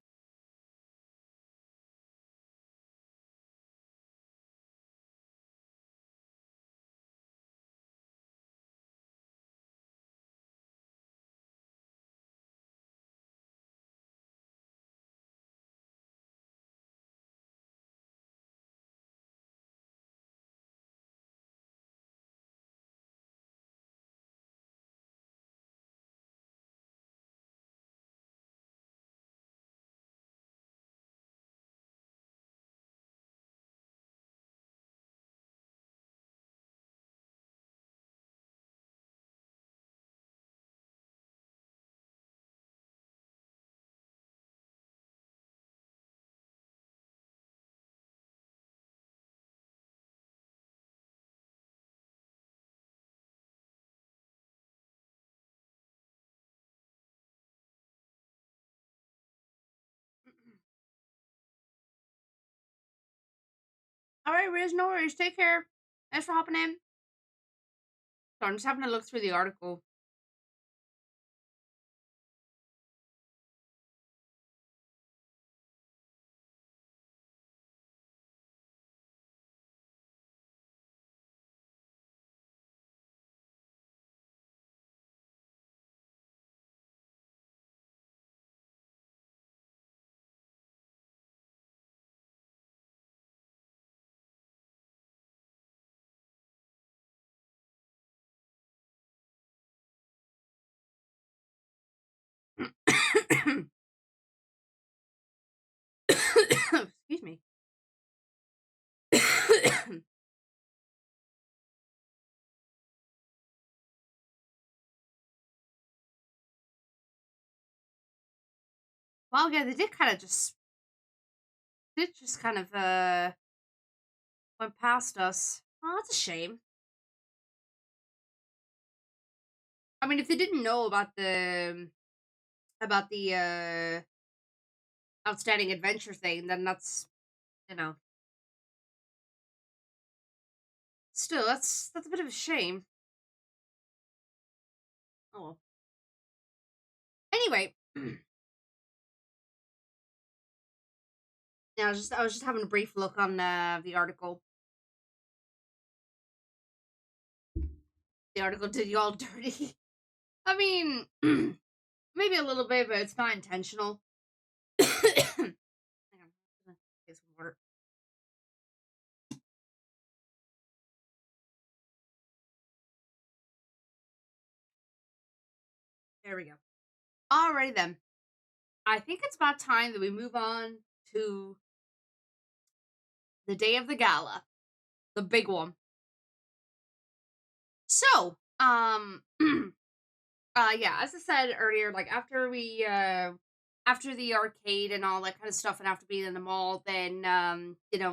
Alright, Riz, no worries. Take care. Thanks for hopping in. So I'm just having to look through the article. Excuse me. Well, yeah, they did kind of just kind of went past us. Oh, that's a shame. I mean, if they didn't know about the outstanding adventure thing, then that's, you know, still that's a bit of a shame. Oh well. Anyway, yeah, I was just having a brief look on the article. The article did you all dirty. I mean, maybe a little bit, but it's not intentional. Hang on, I'm gonna get some water. There we go. Alrighty then. I think it's about time that we move on to the day of the gala. The big one. So, yeah, as I said earlier, like after the arcade and all that kind of stuff, and after being in the mall, then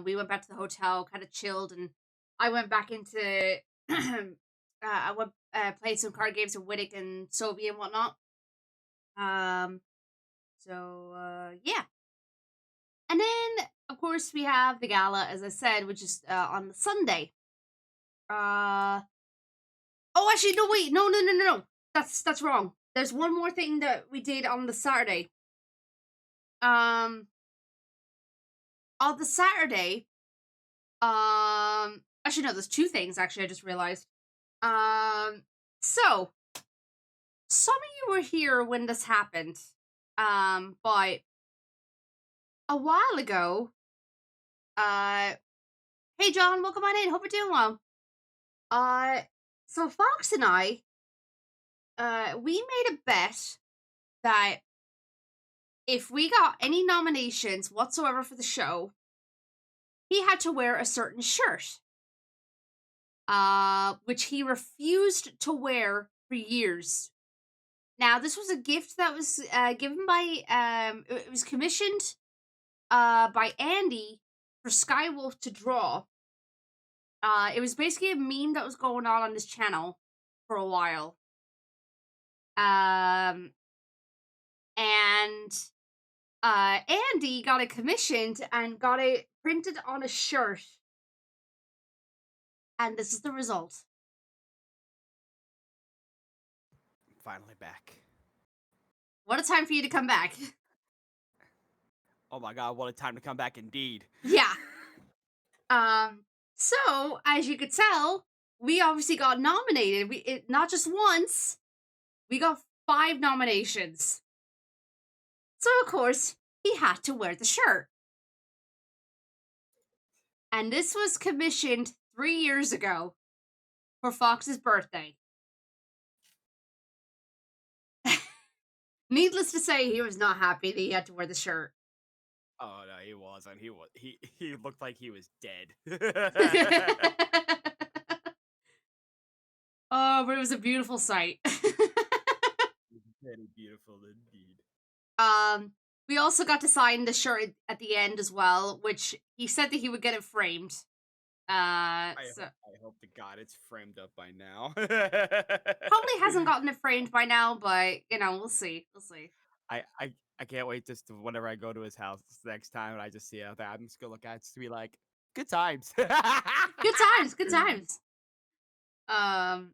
we went back to the hotel, kind of chilled, and I went back into I went played some card games with Wittick and Sophie and whatnot. Yeah, and then of course we have the gala, as I said, which is on the Sunday. Oh, actually, no, wait, no. That's wrong. There's one more thing that we did on the Saturday. On the Saturday, actually, no, there's two things, actually, I just realized. So, some of you were here when this happened, but a while ago, hey, John, welcome on in, hope you're doing well. So Fox and I, we made a bet that if we got any nominations whatsoever for the show, he had to wear a certain shirt, which he refused to wear for years. Now, this was a gift that was given by, it was commissioned by Andy for Skywolf to draw. It was basically a meme that was going on this channel for a while. And Andy got it commissioned and got it printed on a shirt. And this is the result. Finally back. What a time for you to come back. Oh my god, what a time to come back indeed. Yeah. So, as you could tell, we obviously got nominated. Not just once, we got 5 nominations. So, of course, he had to wear the shirt. And this was commissioned 3 years ago for Fox's birthday. Needless to say, he was not happy that he had to wear the shirt. Oh no, he wasn't. He looked like he was dead. Oh, but it was a beautiful sight. Very beautiful indeed. We also got to sign the shirt at the end as well, which he said that he would get it framed. I hope to God it's framed up by now. Probably hasn't gotten it framed by now, but we'll see. We'll see. I can't wait just to, whenever I go to his house next time and I just see it out there, I'm just gonna look at it just to be like, good times. Good times, good times. Hoba!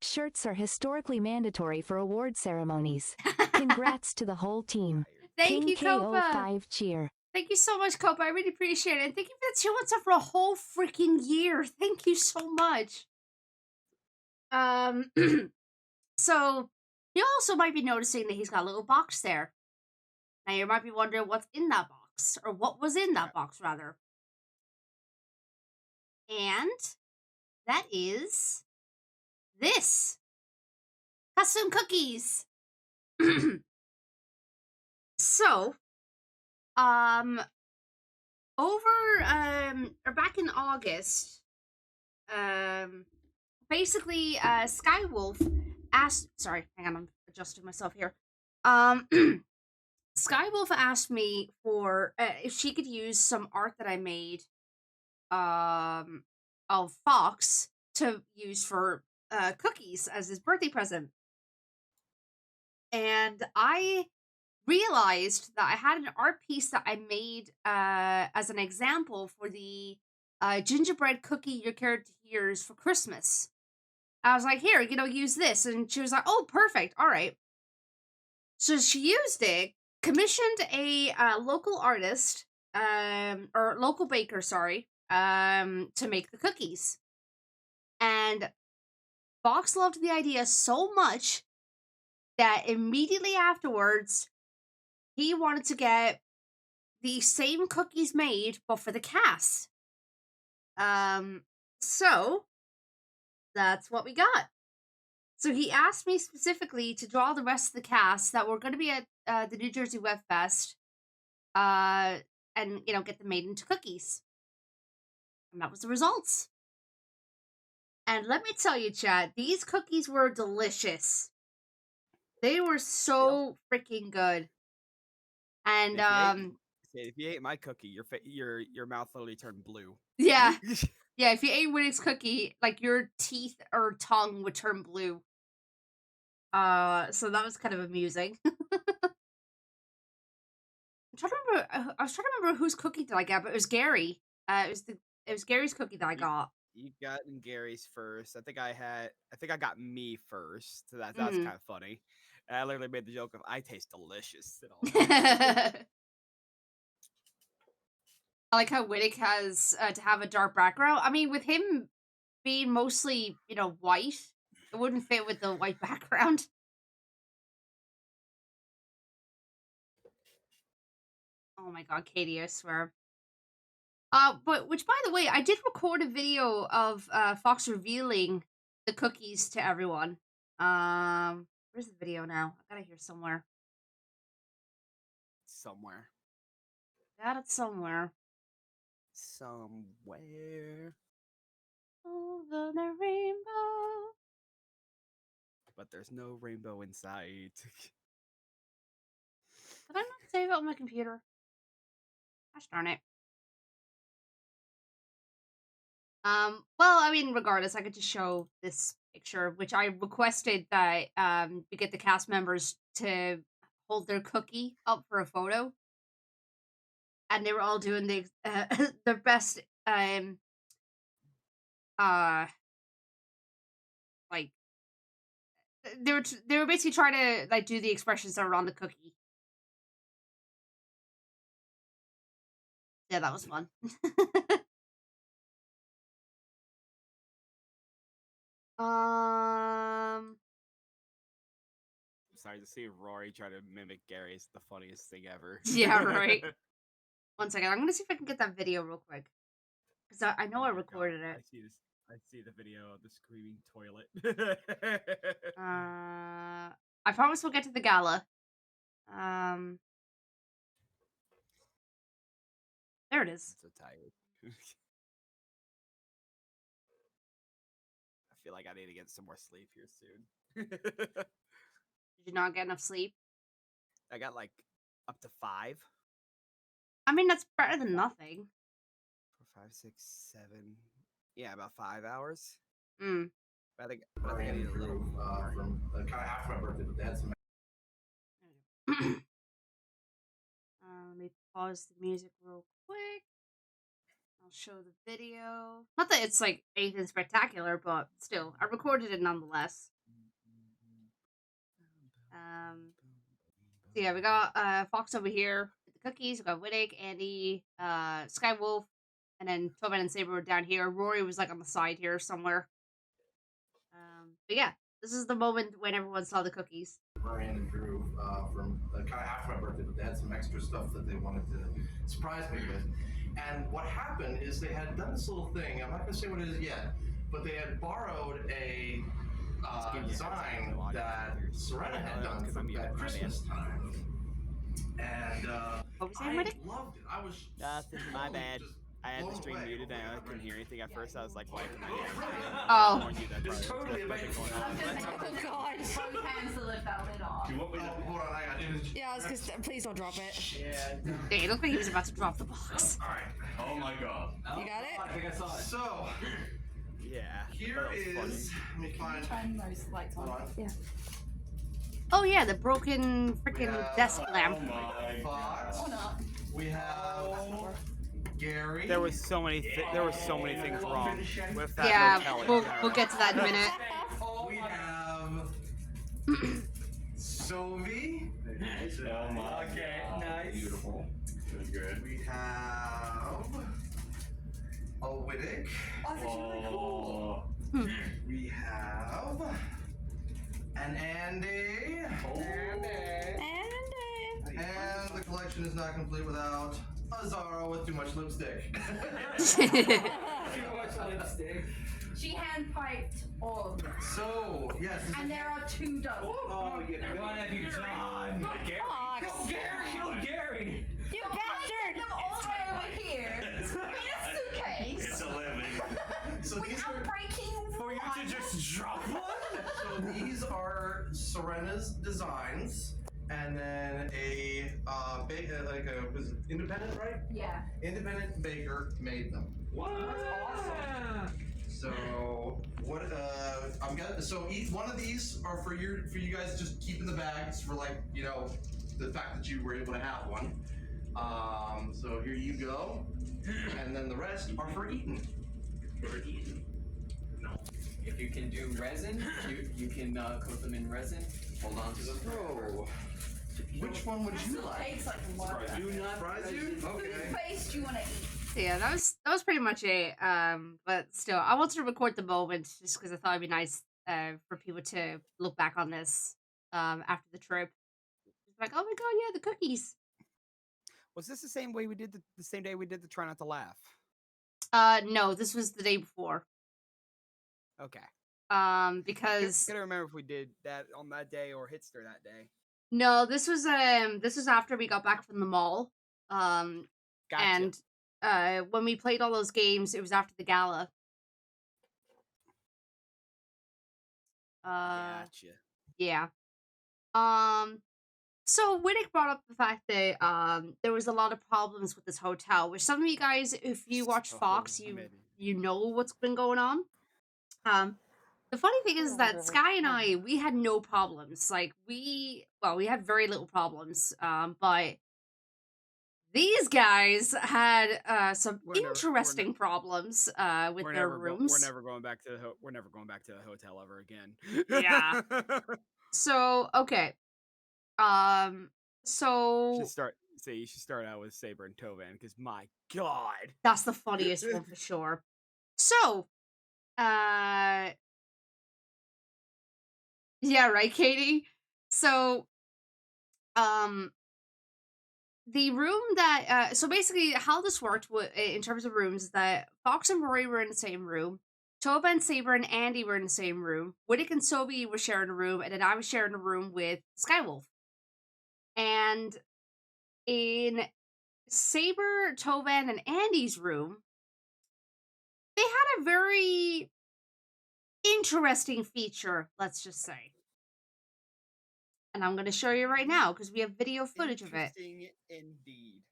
Shirts are historically mandatory for award ceremonies. Congrats to the whole team. Thank you, Copa. KO5 cheer. Thank you so much, Copa. I really appreciate it. And thank you for the 2 months up for a whole freaking year. Thank you so much. So, you also might be noticing that he's got a little box there. Now, you might be wondering what's in that box, or what was in that box, rather. And that is this. Custom cookies. So, or back in August, basically, Skywolf asked, sorry, hang on, I'm adjusting myself here. Skywolf asked me for, if she could use some art that I made, of Fox to use for, cookies as his birthday present. And I realized that I had an art piece that I made as an example for the gingerbread cookie your character hears for Christmas. I was like, here, use this. And she was like, oh, perfect. All right. So she used it, commissioned a local artist, or local baker, sorry, to make the cookies. And Fox loved the idea so much that immediately afterwards, he wanted to get the same cookies made, but for the cast. So that's what we got. So he asked me specifically to draw the rest of the cast that were going to be at the New Jersey WebFest, and get them made into cookies. And that was the results. And let me tell you, chat, these cookies were delicious. They were so freaking good. And if you ate my cookie, your mouth literally turned blue. yeah, yeah. If you ate Winnick's cookie, like your teeth or tongue would turn blue. So that was kind of amusing. I was trying to remember whose cookie did I get, but it was Gary. It was Gary's cookie that I got. You got Gary's first. I think I got me first. So that's Mhm. kind of funny. And I literally made the joke of I taste delicious. And all I like how Winnick has to have a dark background. I mean, with him being mostly, white, it wouldn't fit with the white background. Oh my god, Katie, I swear. But which, by the way, I did record a video of Fox revealing the cookies to everyone. Where's the video now? I got it here somewhere. Got it somewhere. Over the rainbow. But there's no rainbow in sight. Did I not save it on my computer? Gosh darn it. Well, I mean, regardless, I could just show this picture, which I requested that we get the cast members to hold their cookie up for a photo. And they were all doing their best like they were basically trying to like do the expressions that were on the cookie. Yeah, that was fun. I'm sorry to see Rory try to mimic Gary is the funniest thing ever. Yeah, right. One second, I'm gonna see if I can get that video real quick because I know I recorded it. I see the video of the screaming toilet. I promise we'll get to the gala. There it is. I'm so tired. I feel like I need to get some more sleep here soon. Did you not get enough sleep? I got like up to 5. I mean, that's better than nothing. 4, 5, 6, 7. Yeah, about 5 hours. Mm. I think I need a little from kind of after my birthday, but they had some. Let me pause the music real quick. I'll show the video. Not that it's like anything spectacular, but still, I recorded it nonetheless. So yeah, we got Fox over here with the cookies. We got Winnick, Andy, Skywolf, and then Tobin and Saber were down here. Rory was like on the side here somewhere. But yeah, this is the moment when everyone saw the cookies. Brian and Drew from kind of after my birthday, but they had some extra stuff that they wanted to surprise me with. And what happened is they had done this little thing. I'm not going to say what it is yet, but they had borrowed a design that Serena had done from that Christmas time. And what was I that, loved it. I was my bad. I had the stream muted and I couldn't hear anything at first. I was like, why can I hear Oh. It's totally amazing. Oh god. Both hands to lift that lid off. Do you want me to hold on? I got it. Yeah, please don't drop it. Yeah. It looked like he was about to drop the box. All right. Oh my god. You got it? I think I saw it. So. Yeah. Here is. Let me find. Turn those lights on. Yeah. Oh yeah, the broken freaking desk lamp. We have Gary. There were so many things wrong with that Yeah, hotel. we'll get to that in a minute. We have Sovi. Okay, nice. Beautiful. Good. We have a Winnick. Oh, that's really cool. We have an Andy. And the collection is not complete without a Zara with too much lipstick. Too much lipstick. She handpiped all of them. So, yes. And there are 2 dozen. Oh, you what have you done? Gary. Fox. Kill Gary. You bastard! Them all the way over here in a suitcase. It's a living. So these Without are breaking For you to just drop one? so these are Serena's designs, and then a like a was it independent, right? Yeah. Independent baker made them. What? That's awesome. So what? I'm gonna. So each one of these are for you guys. Just keep in the bags for like the fact that you were able to have one. So here you go, and then the rest are for eating. For eating. No. If you can do resin, you can coat them in resin. Hold on to them. Oh. Which one would you like? Tastes like water. Do not Fries you? Okay. Whose face do you want to eat? So yeah, that was pretty much it. But still, I wanted to record the moment just because I thought it'd be nice for people to look back on this after the trip. Like, oh my god, yeah, the cookies. Was this the same way we did the same day we did the try not to laugh? No, this was the day before. Okay. Because I gotta remember if we did that on that day or Hitster that day. no, this was after we got back from the mall. Gotcha. And when we played all those games, it was after the gala. Gotcha. Yeah. So Winnick brought up the fact that there was a lot of problems with this hotel, which some of you guys, if you watch Fox, you know what's been going on. The funny thing is that Sky and I, we had no problems. Like we had very little problems. But these guys had some interesting problems with their rooms. We're never going back to the hotel ever again. Yeah. So okay. So you should start out with Saber and Tovan because my god, that's the funniest one for sure. So, yeah, right, Katie. So, the room that so basically how this worked in terms of rooms is that Fox and Rory were in the same room. Tovan, Saber, and Andy were in the same room. Whittick and Sobi were sharing a room, and then I was sharing a room with Skywolf. And in Saber, Tovan, and Andy's room, they had a very interesting feature, let's just say. And I'm going to show you right now, because we have video footage of it. Interesting indeed.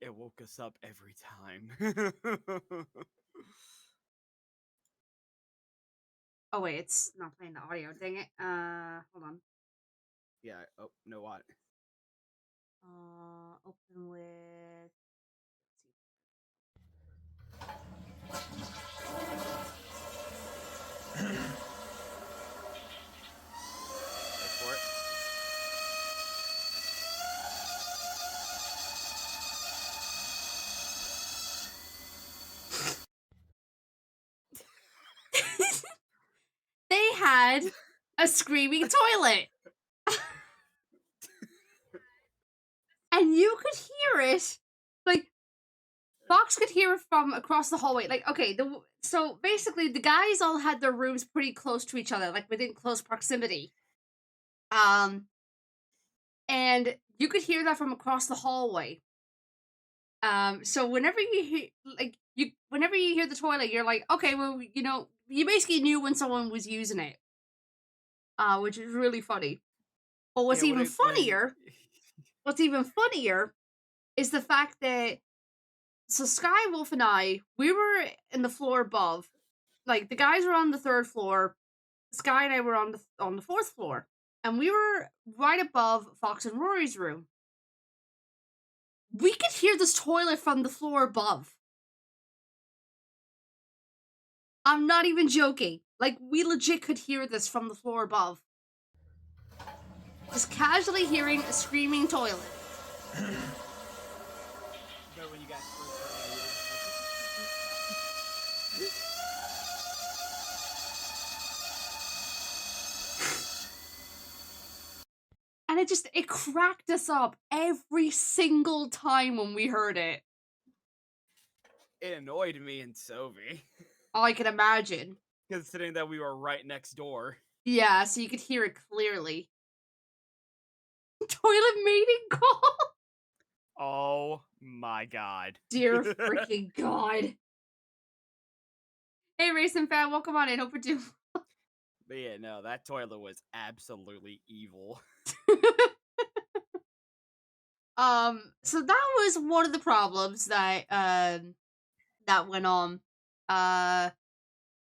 It woke us up every time. Oh wait, it's not playing the audio. Dang it. Hold on. Yeah. Oh, no, what? Open with. Wait for it. They had a screaming toilet. And you could hear it. Like, Fox could hear it from across the hallway. Like, okay, so basically the guys all had their rooms pretty close to each other, like within close proximity. And you could hear that from across the hallway. So whenever you hear, whenever you hear the toilet, you're like, okay, well, you basically knew when someone was using it. Which is really funny. But what's even funnier is the fact that so Skywolf and I, we were in the floor above. Like the guys were on the 3rd floor, Sky and I were on the 4th floor, and we were right above Fox and Rory's room. We could hear this toilet from the floor above. I'm not even joking. Like, we legit could hear this from the floor above. Just casually hearing a screaming toilet. When you guys And it cracked us up every single time when we heard it. it annoyed me and Sophie. Oh, I can imagine. Considering that we were right next door. Yeah, so you could hear it clearly. Toilet mating call? Oh my god. Dear freaking god. Hey, Racing Fan, welcome on in. Hope you're doing But yeah, no, that toilet was absolutely evil. So that was one of the problems that that went on.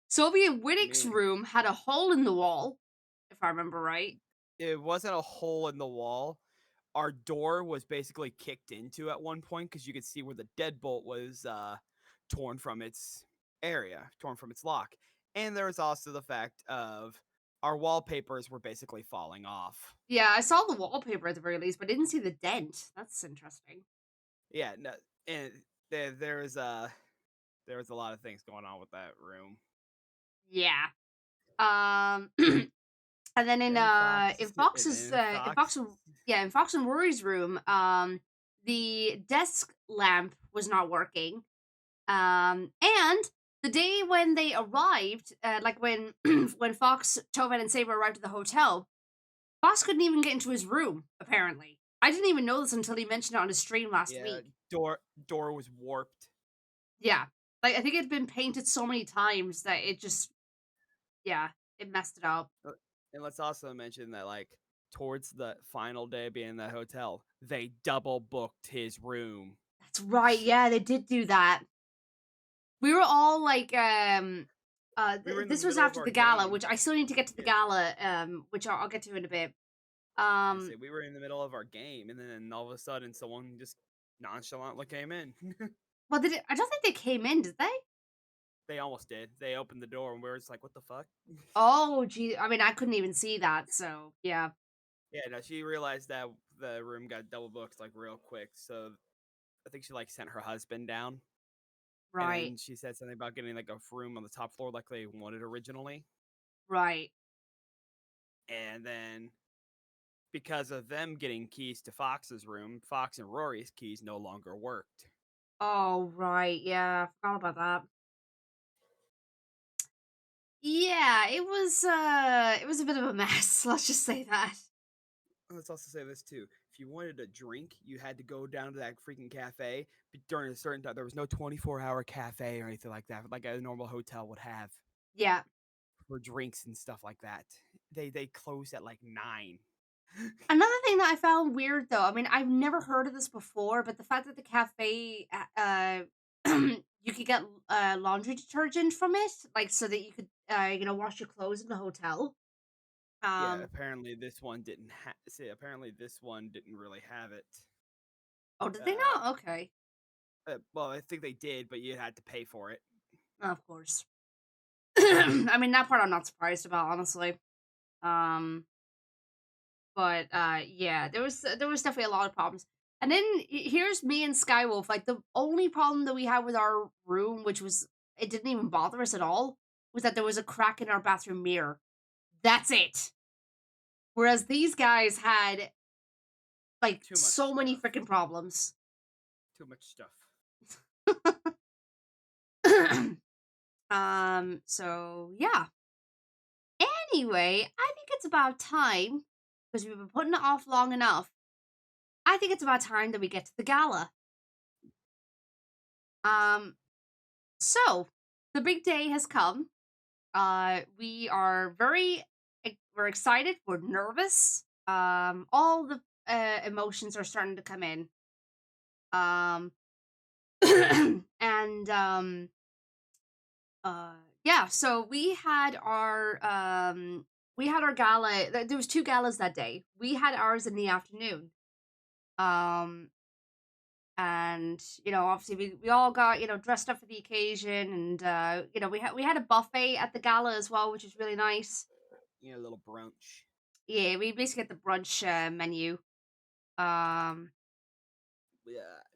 Soviet Wittick's room had a hole in the wall, if I remember right. It wasn't a hole in the wall. Our door was basically kicked into at one point because you could see where the deadbolt was torn from its area, torn from its lock. And there was also the fact of our wallpapers were basically falling off. Yeah, I saw the wallpaper at the very least, but I didn't see the dent. That's interesting. Yeah, no, and there was a lot of things going on with that room. Yeah. And then in Fox and Rory's room, the desk lamp was not working. And the day when they arrived, like when when Fox, Tobin, and Saber arrived at the hotel, Fox couldn't even get into his room. Apparently, I didn't even know this until he mentioned it on his stream last week. Door was warped. Yeah, like I think it'd been painted so many times that it just, yeah, it messed it up. And let's also mention that, like, towards the final day being in the hotel, they double booked his room. That's right. Yeah, they did do that. We were all like, this was after the gala, which I still need to get to the gala, which I'll get to in a bit. We were in the middle of our game, and then all of a sudden, someone just nonchalantly came in. Well, I don't think they came in, did they? They almost did. They opened the door, and we were just like, "What the fuck?" Oh, gee. I mean, I couldn't even see that, so yeah. Yeah, no, she realized that the room got double booked like real quick, so I think she like sent her husband down. Right. And she said something about getting like a room on the top floor like they wanted originally. Right. And then because of them getting keys to Fox's room, Fox and Rory's keys no longer worked. Oh, right. Yeah, I forgot about that. Yeah, it was a bit of a mess. Let's just say that. Let's also say this too. If you wanted a drink, you had to go down to that freaking cafe. But during a certain time, there was no 24-hour cafe or anything like that, like a normal hotel would have. Yeah. For drinks and stuff like that. They closed at like 9. Another thing that I found weird, though, I mean, I've never heard of this before, but the fact that the cafe, you could get laundry detergent from it, like so that you could, wash your clothes in the hotel. Yeah, apparently this one didn't have. See, apparently this one didn't really have it. Oh, did they not? Okay. Well, I think they did, but you had to pay for it. Of course. I mean, that part I'm not surprised about, honestly. But yeah, there was definitely a lot of problems. And then here's me and Skywolf. Like the only problem that we had with our room, which was it didn't even bother us at all, was that there was a crack in our bathroom mirror. That's it. Whereas these guys had like so many freaking problems. Too much stuff. So yeah. Anyway, I think it's about time, because we've been putting it off long enough. I think it's about time that we get to the gala. So the big day has come. We are we're excited, we're nervous. All the emotions are starting to come in. And yeah, so we had our gala. There was 2 galas that day. We had ours in the afternoon. And obviously we all got dressed up for the occasion, and we had a buffet at the gala as well, which is really nice. A little brunch. Yeah, we basically get the brunch menu. Yeah,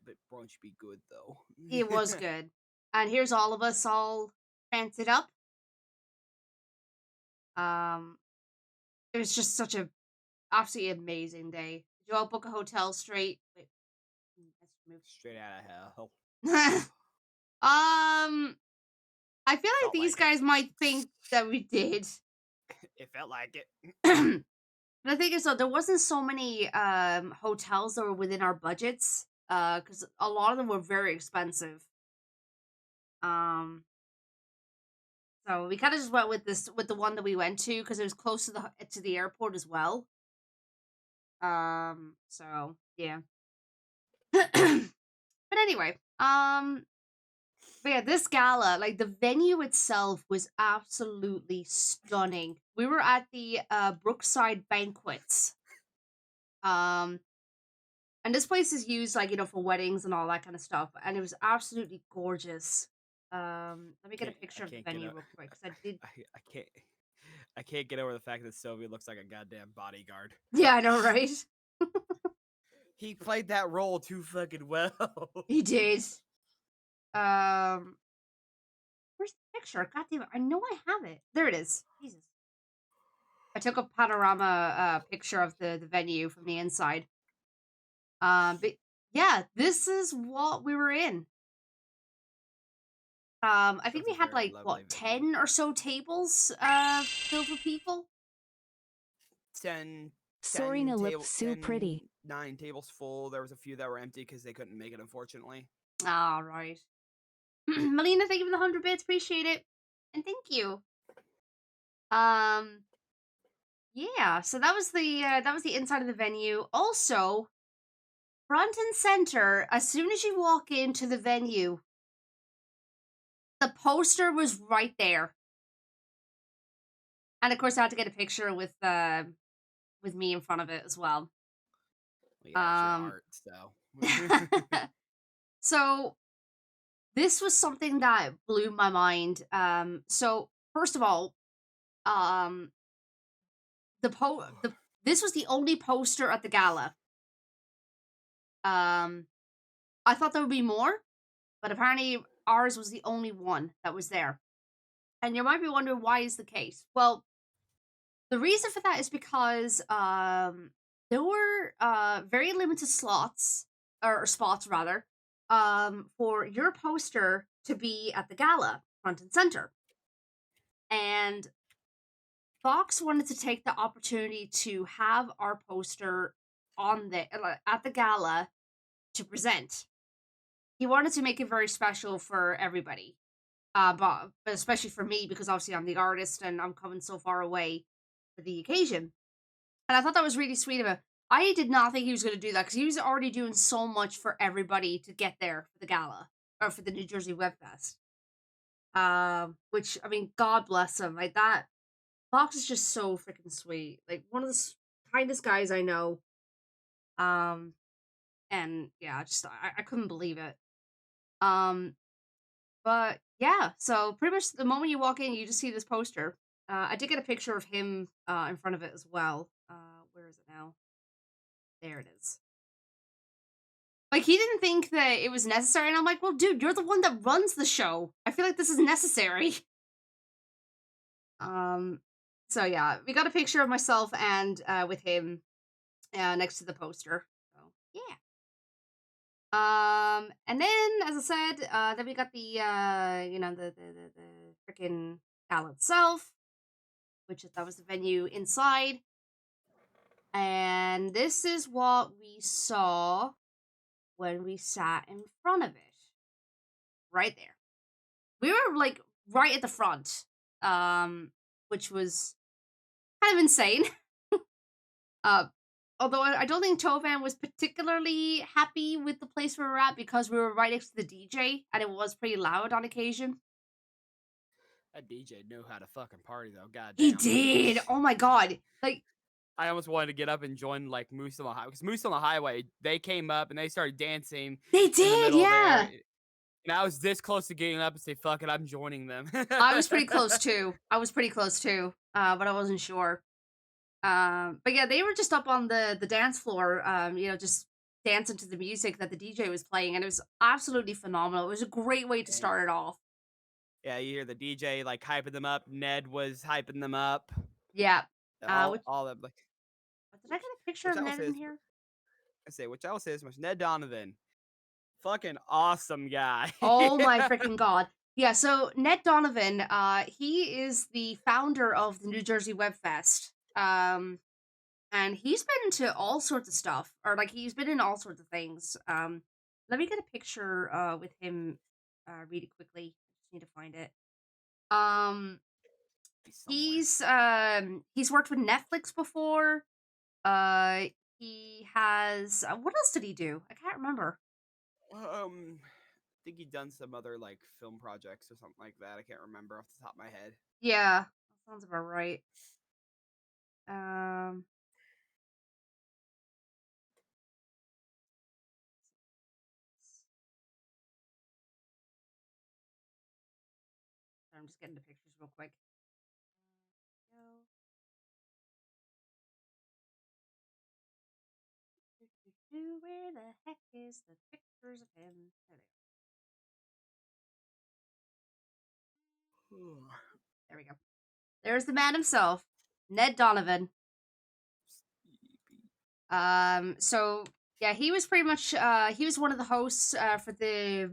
but brunch be good though. It was good. And here's all of us all fancied up. It was just such a absolutely amazing day. Did you all book a hotel straight? Wait, let's move straight out of hell. I feel like these guys might think that we did. It felt like it. The thing is, though, there wasn't so many hotels that were within our budgets, because a lot of them were very expensive. So we kind of just went with the one that we went to because it was close to the airport as well. So yeah. But anyway, but yeah, this gala, like the venue itself was absolutely stunning. We were at the Brookside Banquets. And this place is used like, for weddings and all that kind of stuff, and it was absolutely gorgeous. Let me get a picture of the venue real quick because I did. I can't get over the fact that Sylvie looks like a goddamn bodyguard. Yeah, I know, right? He played that role too fucking well. He did. Where's the picture? God damn it! I know I have it. There it is. Jesus. I took a panorama picture of the venue from the inside. But yeah, this is what we were in. I think we had like what 10 or so tables filled with people. 10. Serena looked so pretty. 9 tables full. There was a few that were empty because they couldn't make it, unfortunately. All right. Melina, thank you for the 100 bits. Appreciate it. And thank you. Yeah, so that was the inside of the venue. Also, front and center, as soon as you walk into the venue, the poster was right there. And of course I had to get a picture with me in front of it as well. Art, so. So this was something that blew my mind. So first of all, this was the only poster at the gala. I thought there would be more, but apparently ours was the only one that was there. And you might be wondering why is the case. Well, the reason for that is because there were very limited spots rather, for your poster to be at the gala front and center. And Fox wanted to take the opportunity to have our poster at the gala to present. He wanted to make it very special for everybody, but especially for me because obviously I'm the artist and I'm coming so far away for the occasion. And I thought that was really sweet of him. I did not think he was going to do that because he was already doing so much for everybody to get there for the gala or for the New Jersey WebFest. Which, I mean, God bless him. Like that, Fox is just so freaking sweet. Like one of the kindest guys I know. And yeah, I couldn't believe it. But yeah, so pretty much the moment you walk in, you just see this poster. I did get a picture of him in front of it as well. Where is it now? There it is. Like, he didn't think that it was necessary, and I'm like, well, dude, you're the one that runs the show. I feel like this is necessary. So yeah, we got a picture of myself and with him next to the poster. So yeah. And then, as I said, then we got the the freaking gala itself, which that was the venue inside. And this is what we saw when we sat in front of it. Right there. We were like right at the front, which was kind of insane. Although I don't think Tovan was particularly happy with the place we were at because we were right next to the DJ and it was pretty loud on occasion. That DJ knew how to fucking party though. God damn. He did. Oh my god. Like, I almost wanted to get up and join like Moose on the Highway because Moose on the Highway, they came up and they started dancing. They did, yeah. And I was this close to getting up and say, "Fuck it, I'm joining them." I was pretty close too. But I wasn't sure. But yeah, they were just up on the dance floor, just dancing to the music that the DJ was playing, and it was absolutely phenomenal. It was a great way to start it off. Yeah, you hear the DJ like hyping them up. Ned was hyping them up. Yeah. All of like. Did I get a picture of Ned in here? I say, which else is much Ned Donovan. Fucking awesome guy. Oh my freaking god. Yeah, so Ned Donovan, he is the founder of the New Jersey WebFest. And he's been into all sorts of stuff, or like he's been in all sorts of things. Let me get a picture with him really quickly. Just need to find it. He's worked with Netflix before. He has what else did he do? I can't remember. I think he done some other like film projects or something like that. I can't remember off the top of my head. Yeah, that sounds about right. I'm just getting the pictures real quick. Where the heck is the pictures of him? There we go. There's the man himself, Ned Donovan. So yeah, he was pretty much he was one of the hosts for the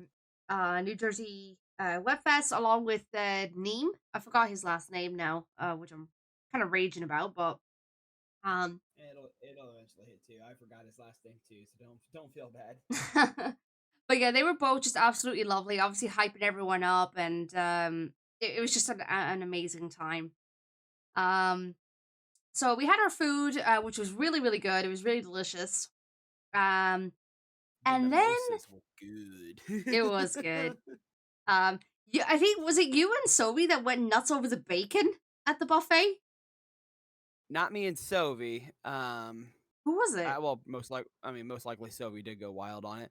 New Jersey WebFest along with Neem. I forgot his last name now, which I'm kind of raging about, but It'll eventually hit too. I forgot his last name too, so don't feel bad. But yeah, they were both just absolutely lovely. Obviously, hyping everyone up, and it was just an amazing time. So we had our food, which was really really good. It was really delicious. And then Mimosas were good. it was good. Yeah, I think was it you and Sobi that went nuts over the bacon at the buffet? Not me and Sovi. Who was it? Well, most likely Sovi did go wild on it.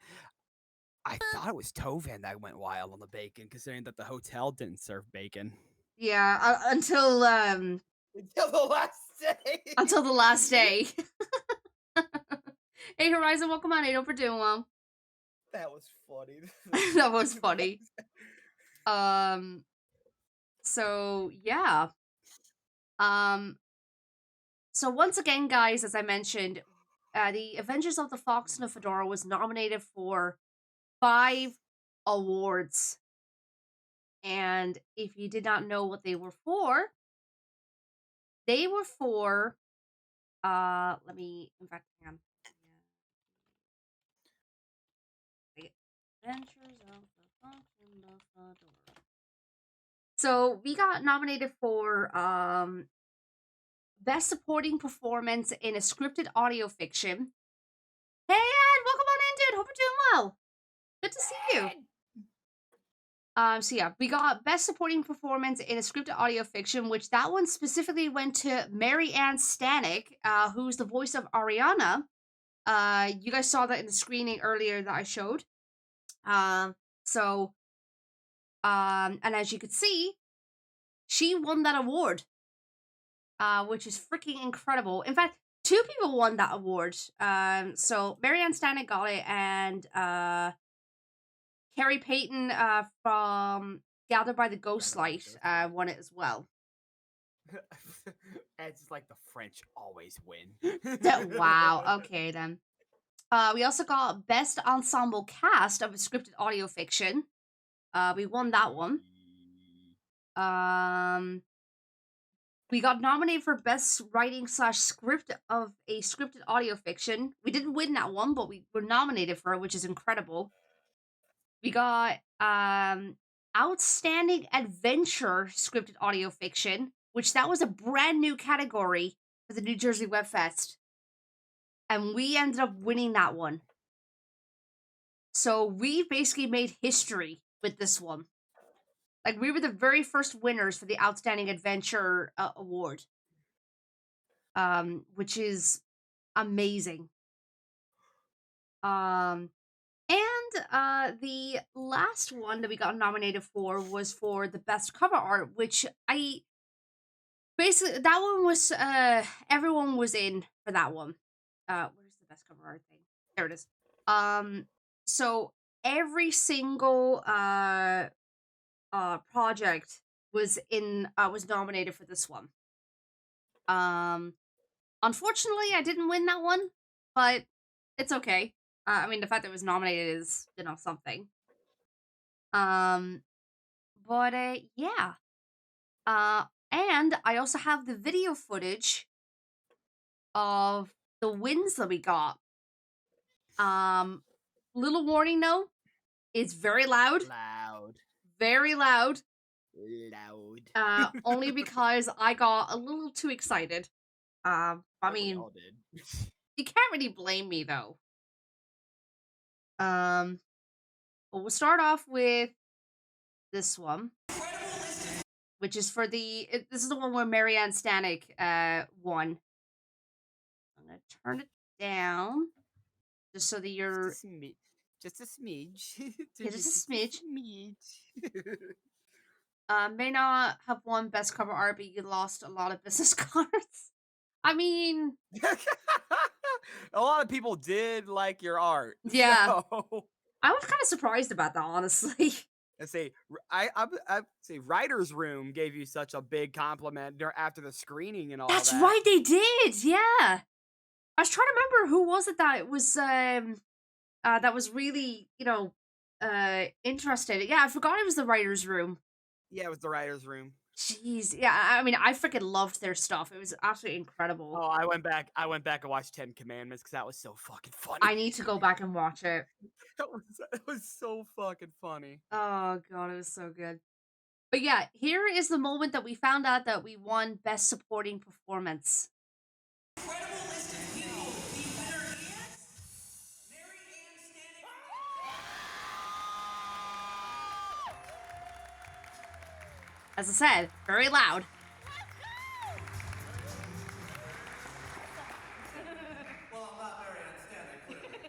I thought it was Tovan that went wild on the bacon, considering that the hotel didn't serve bacon. Yeah, until the last day. Until the last day. Hey Horizon, welcome on. I hope you're doing well. That was funny. That was funny. So yeah. So once again, guys, as I mentioned, the Avengers of the Fox and the Fedora was nominated for 5 awards. And if you did not know what they were for let me, in fact, hang on. Adventures of the Fox and the Fedora. So we got nominated for Best Supporting Performance in a Scripted Audio Fiction. Hey Ed, welcome on in, dude. Hope you're doing well. Good to see you. So yeah, we got Best Supporting Performance in a Scripted Audio Fiction, which that one specifically went to Mary Ann Stanek, who's the voice of Ariana. You guys saw that in the screening earlier that I showed. And as you could see, she won that award, which is freaking incredible. In fact, 2 people won that award. So Marianne Stanek got it, and Carrie Payton from Gathered by the Ghostlight won it as well. It's just like the French always win. Wow. Okay then. We also got Best Ensemble Cast of a Scripted Audio Fiction. We won that one. We got nominated for Best Writing / Script of a Scripted Audio Fiction. We didn't win that one, but we were nominated for it, which is incredible. We got Outstanding Adventure Scripted Audio Fiction, which that was a brand new category for the New Jersey WebFest. And we ended up winning that one. So we basically made history with this one. Like, we were the very first winners for the Outstanding Adventure Award. Which is amazing. And the last one that we got nominated for was for the Best Cover Art, which basically, that one was, everyone was in for that one. Where's the Best Cover Art thing? There it is. So every single project was nominated for this one. Unfortunately, I didn't win that one, but it's okay. I mean, the fact that it was nominated is, you know, something. But yeah. And I also have the video footage of the wins that we got. Little warning though, it's very loud. Loud. Very loud. Loud. Only because I got a little too excited. I We mean, all did. you can't really blame me though. But we'll start off with this one, which is for this is the one where Marianne Stanek won. I'm gonna turn it down just so that you're just a smidge. Yeah, just a smidge. smidge. May not have won best cover art, but you lost a lot of business cards. I mean, a lot of people did like your art. Yeah. So. I was kind of surprised about that, honestly. I say writer's room gave you such a big compliment after the screening and all That's that. right, they did. Yeah. I was trying to remember who was it that was that was really, you know, interested. Yeah, I forgot it was the writer's room. Yeah, it was the writer's room. Jeez. Yeah, I mean, I freaking loved their stuff. It was absolutely incredible. Oh, I went back and watched 10 Commandments because that was so fucking funny. I need to go back and watch it. That was so fucking funny. Oh god, it was so good. But yeah, here is the moment that we found out that we won Best Supporting Performance. As I said, very loud. Well, I'm not Marianne Stanek, clearly.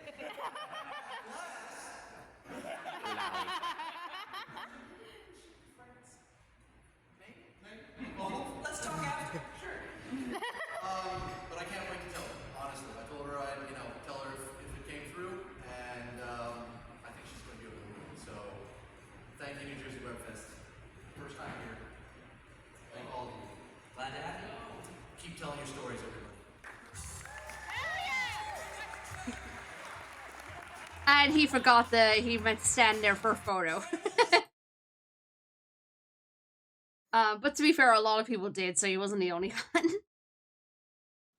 Well, let's talk after. Sure. But I can't wait to tell her, honestly. I told her I'd, tell her if it came through, and I think she's going to be able to do it. So, thank you, NJ WebFest. First time here. Thank all of you. Glad to have you. Keep telling your stories, everybody. And he forgot he meant to stand there for a photo. But to be fair, a lot of people did, so he wasn't the only one.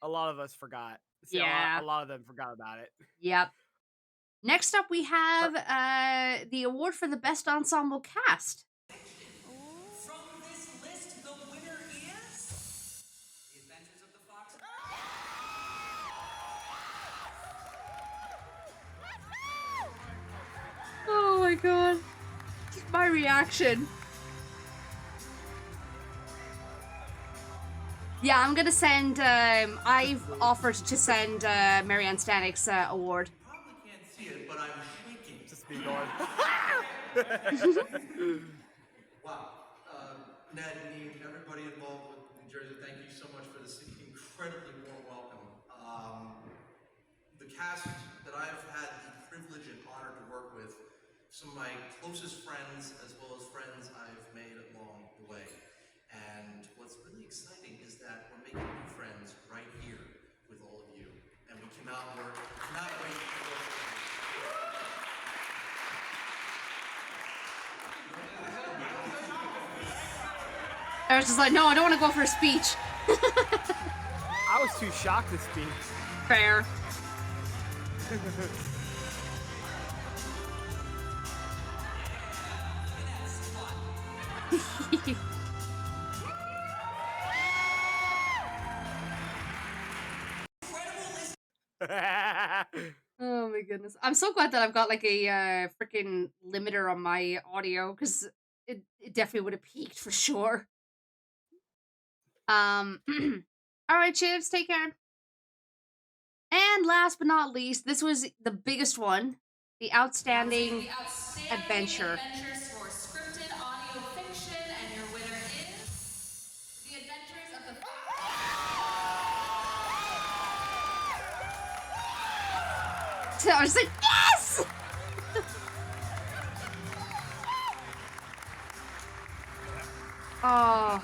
A lot of us forgot. So Yeah. A lot of them forgot about it. Yep. Next up, we have the award for the Best Ensemble Cast. From this list, the winner is The Adventures of the Fox. Oh my god. My reaction. Yeah, I'm gonna send, I've offered to send Marianne Stanek's award. Probably can't see it, but I'm shaking. Just be going. Wow. Ned, Neem, everybody involved with New Jersey, thank you so much for this incredibly warm welcome. The cast that I've had the privilege and honor to work with, some of my closest friends as well as friends I've made along the way. And what's really exciting is that we're making new friends right here with all of you. And we cannot wait to work with I was just like, no, I don't want to go for a speech. I was too shocked to speak. Fair. Oh my goodness. I'm so glad that I've got like a freaking limiter on my audio because it definitely would have peaked for sure. All right, Chips, take care. And last but not least, this was the biggest one, the Outstanding Adventure. Adventures for scripted audio fiction, and your winner is The Adventures of the So I was like, yes! Oh.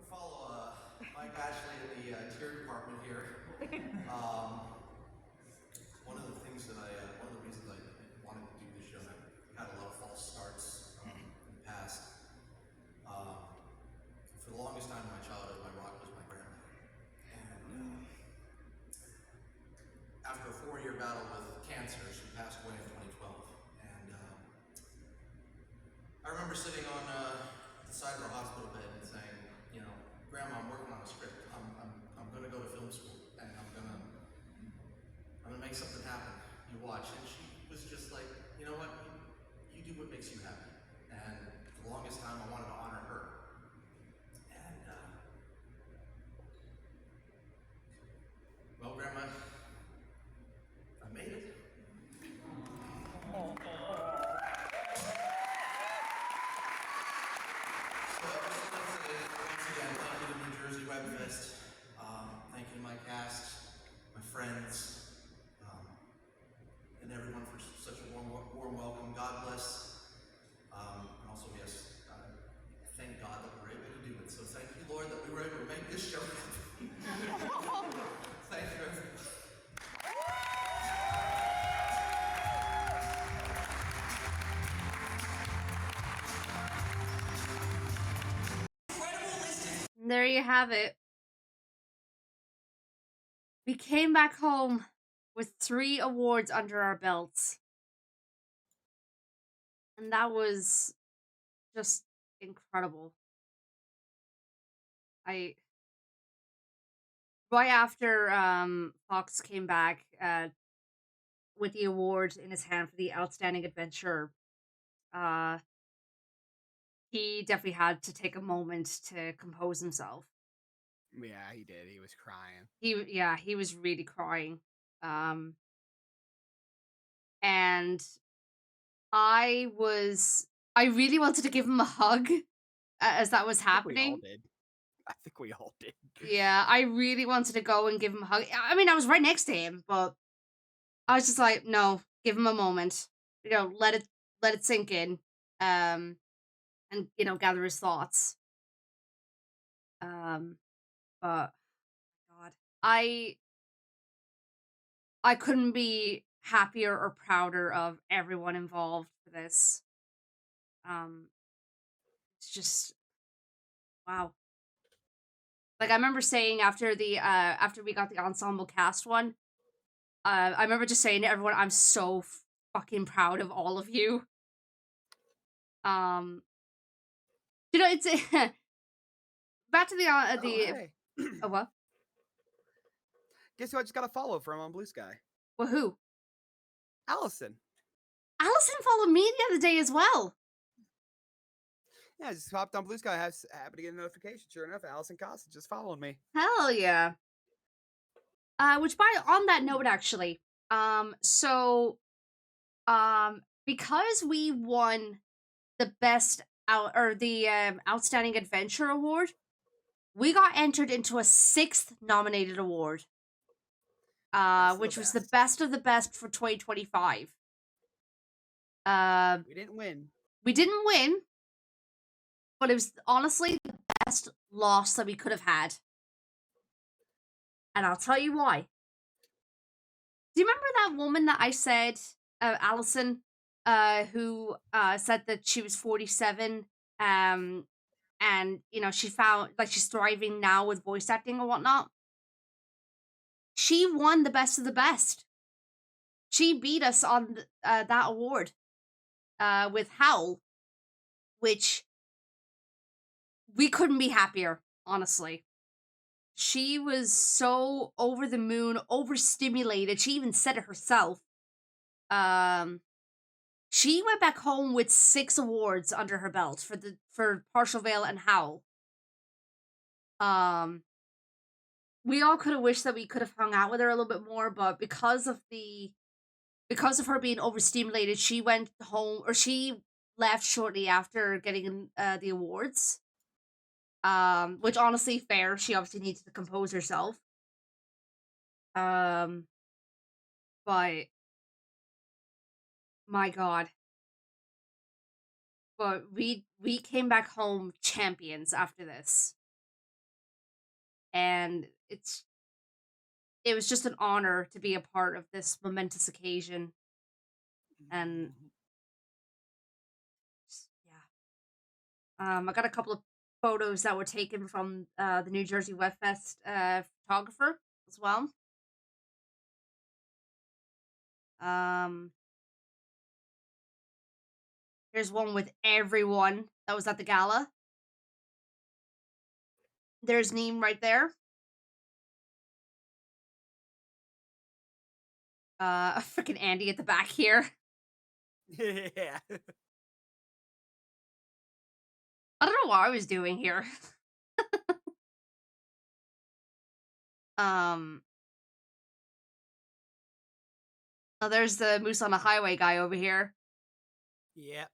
follow Ashley in the tier department here. One of the things that one of the reasons I wanted to do this show, I've had a lot of false starts in the past. For the longest time in my childhood, my rock was my grandma. And after a 4-year battle with cancer, she passed away in 2012. And I remember sitting on the side of her hospital bed and saying, you know, Grandma, I'm working on a script. I'm going to go to film school, and I'm gonna make something happen. You watch. And she was just like, you know what? You do what makes you happy. And for the longest time, I wanted to honor her. And well, Grandma, I made it. So I just want to say once again, thank you to NJ WebFest. Thank you to my cast, my friends, and everyone for such a warm welcome. God bless. And also, yes, thank God that we were able to do it. So thank you, Lord, that we were able to make this show happen. Thank you, everyone. There you have it. We came back home with 3 awards under our belts. And that was just incredible. Right after Fox came back with the award in his hand for the Outstanding Adventure, he definitely had to take a moment to compose himself. Yeah, he did. He was crying. He was really crying. And I really wanted to give him a hug as that was happening. I think we all did. Yeah, I really wanted to go and give him a hug. I mean, I was right next to him, but I was just like, no, give him a moment. You know, let it sink in. And you know, gather his thoughts. But God, I couldn't be happier or prouder of everyone involved for this. It's just wow. Like I remember saying after we got the ensemble cast one, I remember just saying to everyone, I'm so fucking proud of all of you. You know, it's back to the hey. oh what? Guess who I just got a follow from on Blue Sky? Well, who? Allison. Allison followed me the other day as well. Yeah, I just hopped on Blue Sky. I happened to get a notification. Sure enough, Allison Costa just followed me. Hell yeah. Which on that note, actually, because we won the best outstanding adventure award, we got entered into a 6th nominated award, which was the best of the best for 2025. We didn't win. We didn't win, but it was honestly the best loss that we could have had. And I'll tell you why. Do you remember that woman that I said, Allison, who said that she was 47, and you know she found like she's thriving now with voice acting and whatnot? She won the best of the best. She beat us on that award with Howl, which we couldn't be happier, honestly. She was so over the moon, overstimulated. She even said it herself. She went back home with 6 awards under her belt for Partial Veil and Howl. We all could have wished that we could have hung out with her a little bit more, but because of her being overstimulated, she went home, or she left shortly after getting the awards. Which honestly, fair. She obviously needs to compose herself. But my God. But we came back home champions after this. and it was just an honor to be a part of this momentous occasion. And I got a couple of photos that were taken from the New Jersey WebFest photographer as well. Here's one with everyone that was at the gala. There's Neem right there. Freaking Andy at the back here. Yeah. I don't know what I was doing here. Oh, there's the Moose on the Highway guy over here. Yeah.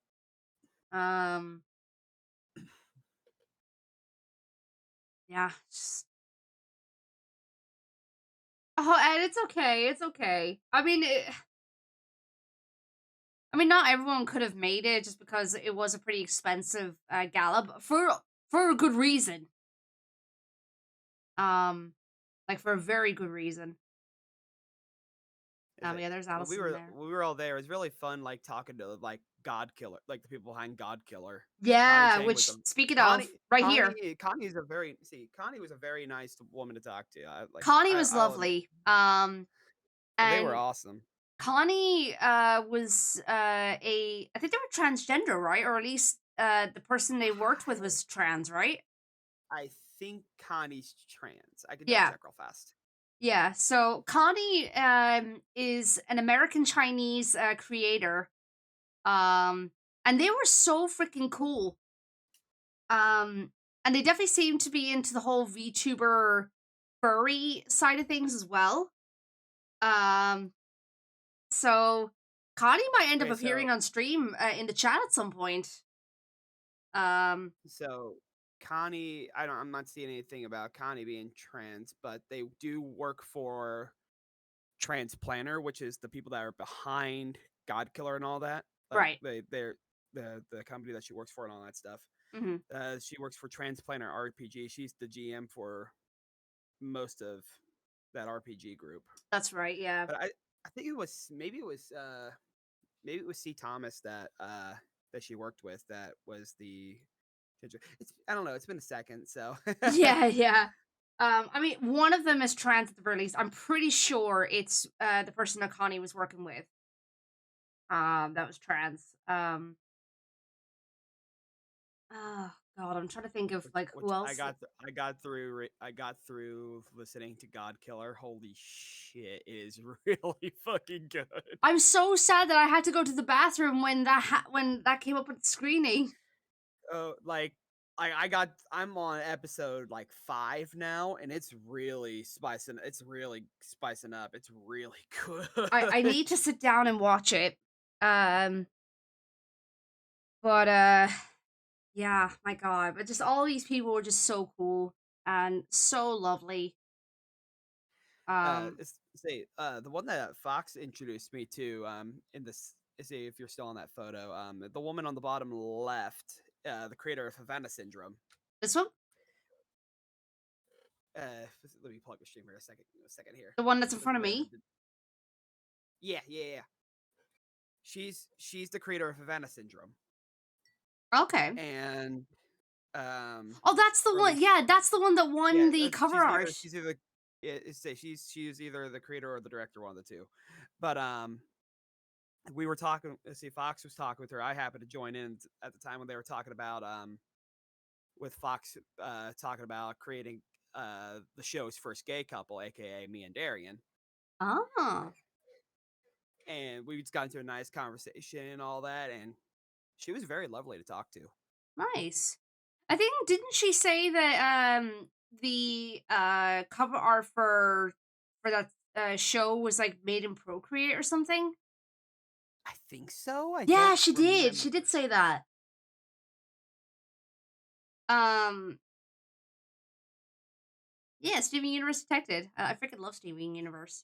Yeah. Oh, and it's okay. It's okay. I mean, not everyone could have made it just because it was a pretty expensive gala, but for a good reason. Like for a very good reason. Yeah, there's Allison there. We were all there. It was really fun, like talking to like God Killer, like the people behind God Killer. Yeah, which speaking of, right here, Connie was a very nice woman to talk to. Connie was lovely. They and were awesome. Connie was I think they were transgender, right? Or at least the person they worked with was trans, right? I think Connie's trans. I can Yeah. check real fast. Yeah, so Connie is an American Chinese creator. And they were so freaking cool. And they definitely seem to be into the whole VTuber furry side of things as well. So Connie might end up appearing on stream in the chat at some point. So Connie, I'm not seeing anything about Connie being trans, but they do work for Transplanter, which is the people that are behind God Killer and all that. Right. They're the company that she works for and all that stuff. Mm-hmm. She works for Transplanter RPG. She's the GM for most of that RPG group. That's right. Yeah. But I think maybe it was C. Thomas that she worked with that was the. I don't know. It's been a second, so yeah. I mean, one of them is trans at the very least. I'm pretty sure it's the person that Connie was working with. That was trans. Oh God, I'm trying to think of like who else. I got through listening to God Killer. Holy shit, it is really fucking good. I'm so sad that I had to go to the bathroom when that came up at the screening. Oh, I'm on episode like 5 now, and it's really spicing up. It's really good. I need to sit down and watch it. But yeah, my God, but just all these people were just so cool and so lovely. The one that Fox introduced me to in this, see if you're still on that photo, the woman on the bottom left, the creator of Havana Syndrome. This one? Let me plug the stream for a second here. The one that's in front of me? Yeah. She's the creator of Havana Syndrome. Okay. And oh, that's the one. Yeah, that's the one that won the cover art. She's either either the creator or the director, one of the two. But we were talking. Let's see, Fox was talking with her. I happened to join in at the time when they were talking about with Fox talking about creating the show's first gay couple, aka me and Darian. Oh. And we just got into a nice conversation and all that, and she was very lovely to talk to. Nice. I think, didn't she say that the cover art for that show was like made in Procreate or something? I think so. Yeah, she did. She did say that. Yeah, Steven Universe Detected. I freaking love Steven Universe.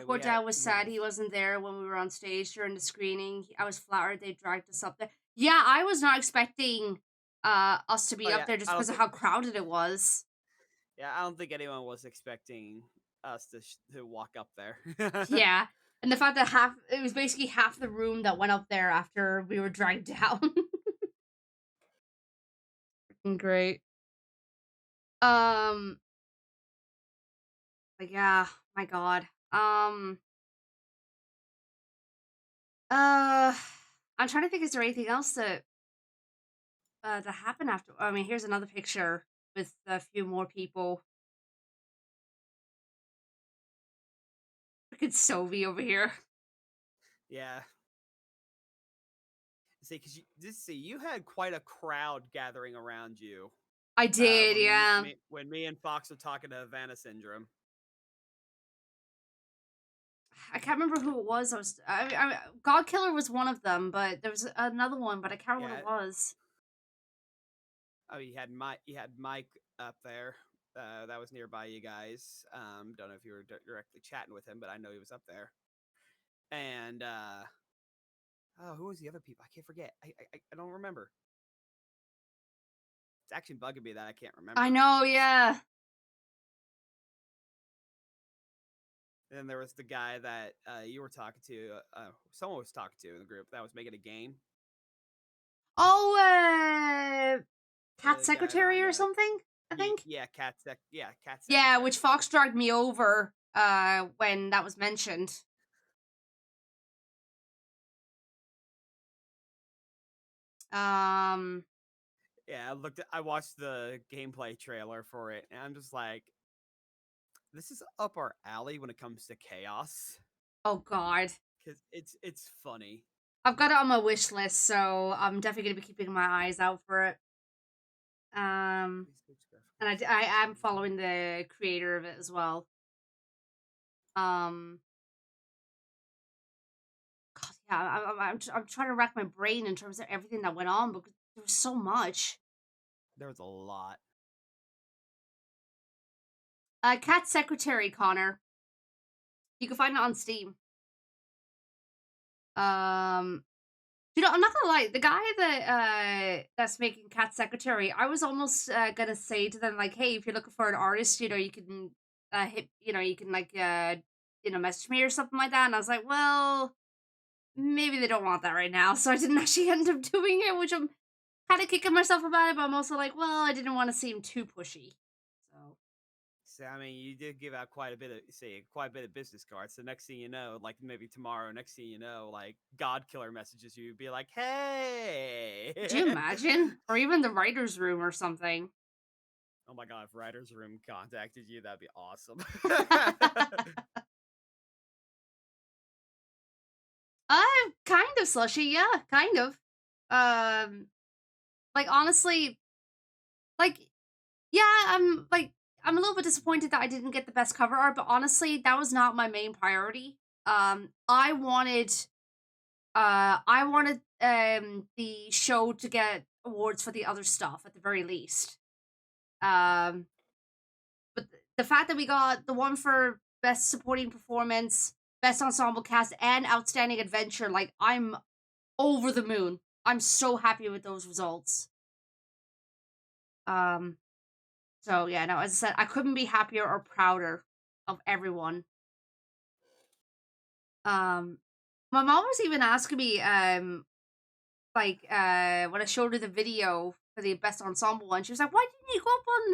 Poor Dad was sad he wasn't there when we were on stage during the screening. I was flattered they dragged us up there. Yeah, I was not expecting us to be up there just because of how crowded it was. Yeah, I don't think anyone was expecting us to walk up there. Yeah. And the fact that it was basically half the room that went up there after we were dragged down. Freaking great. But yeah, my god. I'm trying to think, is there anything else that happened after? I mean, here's another picture with a few more people. Look at Sovi over here. Yeah. See, because you had quite a crowd gathering around you. I did, when yeah. when me and Fox were talking to Havana Syndrome. I can't remember who it was. God Killer was one of them, but there was another one, but I can't remember what it was. Oh, you had Mike up there. That was nearby you guys. Don't know if you were directly chatting with him, but I know he was up there. And who was the other people? I can't forget. I don't remember. It's actually bugging me that I can't remember. I know, yeah. And then there was the guy that you were talking to. Someone was talking to in the group that was making a game. Oh, Cat Secretary or something, I think? Yeah, Cat Secretary. Yeah, which Fox dragged me over when that was mentioned. Yeah, I watched the gameplay trailer for it, and I'm just like, this is up our alley when it comes to chaos. Oh god. Because it's funny. I've got it on my wish list, so I'm definitely gonna be keeping my eyes out for it. And I am following the creator of it as well. God, yeah, I'm trying to rack my brain in terms of everything that went on because there was so much. There was a lot. Cat Secretary, Connor. You can find it on Steam. You know, I'm not gonna lie, the guy that that's making Cat Secretary, I was almost gonna say to them like, hey, if you're looking for an artist, you know, you can message me or something like that. And I was like, well, maybe they don't want that right now, so I didn't actually end up doing it, which I'm kind of kicking myself about it, but I'm also like, well, I didn't want to seem too pushy. So I mean, you did give out quite a bit of business cards. So next thing you know, like maybe tomorrow, next thing you know, like God Killer messages you, be like, "Hey!" Could you imagine? Or even the writers' room or something. Oh my god, if writers' room contacted you, that'd be awesome. Kind of Slushy, yeah, kind of. Like honestly, like, yeah, I'm a little bit disappointed that I didn't get the best cover art, but honestly, that was not my main priority. I wanted the show to get awards for the other stuff at the very least. But the fact that we got the one for best supporting performance, best ensemble cast, and outstanding adventure, like, I'm over the moon. I'm so happy with those results. So yeah, no, as I said, I couldn't be happier or prouder of everyone. My mom was even asking me, when I showed her the video for the best ensemble one, she was like, "Why didn't you go up on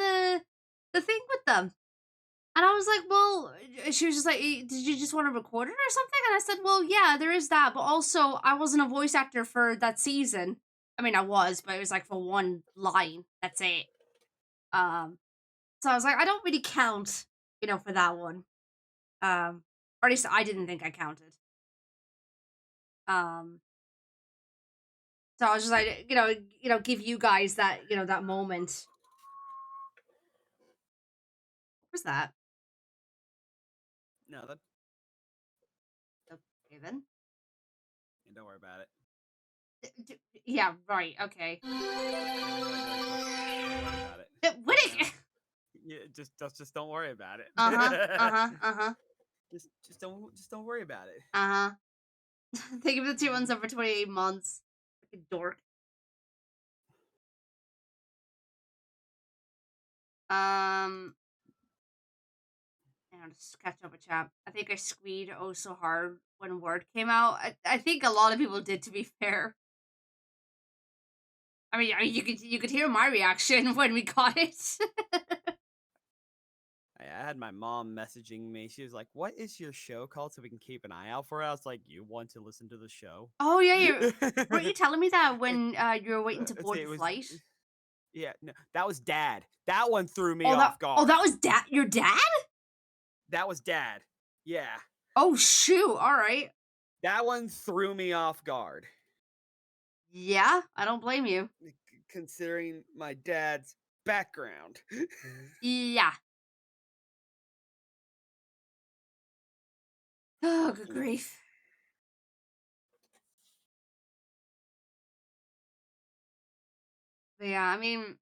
the thing with them?" And I was like, "Well," she was just like, "Did you just want to record it or something?" And I said, "Well, yeah, there is that, but also I wasn't a voice actor for that season. I mean, I was, but it was like for one line. That's it." So I was like, I don't really count, for that one. Or at least I didn't think I counted. So I was just like, give you guys that, that moment. What was that? No, that. Okay then. Don't worry about it. Yeah, right. Okay. What is? Yeah, just don't worry about it. Just don't worry about it. Thank you for the 2 months over 28 months. Like a dork. Hang on, just catch up with chat. I think I squeed oh so hard when Word came out. I think a lot of people did, to be fair. I mean, you could hear my reaction when we got it. I had my mom messaging me. She was like, "What is your show called so we can keep an eye out for it?" I was like, "You want to listen to the show?" Oh yeah, weren't you telling me that when you were waiting to board it the was, flight? Yeah, no, that was Dad. That one threw me Oh, off guard. that was dad. Your dad? That was Dad. Yeah. Oh shoot! All right. That one threw me off guard. Yeah, I don't blame you. Considering my dad's background. Yeah. Oh, good grief. But yeah, I mean,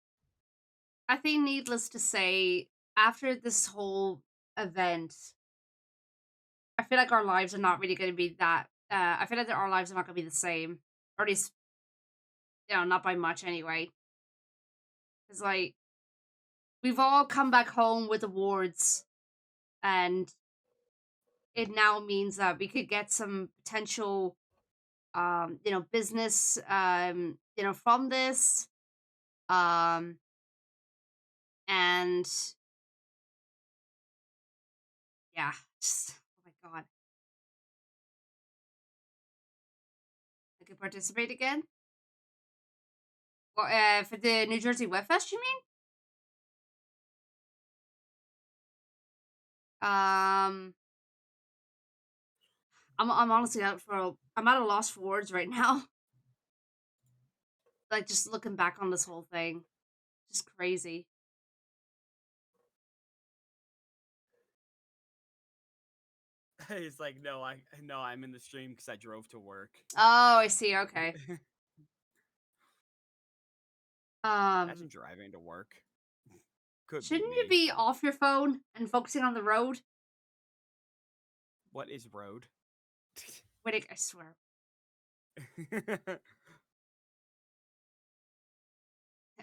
I think needless to say, after this whole event, I feel like our lives are not really going to be that. I feel like that our lives are not going to be the same, or at least, not by much anyway. Because like, we've all come back home with awards, and it now means that we could get some potential, business, from this, and yeah, just oh my god. I could participate again? Well, for the New Jersey WebFest, you mean? I'm honestly I'm at a loss for words right now. Like, just looking back on this whole thing. Just crazy. He's like, no, I'm in the stream because I drove to work. Oh, I see. Okay. Imagine driving to work. Shouldn't you be off your phone and focusing on the road? What is road? Wait, I swear.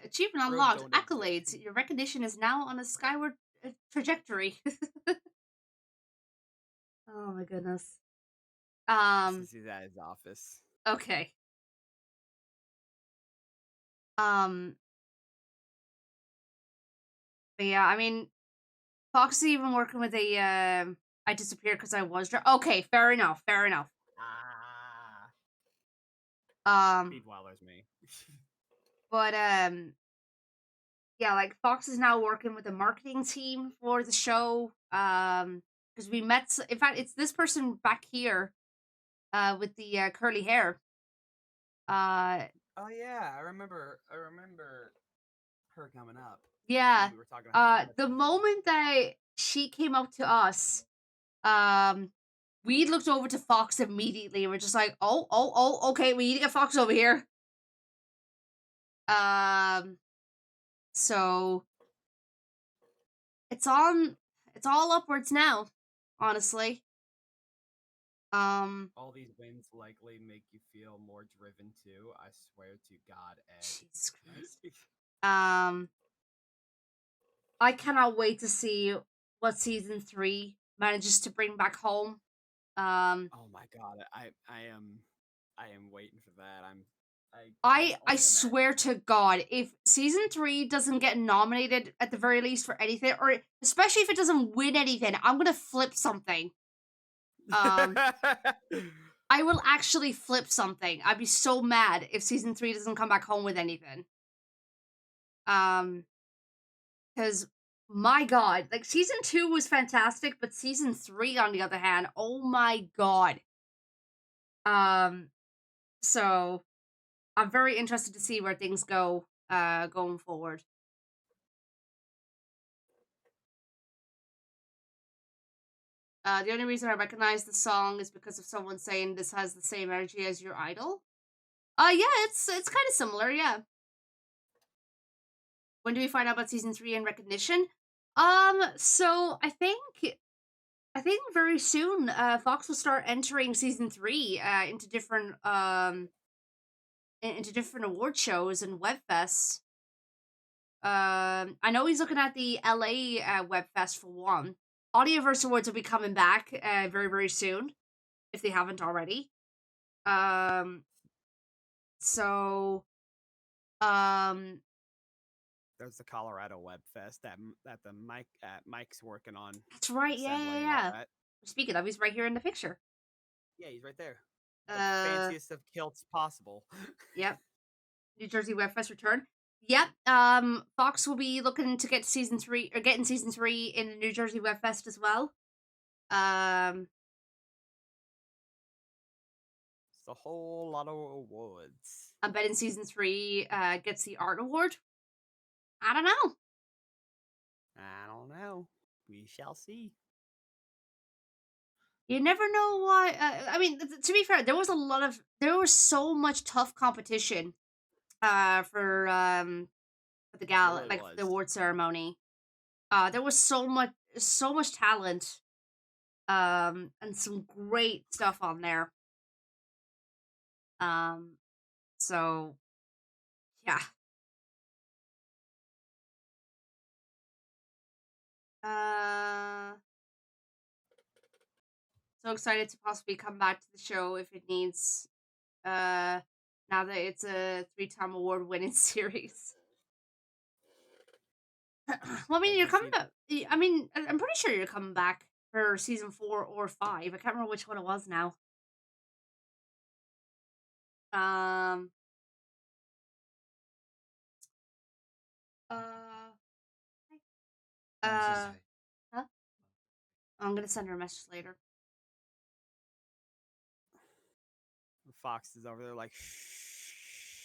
Achievement unlocked. Accolades. Your recognition is now on a skyward trajectory. Oh my goodness. This is at his office. Okay. But yeah, I mean, Fox is even working with a I disappeared because I was okay, fair enough. Speedweller's me. But yeah, like Fox is now working with a marketing team for the show. Because we met, in fact, it's this person back here, with the curly hair. Oh yeah, I remember her coming up. Yeah. We were talking about the moment that she came up to us, we looked over to Fox immediately and we're just like, oh, okay, we need to get Fox over here. So it's all upwards now, honestly. All these wins likely make you feel more driven too. I swear to God, Ed. Jesus Christ. I cannot wait to see what season 3 manages to bring back home. Oh my God, I am waiting for that. I swear to God, if season 3 doesn't get nominated at the very least for anything, or especially if it doesn't win anything, I'm gonna flip something. I will actually flip something. I'd be so mad if season 3 doesn't come back home with anything. Because my God, like season 2 was fantastic, but season 3, on the other hand, oh my God. So I'm very interested to see where things go going forward. The only reason I recognize the song is because of someone saying this has the same energy as your idol. Yeah, it's kind of similar, yeah. When do we find out about season 3 in recognition? So I think very soon, Fox will start entering season 3 into different award shows and webfests. I know he's looking at the LA webfest for one. Audioverse Awards will be coming back very, very soon, if they haven't already. So, There's the Colorado WebFest that Mike's working on. That's right. Yeah, assembling yeah, and all yeah. that. Speaking of, he's right here in the picture. Yeah, he's right there. The fanciest of kilts possible. Yep. New Jersey WebFest return. Yep. Fox will be looking to get season 3 or getting season 3 in the New Jersey WebFest as well. It's a whole lot of awards. I'm betting season 3 gets the art award. I don't know. I don't know. We shall see. You never know why. I mean, to be fair, there was so much tough competition for the gala, Really like was. the award ceremony. There was so much talent, and some great stuff on there. So yeah. So excited to possibly come back to the show if it needs. Now that it's a 3-time award-winning series. Well, I mean, you're coming back. I mean, I'm pretty sure you're coming back for season 4 or 5. I can't remember which one it was now. Huh? I'm gonna send her a message later. Fox is over there like,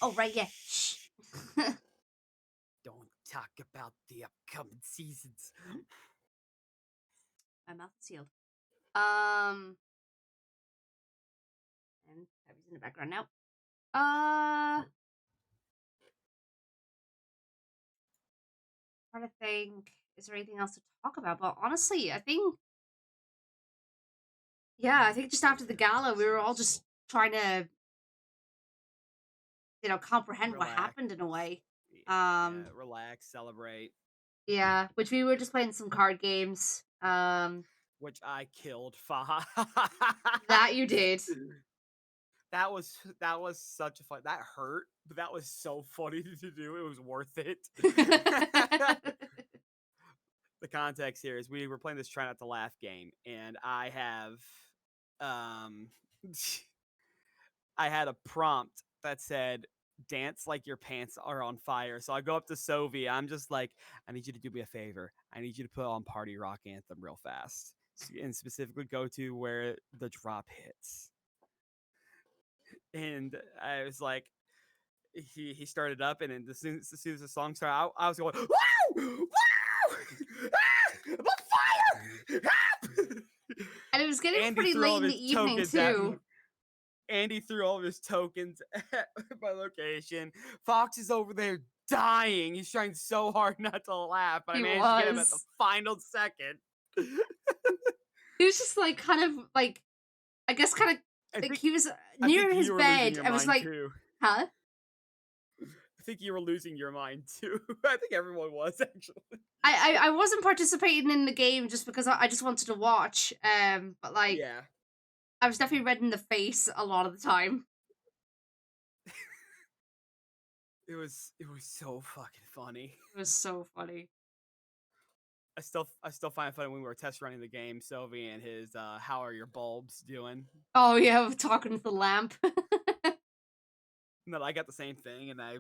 Oh, right, yeah. Shh. don't talk about the upcoming seasons. My mouth is sealed. And Abby's in the background now. Trying to think, is there anything else to talk about? But honestly, I think just after the gala, we were all just trying to, comprehend what happened in a way. Relax, celebrate. Yeah, which we were just playing some card games. Which I killed. That you did. That was such a fun. That hurt, but that was so funny to do. It was worth it. The context here is we were playing this try not to laugh game, and I have I had a prompt that said dance like your pants are on fire. So I go up to Sovi. I'm just like, I need you to do me a favor. I need you to put on Party Rock Anthem real fast, and specifically go to where the drop hits. And I was like, he started up, and then as soon as the song started, I was going, wow, wow, I'm on fire. And it was getting Andy pretty threw late all in of the his evening tokens at me. too. Andy threw all of his tokens at my location. Fox is over there dying. He's trying so hard not to laugh, but I He managed to get him at the was. final second. He was just like kind of like, I guess kind of like he was near his bed. I was like, too. huh? I think you were losing your mind too. I think everyone was actually. I wasn't participating in the game just because I just wanted to watch. But like, yeah, I was definitely red in the face a lot of the time. It was so fucking funny. It was so funny. I still find it funny when we were test running the game, Sylvie and his how are your bulbs doing? Oh yeah, talking to the lamp. And then I got the same thing, and I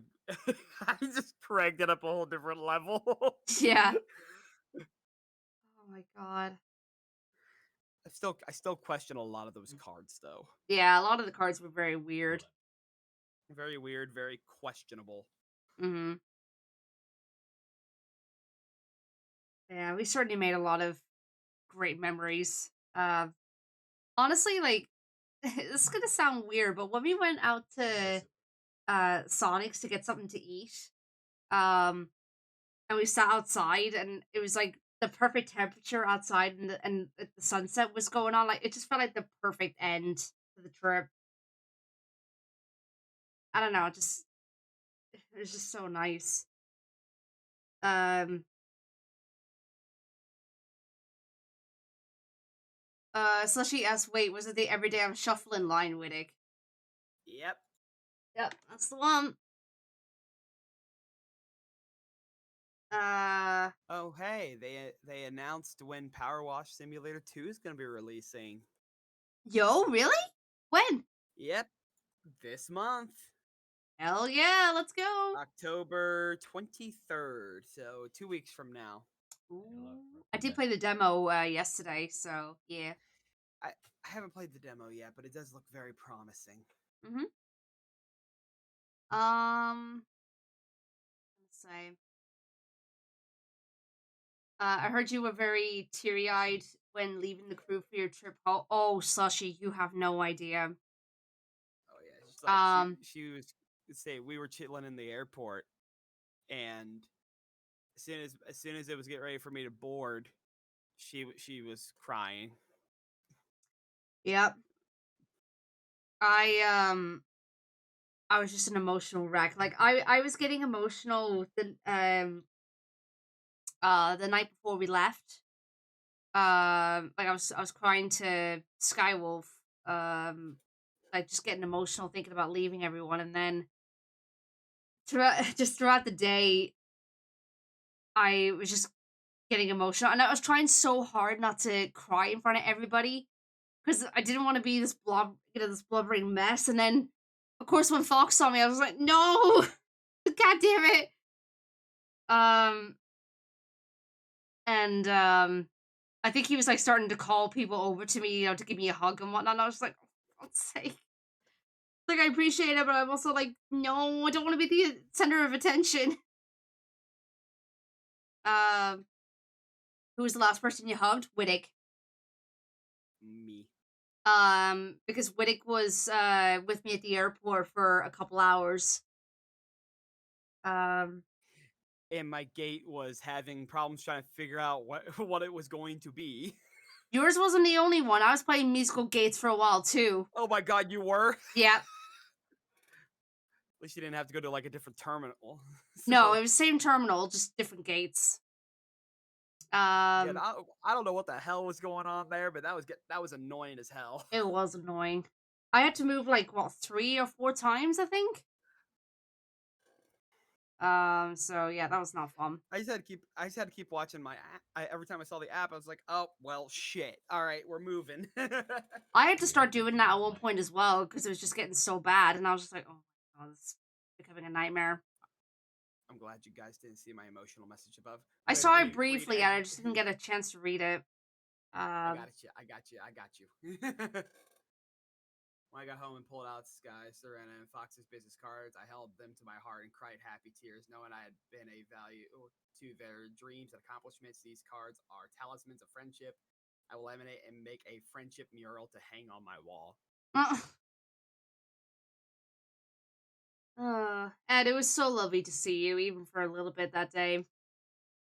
I just cranked it up a whole different level. Yeah. Oh my god. I still question a lot of those cards though. Yeah, a lot of the cards were very weird. Very weird, very questionable. Mm-hmm. Yeah, we certainly made a lot of great memories. Honestly, like, this is gonna sound weird, but when we went out to Sonic's to get something to eat, and we sat outside, and it was like the perfect temperature outside, and the sunset was going on. Like, it just felt like the perfect end to the trip. I don't know, it was just so nice. Slushy asks, wait, was it the Everyday I'm Shuffling line, Wittig? Yep. Yep, that's the one. Oh hey, they announced when Power Wash Simulator 2 is gonna be releasing. Yo, really? When? Yep, this month. Hell yeah, let's go. October 23rd, so 2 weeks from now. Ooh. I did play the demo yesterday, so yeah. I haven't played the demo yet, but it does look very promising. Mm-hmm. Let's say. I heard you were very teary-eyed when leaving the crew for your trip home. Oh, Slushy, you have no idea. Oh yeah, it's like she was say we were chilling in the airport, and as soon as it was getting ready for me to board, she was crying. Yep. I was just an emotional wreck. Like I was getting emotional the night before we left. Like I was crying to Skywolf. Like just getting emotional thinking about leaving everyone, and then throughout the day, I was just getting emotional, and I was trying so hard not to cry in front of everybody because I didn't want to be this this blubbering mess. And then, of course, when Fox saw me, I was like, no, god damn it. And I think he was like starting to call people over to me, to give me a hug and whatnot. And I was like, for God's sake. Like, I appreciate it, but I'm also like, no, I don't want to be the center of attention. Who was the last person you hugged? Wittig. Me. Because Wittig was with me at the airport for a couple hours. And my gate was having problems trying to figure out what it was going to be. Yours wasn't the only one. I was playing musical gates for a while too. Oh my god, you were? Yeah. At least you didn't have to go to like a different terminal. No, it was the same terminal, just different gates. Yeah, I don't know what the hell was going on there, but that was annoying as hell. It was annoying. I had to move like 3 or 4 times, I think. So yeah, that was not fun. I just had to keep watching my app. Every time I saw the app, I was like, oh well, shit. All right, we're moving. I had to start doing that at one point as well because it was just getting so bad, and I was just like, oh my god, this is becoming a nightmare. I'm glad you guys didn't see my emotional message above. I saw it briefly, and I just didn't get a chance to read it. I got you. When I got home and pulled out Sky, Serena, and Fox's business cards, I held them to my heart and cried happy tears, knowing I had been a value to their dreams and accomplishments. These cards are talismans of friendship. I will laminate and make a friendship mural to hang on my wall. Ed, it was so lovely to see you, even for a little bit that day.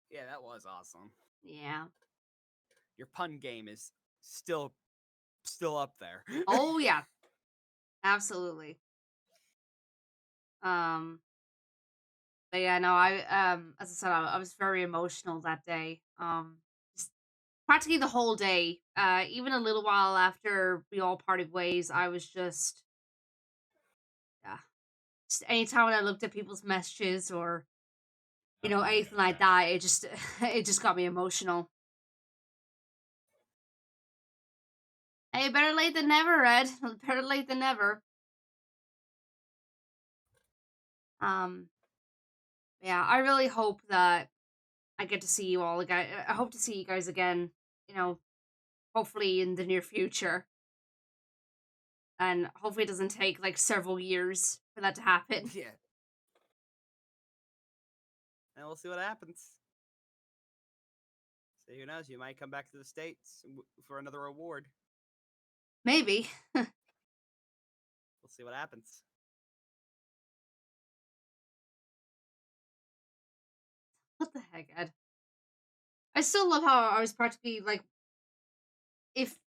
Yeah, that was awesome. Yeah. Your pun game is still up there. Oh yeah. Absolutely. But yeah, no, I as I said, I was very emotional that day. Just practically the whole day. Even a little while after we all parted ways, I was just anytime when I looked at people's messages or anything like that, it just got me emotional. Hey, better late than never, Ed. Better late than never. Yeah, I really hope that I get to see you all again. I hope to see you guys again, hopefully in the near future. And hopefully it doesn't take like several years for that to happen. Yeah. And we'll see what happens. So who knows? You might come back to the States for another award. Maybe. We'll see what happens. What the heck, Ed? I still love how I was practically like, if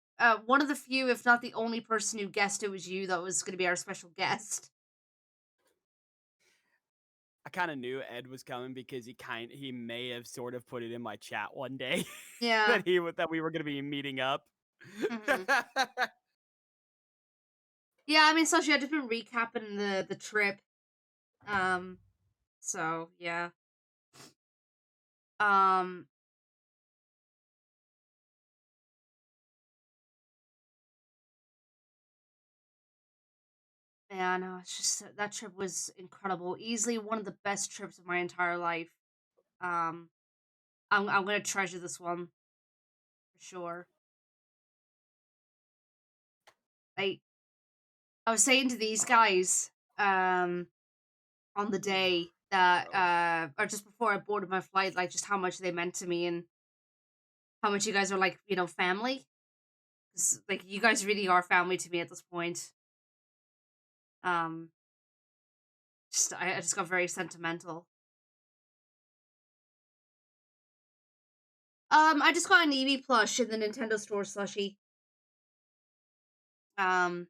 one of the few, if not the only person who guessed it was you that was going to be our special guest. I kind of knew Ed was coming because he may have sort of put it in my chat one day. Yeah. that we were going to be meeting up. Yeah, I mean, Slushy, I've just been recapping the trip. So yeah. Yeah, no, it's just that trip was incredible. Easily one of the best trips of my entire life. Um, I'm gonna treasure this one for sure. I was saying to these guys, on the day that or just before I boarded my flight, like just how much they meant to me and how much you guys are like, family. 'Cause, like, you guys really are family to me at this point. Um, I just got very sentimental. I just got an Eevee plush in the Nintendo store, Slushy. I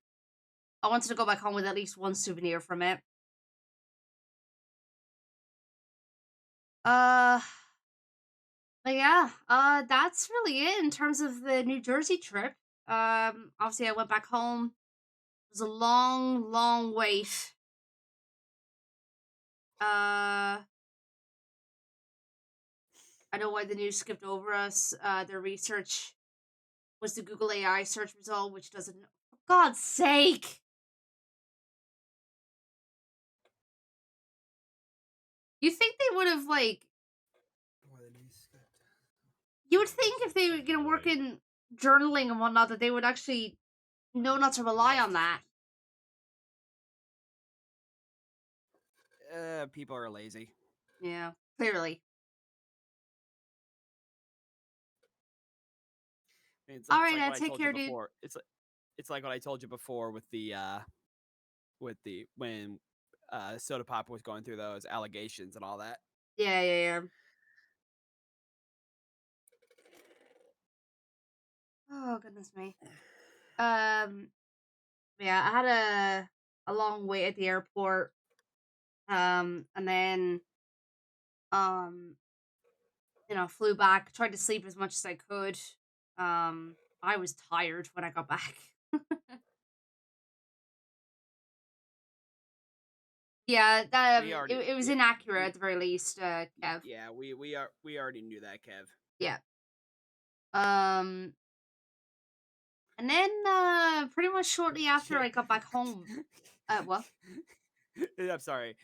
wanted to go back home with at least one souvenir from it. But yeah, that's really it in terms of the New Jersey trip. Obviously I went back home. It was a long, long wait. I know why the news skipped over us. Their research was the Google AI search result, which doesn't. For God's sake! You think they would have like? You would think if they were work in journaling and whatnot that they would actually know not to rely on that. People are lazy. Yeah, clearly. All right, like what take I told care, you dude. before. It's like what I told you before with the when Soda Pop was going through those allegations and all that. Yeah. Oh goodness me. Yeah, I had a long wait at the airport. And then flew back, tried to sleep as much as I could. I was tired when I got back. Yeah, it was inaccurate at the very least, Kev. Yeah, we already knew that, Kev. Yeah. And then pretty much shortly after I got back home. What? I'm sorry.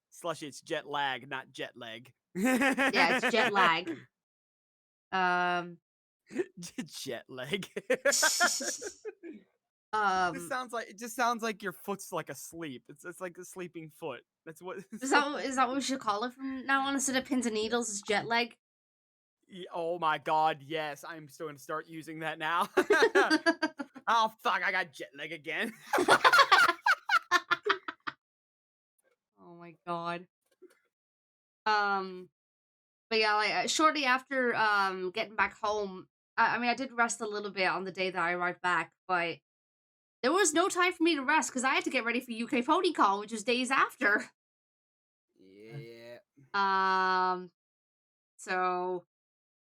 Slushy, it's jet lag, not jet lag. Yeah, it's jet lag. Jet lag. It just sounds like your foot's like asleep. It's like a sleeping foot. That's what is that what we should call it from now on? Instead of pins and needles, is jet lag? Oh my god, yes. I'm still gonna start using that now. Oh fuck, I got jet lag again. Oh my god. But yeah, like shortly after getting back home, I mean I did rest a little bit on the day that I arrived back, but there was no time for me to rest because I had to get ready for UK Ponycon, which was days after. Yeah. So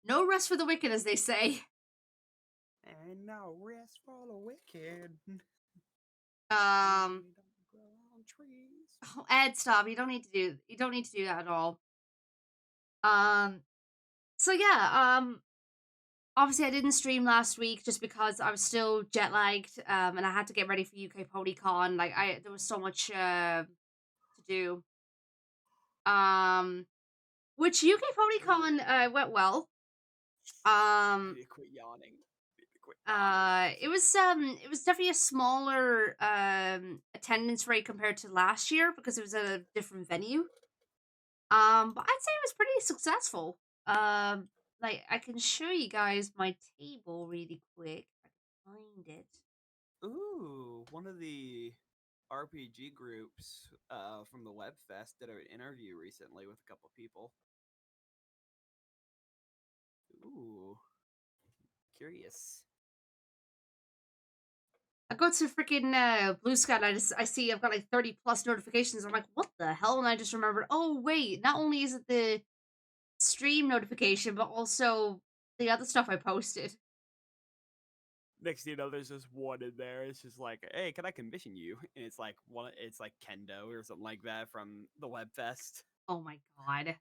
no rest for the wicked, as they say. And no rest for the wicked. Oh, Ed, stop! You don't need to do that at all. So yeah, obviously I didn't stream last week just because I was still jet lagged, and I had to get ready for UK Ponycon. Like there was so much to do. Which UK Ponycon went well. Quit yawning. It was definitely a smaller attendance rate compared to last year because it was at a different venue. But I'd say it was pretty successful. Like I can show you guys my table really quick if I can find it. Ooh, one of the RPG groups from the WebFest did an interview recently with a couple people. Ooh, curious. I go to freaking Blue Sky and I see I've got like 30 plus notifications. I'm like, what the hell? And I just remembered, oh wait, not only is it the stream notification, but also the other stuff I posted. Next thing you know, there's just one in there. It's just like, hey, can I commission you? And it's like it's like Kendo or something like that from the WebFest. Oh my god.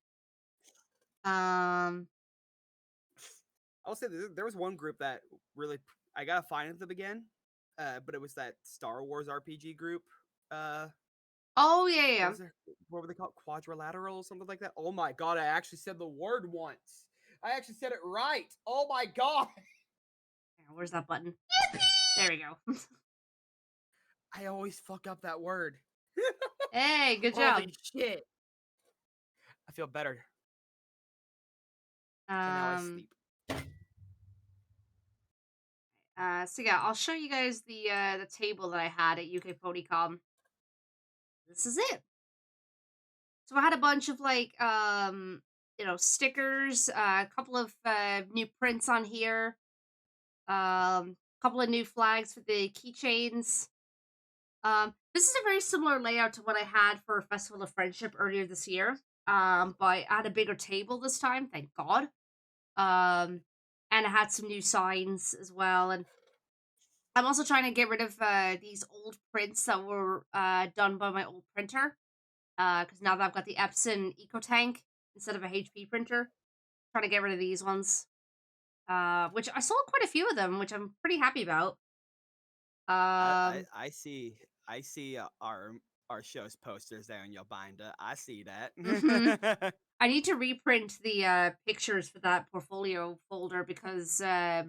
I'll say there was one group that really I gotta find it to begin, but it was that Star Wars RPG group. Oh yeah, What yeah. was what were they called? Quadrilateral or something like that? Oh my god, I actually said the word once. I actually said it right. Oh my god. Where's that button? There we go. I always fuck up that word. Hey, good job. Holy shit. I feel better. And now I sleep. So yeah, I'll show you guys the table that I had at UK Ponycon. This is it. So I had a bunch of like stickers, a couple of new prints on here, a couple of new flags for the keychains. This is a very similar layout to what I had for Festival of Friendship earlier this year. But I had a bigger table this time, thank God. And I had some new signs as well. And I'm also trying to get rid of these old prints that were done by my old printer. Because now that I've got the Epson EcoTank instead of a HP printer, trying to get rid of these ones. Which I sold quite a few of them, which I'm pretty happy about. I see our show's posters there in your binder. I see that. I need to reprint the pictures for that portfolio folder because they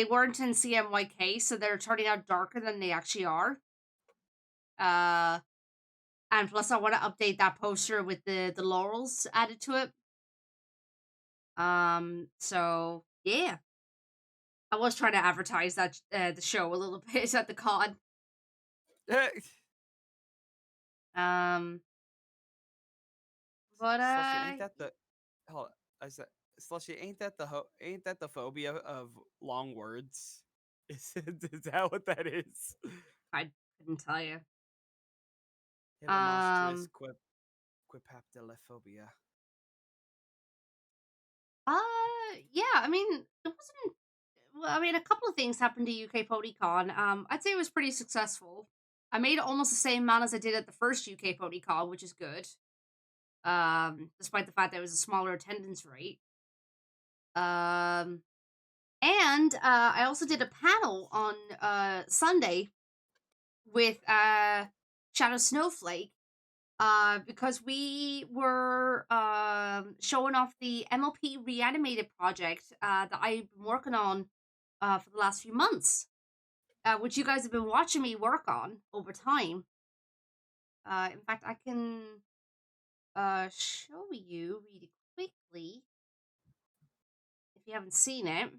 weren't in CMYK, so they're turning out darker than they actually are. And plus I want to update that poster with the laurels added to it. So yeah. I was trying to advertise that the show a little bit at the con. But Slushy, ain't that the hold on, I said Slushy, ain't that the phobia of long words? Is that what that is? I couldn't tell you. Hipponostrous quipaptilophobia. Yeah, I mean, it wasn't. Well, I mean, a couple of things happened to UK Ponycon. I'd say it was pretty successful. I made almost the same amount as I did at the first UK Ponycon, which is good. Despite the fact that it was a smaller attendance rate. And I also did a panel on Sunday with Shadow Snowflake. Because we were showing off the MLP Reanimated project that I've been working on for the last few months, which you guys have been watching me work on over time. In fact, I can show you really quickly if you haven't seen it.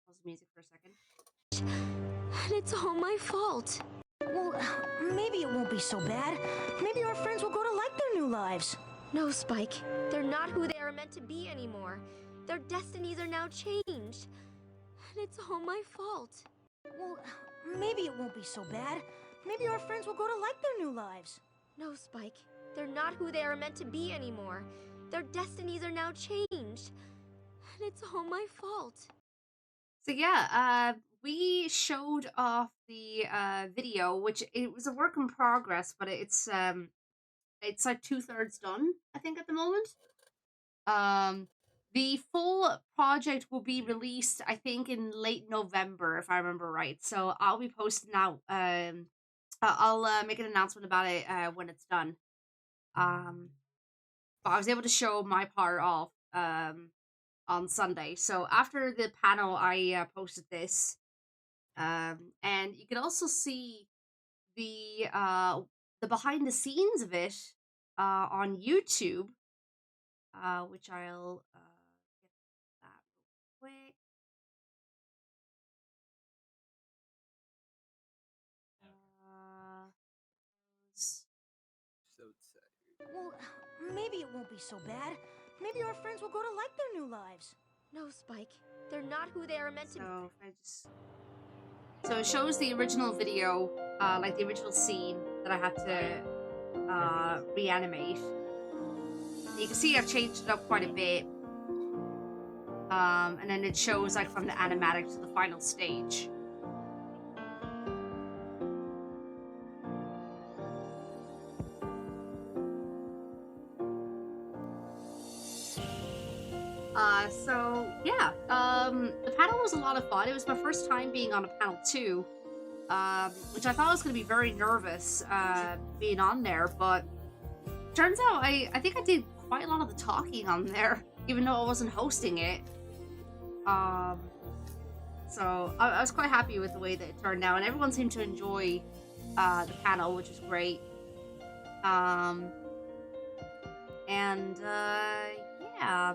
Pause the music for a second. And it's all my fault. Well, maybe it won't be so bad. Maybe our friends will go to like their new lives. No, Spike. They're not who they are meant to be anymore. Their destinies are now changed. And it's all my fault. Well, maybe it won't be so bad. Maybe our friends will go to like their new lives. No, Spike. They're not who they are meant to be anymore. Their destinies are now changed. And it's all my fault. So yeah, we showed off the video, which it was a work in progress, but it's like 2/3 done, I think, at the moment. The full project will be released, I think, in late November, if I remember right. So I'll be posting out. I'll make an announcement about it when it's done. But I was able to show my part off on Sunday. So after the panel, I posted this. And you can also see the behind the scenes of it on YouTube, which I'll get that real quick. Well, maybe it won't be so bad. Maybe our friends will go to like their new lives. No, Spike. They're not who they are meant to be. So it shows the original video, like the original scene that I had to reanimate. You can see I've changed it up quite a bit. And then it shows like from the animatic to the final stage. So yeah, the panel was a lot of fun. It was my first time being on a panel too, which I thought I was going to be very nervous being on there, but turns out I think I did quite a lot of the talking on there, even though I wasn't hosting it. So I was quite happy with the way that it turned out, and everyone seemed to enjoy the panel, which is great. Yeah.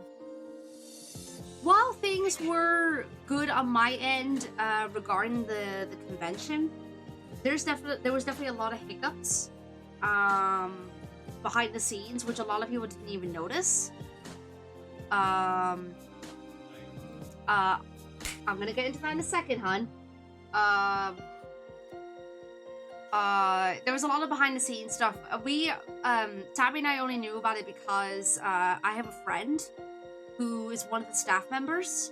While things were good on my end regarding the convention, there was definitely a lot of hiccups behind the scenes, which a lot of people didn't even notice. I'm gonna get into that in a second, hun. There was a lot of behind the scenes stuff. Tabby and I only knew about it because I have a friend who is one of the staff members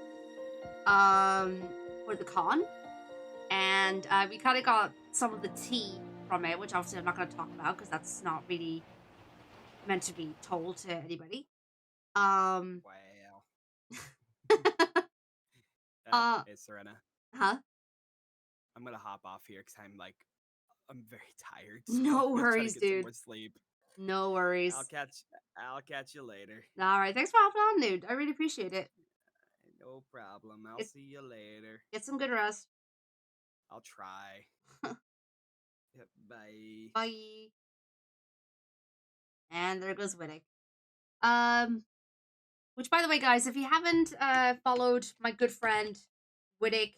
for the con, and we kind of got some of the tea from it, which obviously I'm not going to talk about because that's not really meant to be told to anybody. Wow. Hey, Serena. Huh? I'm gonna hop off here because I'm very tired. No I'm gonna try to worries, get some dude. more sleep. No worries. I'll catch you later. All right, thanks for hopping on, dude. I really appreciate it. No problem. I'll see you later. Get some good rest. I'll try. Yep, bye. Bye. And there goes Winnick. Which, by the way, guys, if you haven't followed my good friend Winnick,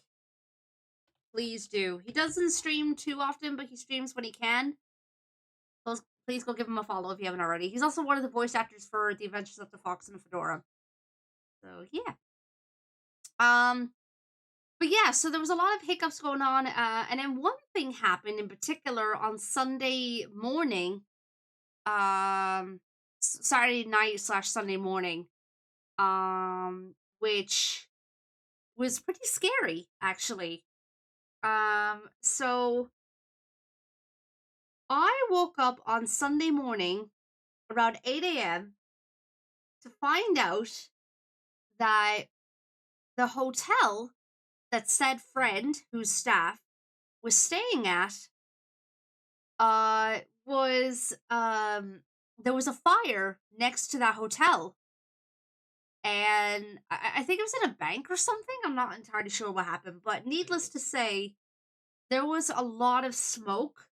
please do. He doesn't stream too often, but he streams when he can. So please go give him a follow if you haven't already. He's also one of the voice actors for The Adventures of the Fox and the Fedora. So yeah. But yeah, so there was a lot of hiccups going on, and then one thing happened in particular on Sunday morning, Saturday night / Sunday morning, which was pretty scary, actually. So I woke up on Sunday morning around 8 a.m. to find out that the hotel that said friend, whose staff was staying at, was there was a fire next to that hotel, and I think it was in a bank or something. I'm not entirely sure what happened, but needless to say, there was a lot of smoke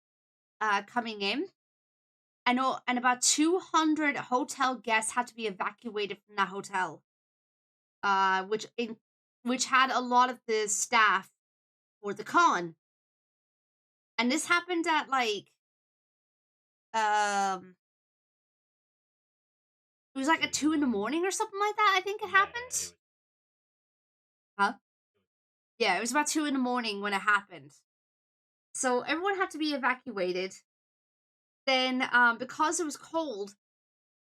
coming in. I know, and about 200 hotel guests had to be evacuated from that hotel, which had a lot of the staff for the con. And this happened at it was like at 2 a.m. or something like that. I think it happened. Huh? Yeah, it was about 2 a.m. when it happened. So everyone had to be evacuated. Then, because it was cold,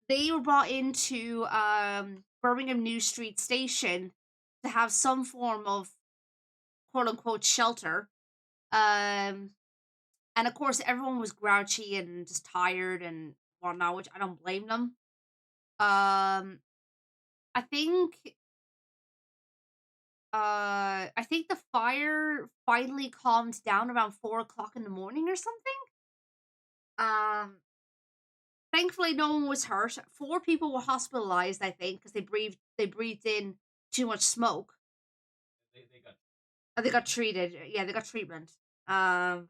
they were brought into Birmingham New Street Station to have some form of quote unquote shelter. And of course, everyone was grouchy and just tired and whatnot, which I don't blame them. I think the fire finally calmed down around 4 o'clock in the morning or something. Thankfully, no one was hurt. 4 people were hospitalized, I think, because they breathed in too much smoke. They got treated. Yeah, they got treatment. Yeah,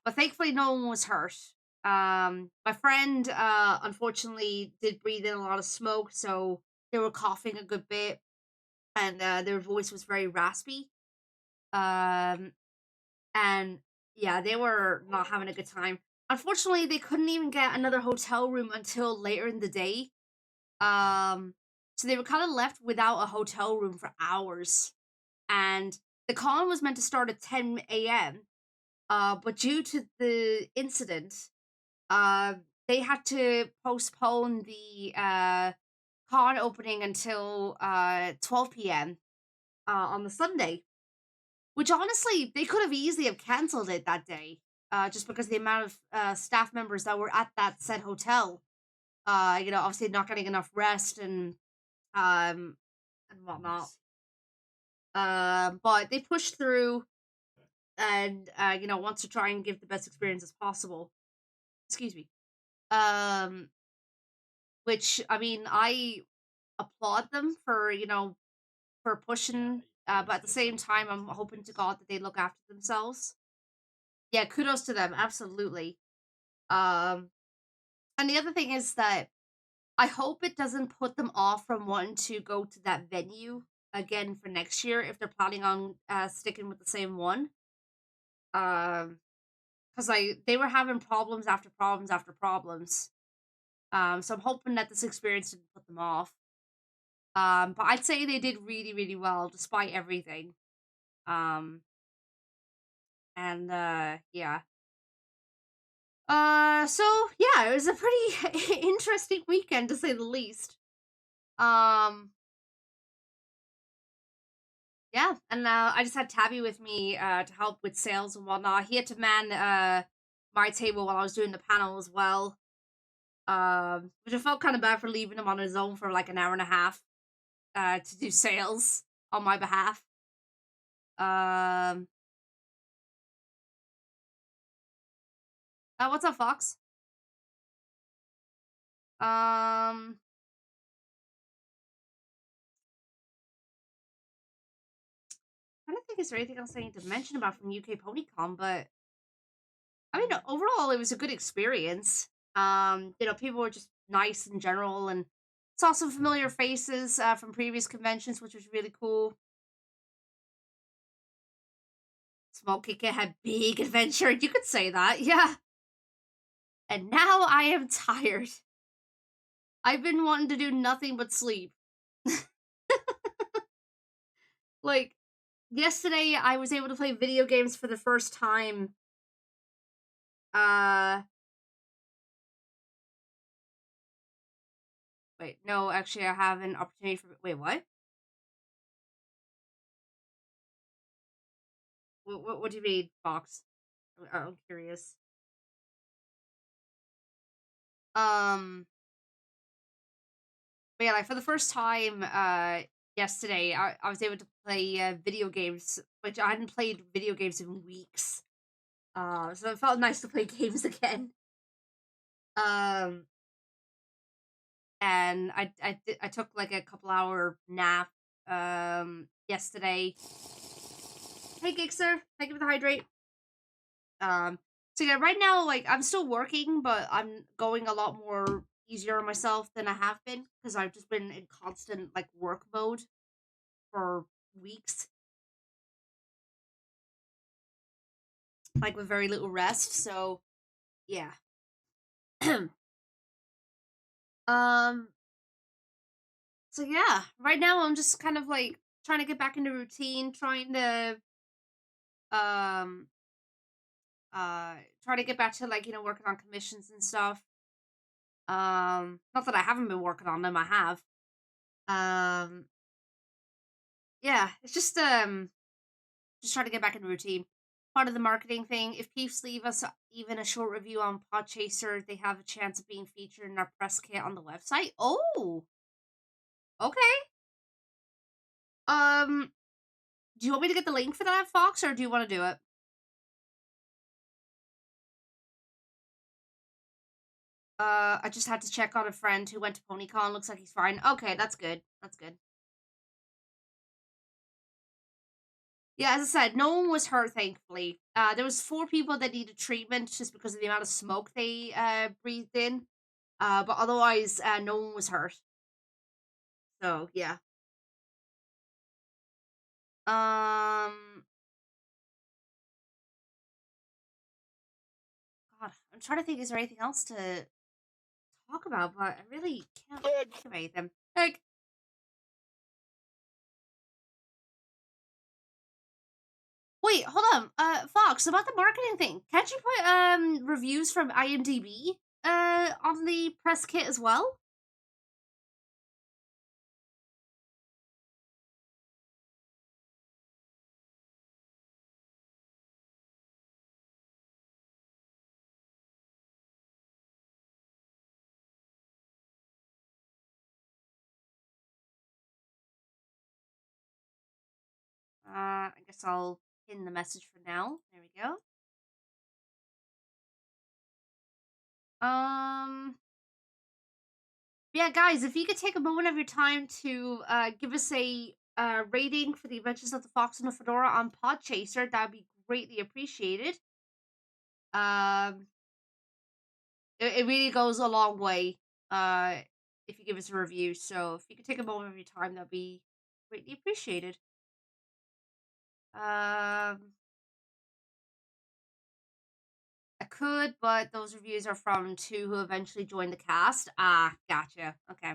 but thankfully no one was hurt. My friend unfortunately did breathe in a lot of smoke, so they were coughing a good bit, and their voice was very raspy. And yeah, they were not having a good time. Unfortunately, they couldn't even get another hotel room until later in the day. So they were kind of left without a hotel room for hours. And the con was meant to start at 10 a.m. But due to the incident, they had to postpone the con opening until 12 p.m. On the Sunday, which honestly they could have easily have canceled it that day, just because of the amount of staff members that were at that said hotel. Obviously not getting enough rest and whatnot. But they pushed through and wants to try and give the best experience as possible. Excuse me. Which I mean, I applaud them for for pushing. But at the same time, I'm hoping to God that they look after themselves. Yeah, kudos to them, absolutely. And the other thing is that I hope it doesn't put them off from wanting to go to that venue again for next year if they're planning on sticking with the same one. Because they were having problems after problems after problems. So I'm hoping that this experience didn't put them off. But I'd say they did really, really well despite everything. And yeah. So yeah, it was a pretty interesting weekend to say the least. Yeah, and I just had Tabby with me to help with sales and whatnot. He had to man my table while I was doing the panel as well. Which I felt kind of bad for leaving him on his own for like an hour and a half to do sales on my behalf. What's up, Fox? I don't think is there anything else I need to mention about from UK Ponycon, but I mean overall it was a good experience. People were just nice in general, and saw some familiar faces from previous conventions, which was really cool. Small Kiki had big adventure. You could say that, yeah. And now I am tired. I've been wanting to do nothing but sleep. Like, yesterday I was able to play video games for the first time. Wait, no, actually I have an opportunity for... Wait, what? What do you mean, Fox? I'm curious. But yeah, like for the first time, yesterday, I was able to play video games, which I hadn't played video games in weeks. So it felt nice to play games again. And I took like a couple hour nap, yesterday. Hey, Gixer, thank you for the hydrate. So yeah, right now, like, I'm still working, but I'm going a lot more easier on myself than I have been, because I've just been in constant, like, work mode for weeks. Like, with very little rest, so, yeah. So yeah, right now I'm just kind of, like, trying to get back into routine, trying to get back to, like, working on commissions and stuff. Not that I haven't been working on them, I have. Yeah, it's just trying to get back in routine. Part of the marketing thing. If peeps leave us even a short review on Podchaser, they have a chance of being featured in our press kit on the website. Oh, okay. Do you want me to get the link for that, Fox, or do you want to do it? I just had to check on a friend who went to Ponycon. Looks like he's fine. Okay, that's good. That's good. Yeah, as I said, no one was hurt, thankfully. There was 4 people that needed treatment just because of the amount of smoke they breathed in. But otherwise, no one was hurt. So, yeah. God, I'm trying to think, is there anything else to talk about? But I really can't think of anything. Like, wait, hold on. Fox, about the marketing thing. Can't you put reviews from IMDb on the press kit as well? I guess I'll pin the message for now. There we go. Yeah, guys, if you could take a moment of your time to give us a rating for the Adventures of the Fox and the Fedora on Podchaser, that'd be greatly appreciated. Um, it really goes a long way if you give us a review. So if you could take a moment of your time, that'd be greatly appreciated. I could, but those reviews are from 2 who eventually joined the cast. Ah, gotcha. Okay.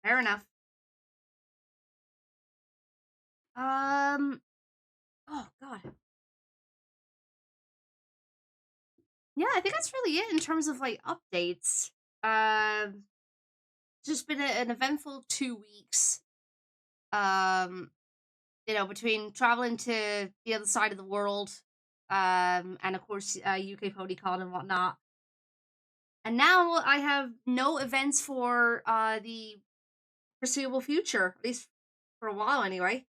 Fair enough. Oh, God. Yeah, I think that's really it in terms of, like, updates. Just been an eventful 2 weeks. Between traveling to the other side of the world, and of course, UK Ponycon and whatnot. And now I have no events for the foreseeable future, at least for a while anyway.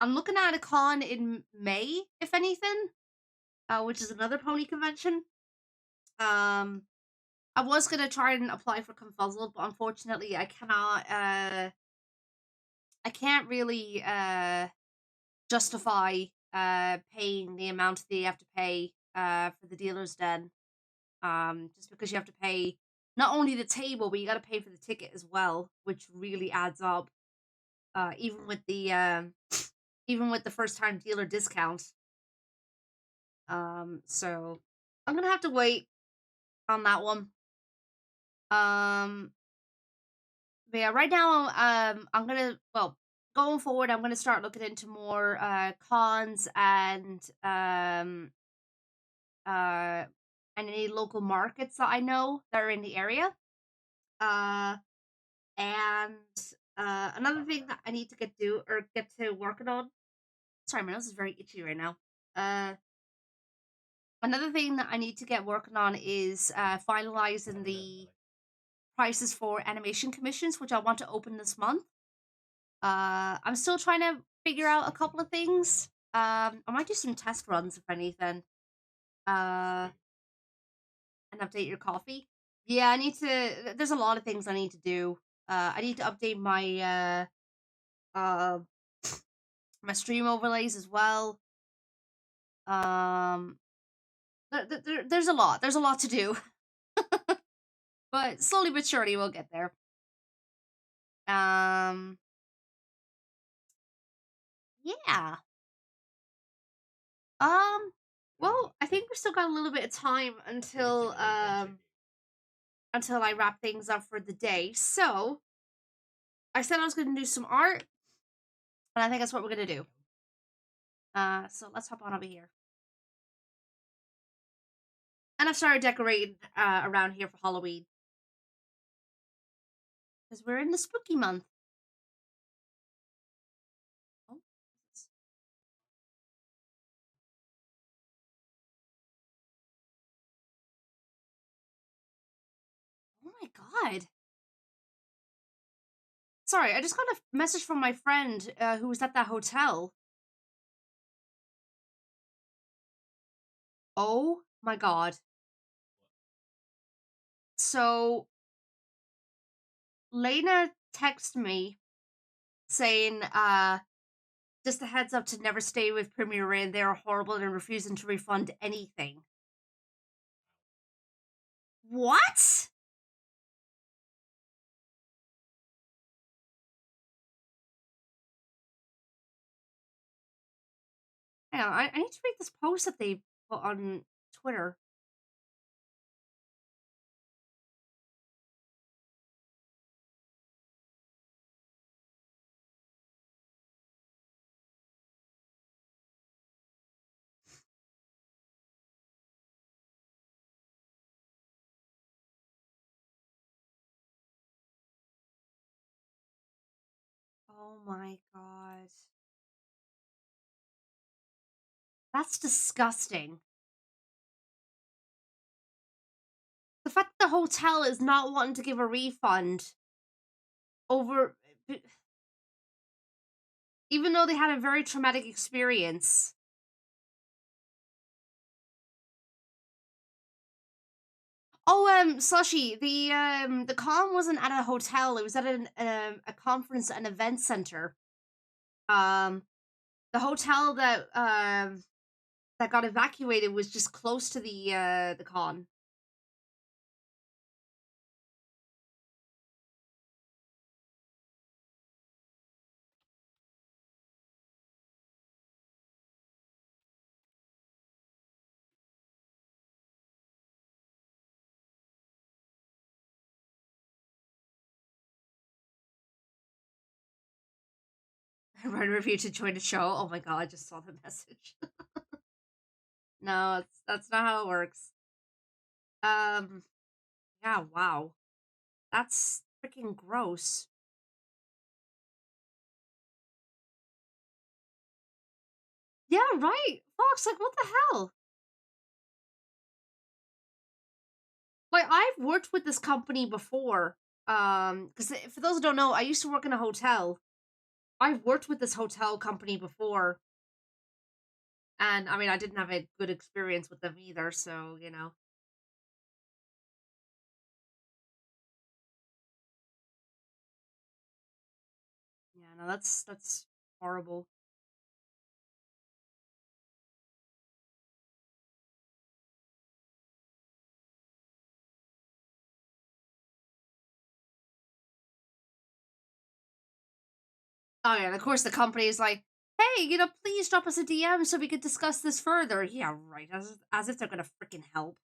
I'm looking at a con in May, if anything, which is another pony convention. I was gonna try and apply for Confuzzled, but unfortunately I cannot I can't really justify paying the amount that you have to pay for the dealer's den. Just because you have to pay not only the table, but you gotta pay for the ticket as well, which really adds up. Even with the first time dealer discount. So I'm gonna have to wait on that one. But yeah, right now I'm gonna going forward I'm gonna start looking into more cons and any local markets that I know that are in the area. And another thing that I need to get to working on. Sorry, my nose is very itchy right now. Another thing that I need to get working on is finalizing the prices for animation commissions, which I want to open this month. I'm still trying to figure out a couple of things. I might do some test runs, if anything. And update your coffee. Yeah, I need to. There's a lot of things I need to do. I need to update my my stream overlays as well. There's a lot. There's a lot to do. But slowly but surely we'll get there. Yeah. Well, I think we've still got a little bit of time until I wrap things up for the day. So, I said I was going to do some art, and I think that's what we're going to do. So let's hop on over here. And I've started decorating around here for Halloween. Because we're in the spooky month. Oh. Oh my god. Sorry, I just got a message from my friend who was at that hotel. Oh my god. So, Lena texted me saying, just a heads up to never stay with Premier Rain. They are horrible and refusing to refund anything. What? Hang on, I need to read this post that they put on Twitter. Oh my god. That's disgusting. The fact that the hotel is not wanting to give a refund over... even though they had a very traumatic experience. Oh, Slushy, the con wasn't at a hotel. It was at a conference and event center. Um, the hotel that got evacuated was just close to the con. Run review to join the show. Oh my god, I just saw the message. No, that's not how it works. Yeah, wow. That's freaking gross. Yeah, right. Fox, like, what the hell? Like, I've worked with this company before. Because for those who don't know, I used to work in a hotel. I've worked with this hotel company before. And, I mean, I didn't have a good experience with them either, so, you know. Yeah, no, that's horrible. Oh yeah, and of course the company is like, hey, please drop us a DM so we could discuss this further. Yeah, right. As if they're gonna freaking help.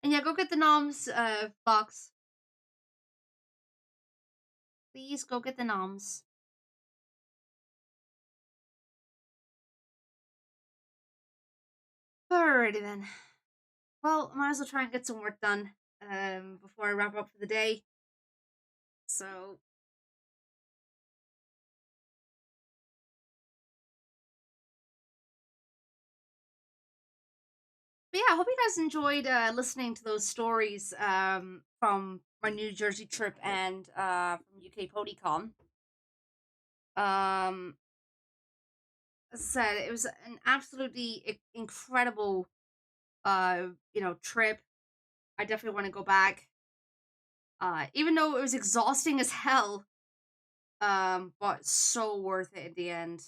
And yeah, go get the noms, Fox. Please go get the noms. Alrighty then. Well, I might as well try and get some work done before I wrap up for the day. So but yeah, I hope you guys enjoyed listening to those stories from my New Jersey trip and from UK Ponycon. As I said, it was an absolutely incredible trip. I definitely want to go back. Even though it was exhausting as hell, but so worth it in the end.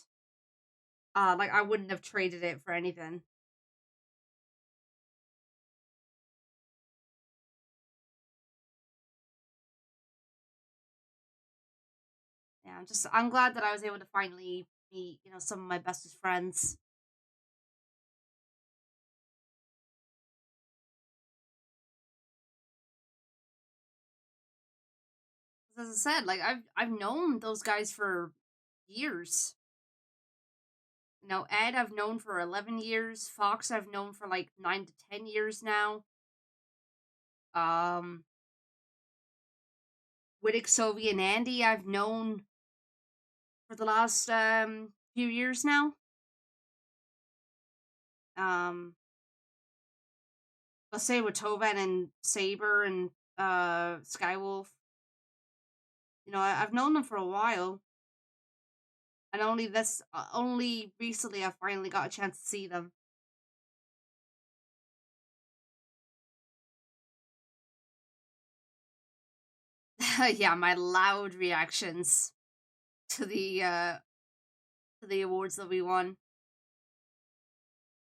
Like I wouldn't have traded it for anything. Yeah, I'm glad that I was able to finally meet, some of my bestest friends. As I said, like I've known those guys for years. Ed I've known for 11 years. Fox I've known for like 9 to 10 years now. Um, Wittick, Sylvie, and Andy I've known for the last few years now. Let's say with Tovan and Saber and Skywolf. I've known them for a while. And only recently I finally got a chance to see them. Yeah, my loud reactions to the awards that we won.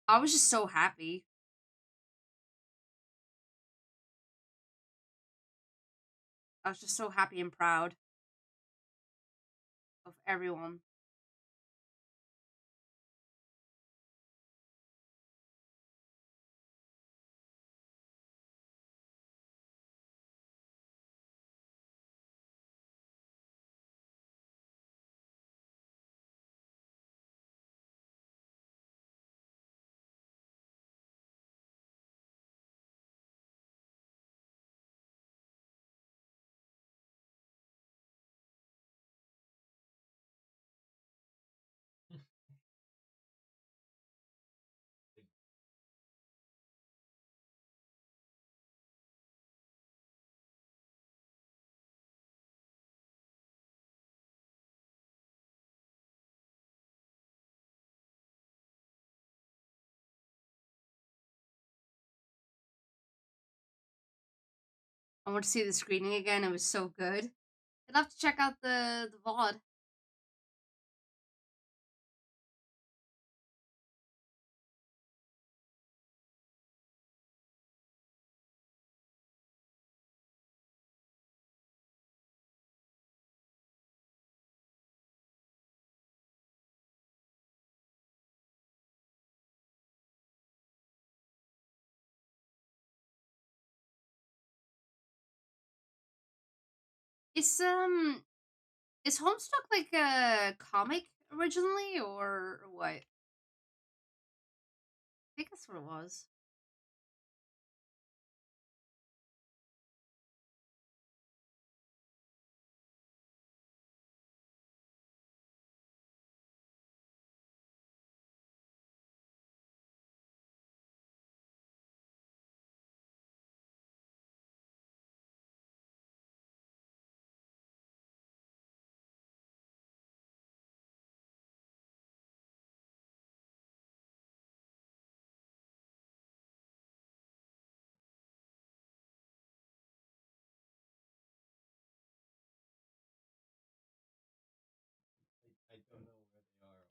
I was just so happy. I was just so happy and proud of everyone. I want to see the screening again. It was so good. I'd have to check out the VOD. Is is Homestuck like a comic originally or what? I think that's what it was. I don't know where they are.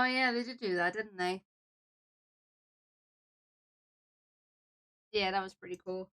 Oh yeah, they did do that, didn't they? Yeah, that was pretty cool.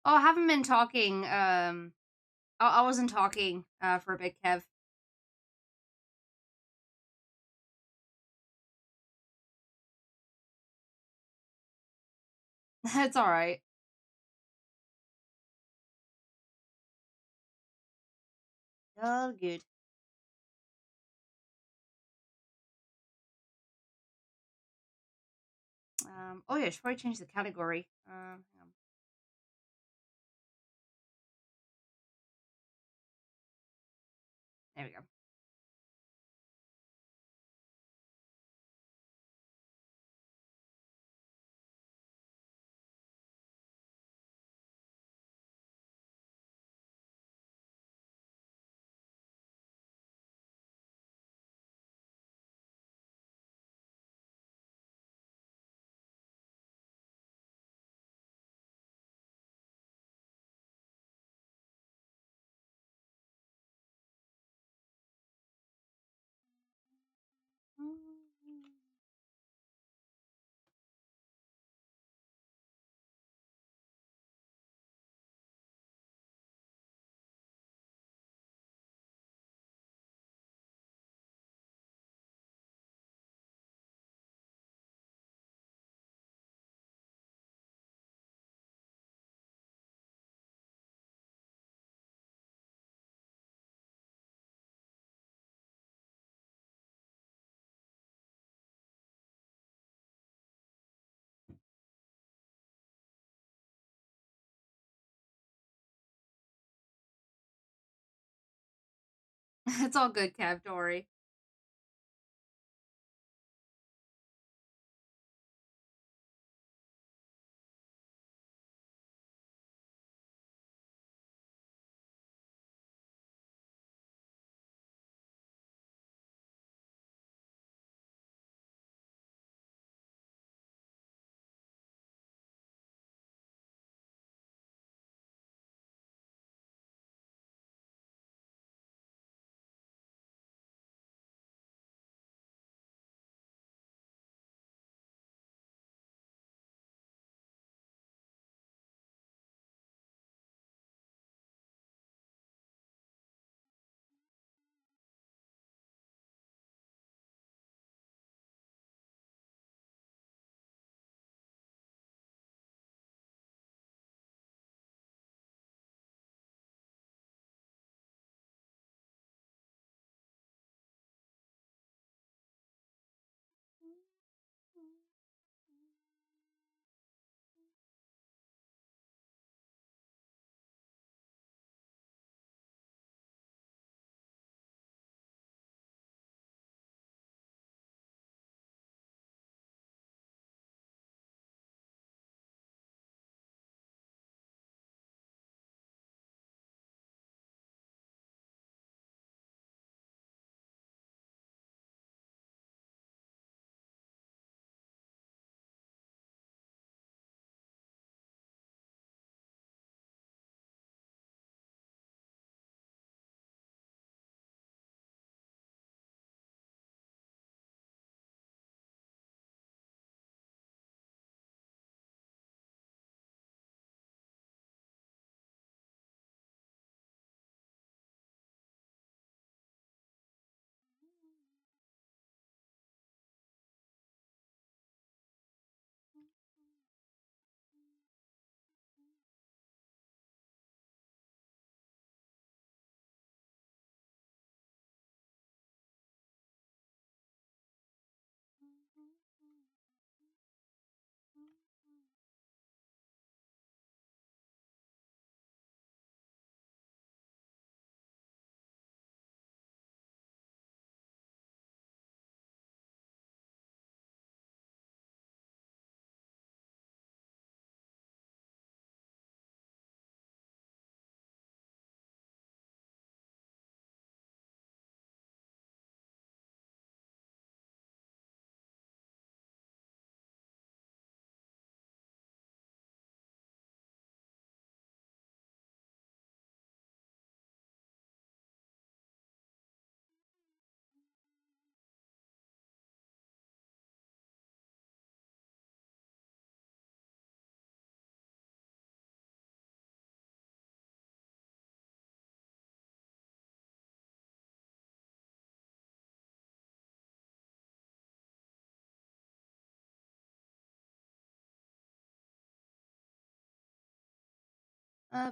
Oh, I haven't been talking. I wasn't talking for a bit, Kev. It's all right. All good. Oh yeah, I should probably change the category. Hang on. There we go. It's all good, Kev. Don't worry.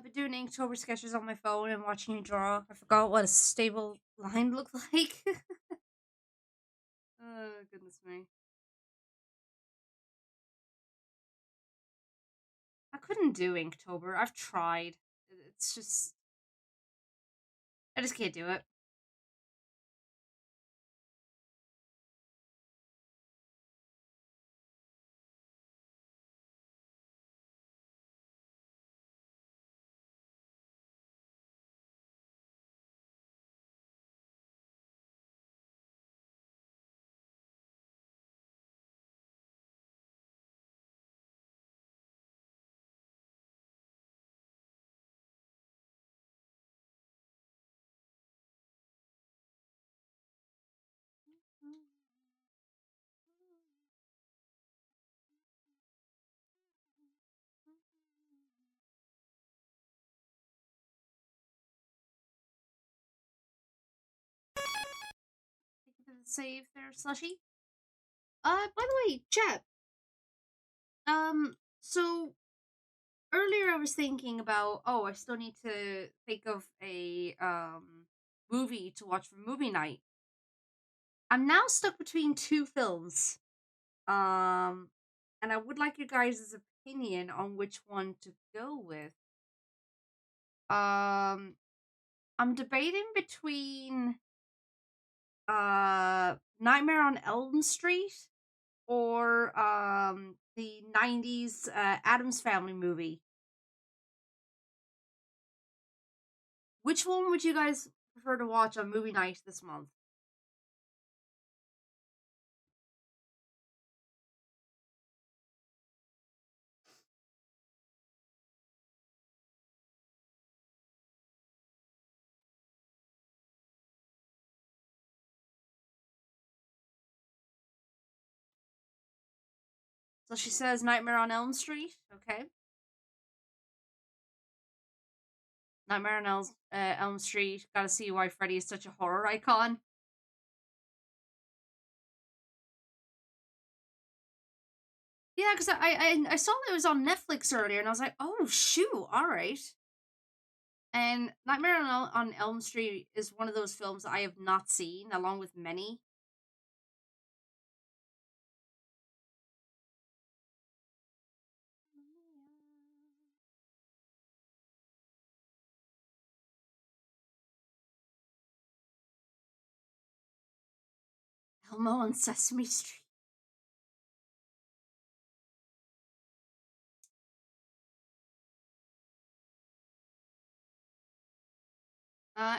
Been doing Inktober sketches on my phone and watching you draw. I forgot what a stable line looked like. Oh, goodness me. I couldn't do Inktober. I've tried. It's just... I just can't do it. Thank you for the save there, Slushy. By the way, chat. So earlier I was thinking about, oh, I still need to think of a movie to watch for movie night. I'm now stuck between two films. And I would like your guys' opinion on which one to go with. I'm debating between Nightmare on Elm Street or the 90s Addams Family movie. Which one would you guys prefer to watch on movie night this month? So she says Nightmare on Elm Street. Okay. Nightmare on Elm Street. Gotta see why Freddy is such a horror icon. Yeah, because I saw that it was on Netflix earlier, and I was like, oh shoot, all right. And Nightmare on Elm Street is one of those films I have not seen, along with many. Elmo on Sesame Street.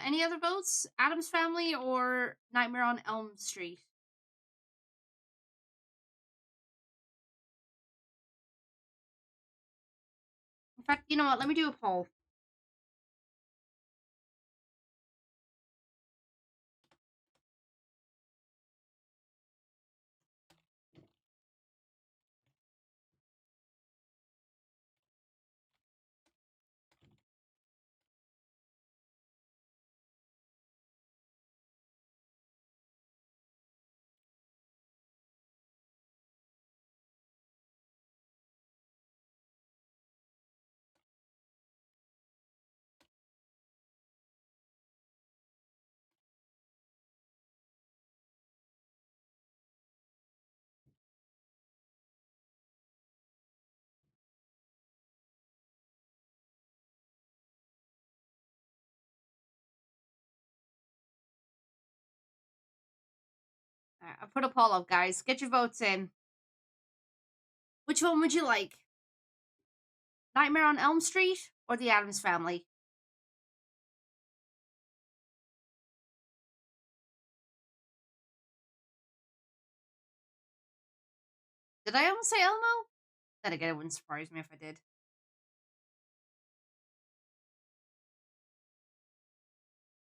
Any other votes? Addams Family or Nightmare on Elm Street? In fact, you know what? Let me do a poll. I put a poll up, guys. Get your votes in. Which one would you like? Nightmare on Elm Street or The Addams Family? Did I almost say Elmo? Then again, it wouldn't surprise me if I did.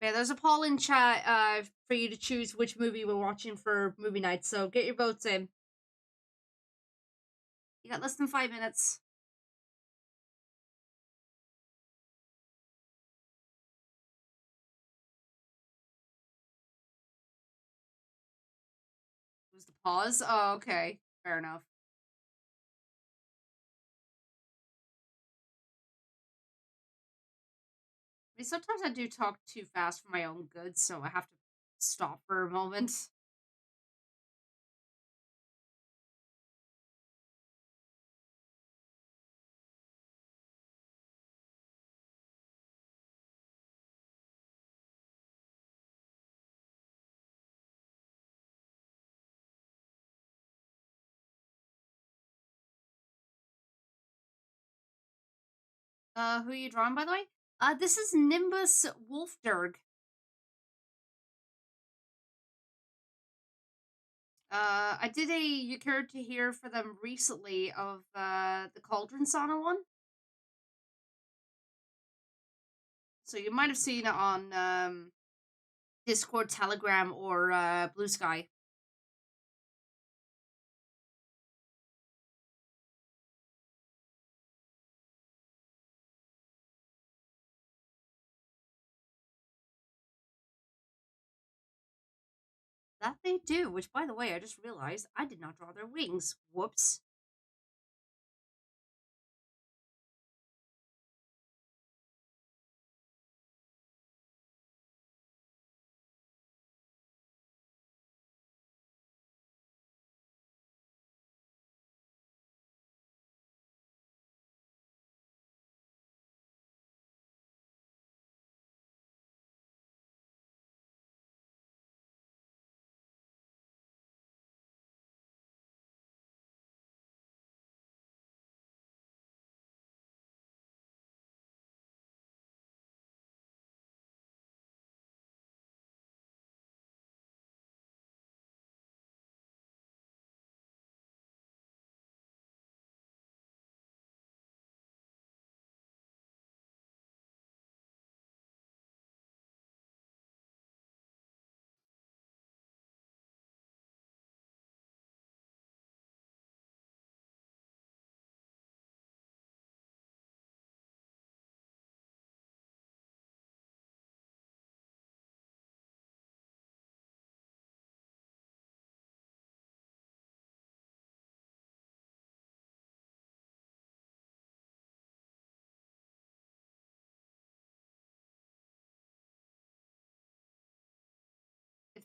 Yeah, there's a poll in chat for you to choose which movie we're watching for movie night, so get your votes in. You got less than 5 minutes. Was the pause? Oh, okay. Fair enough. I mean, sometimes I do talk too fast for my own good, so I have to stop for a moment. Who are you drawing, by the way? This is Nimbus Wolfderg. I did a You Cared to Hear for them recently of the Cauldron Sauna one. So you might have seen it on Discord, Telegram, or Blue Sky. That they do, which, by the way, I just realized I did not draw their wings. Whoops.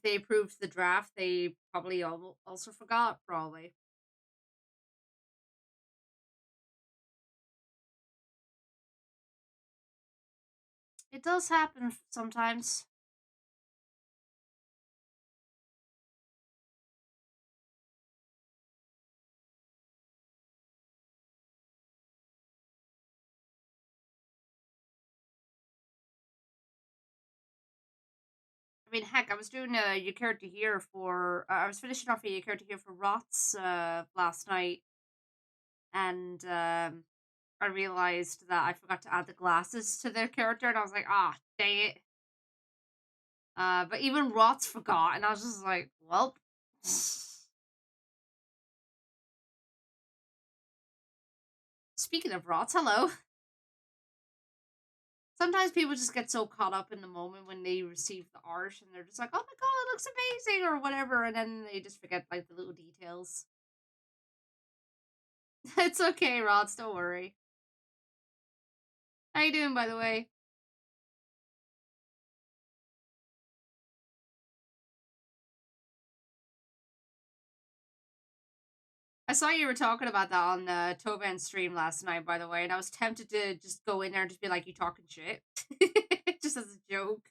they approved the draft, they probably also forgot, probably. It does happen sometimes. I mean, heck, I was doing a You Care to Hear for. I was finishing off a You Care to Hear for Rots last night, and I realized that I forgot to add the glasses to their character, and I was like, ah, dang it. But even Rots forgot, and I was just like, well. Speaking of Rots, hello. Sometimes people just get so caught up in the moment when they receive the art, and they're just like, oh my god, it looks amazing, or whatever, and then they just forget, like, the little details. It's okay, Rots, don't worry. How you doing, by the way? I saw you were talking about that on the Tovan stream last night, by the way, and I was tempted to just go in there and just be like, you talking shit? Just as a joke.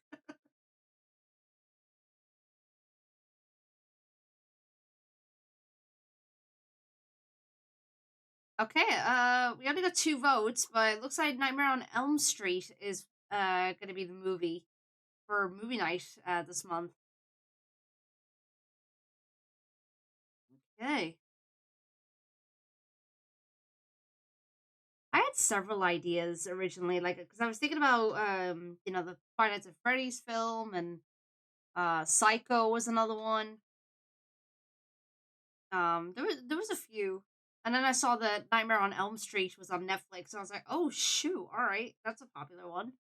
Okay, we only got 2 votes, but it looks like Nightmare on Elm Street is gonna be the movie for movie night this month. Okay. I had several ideas originally, like, because I was thinking about the Five Nights at Freddy's film, and Psycho was another one. There was a few, and then I saw that Nightmare on Elm Street was on Netflix, and I was like, oh shoot, all right, that's a popular one.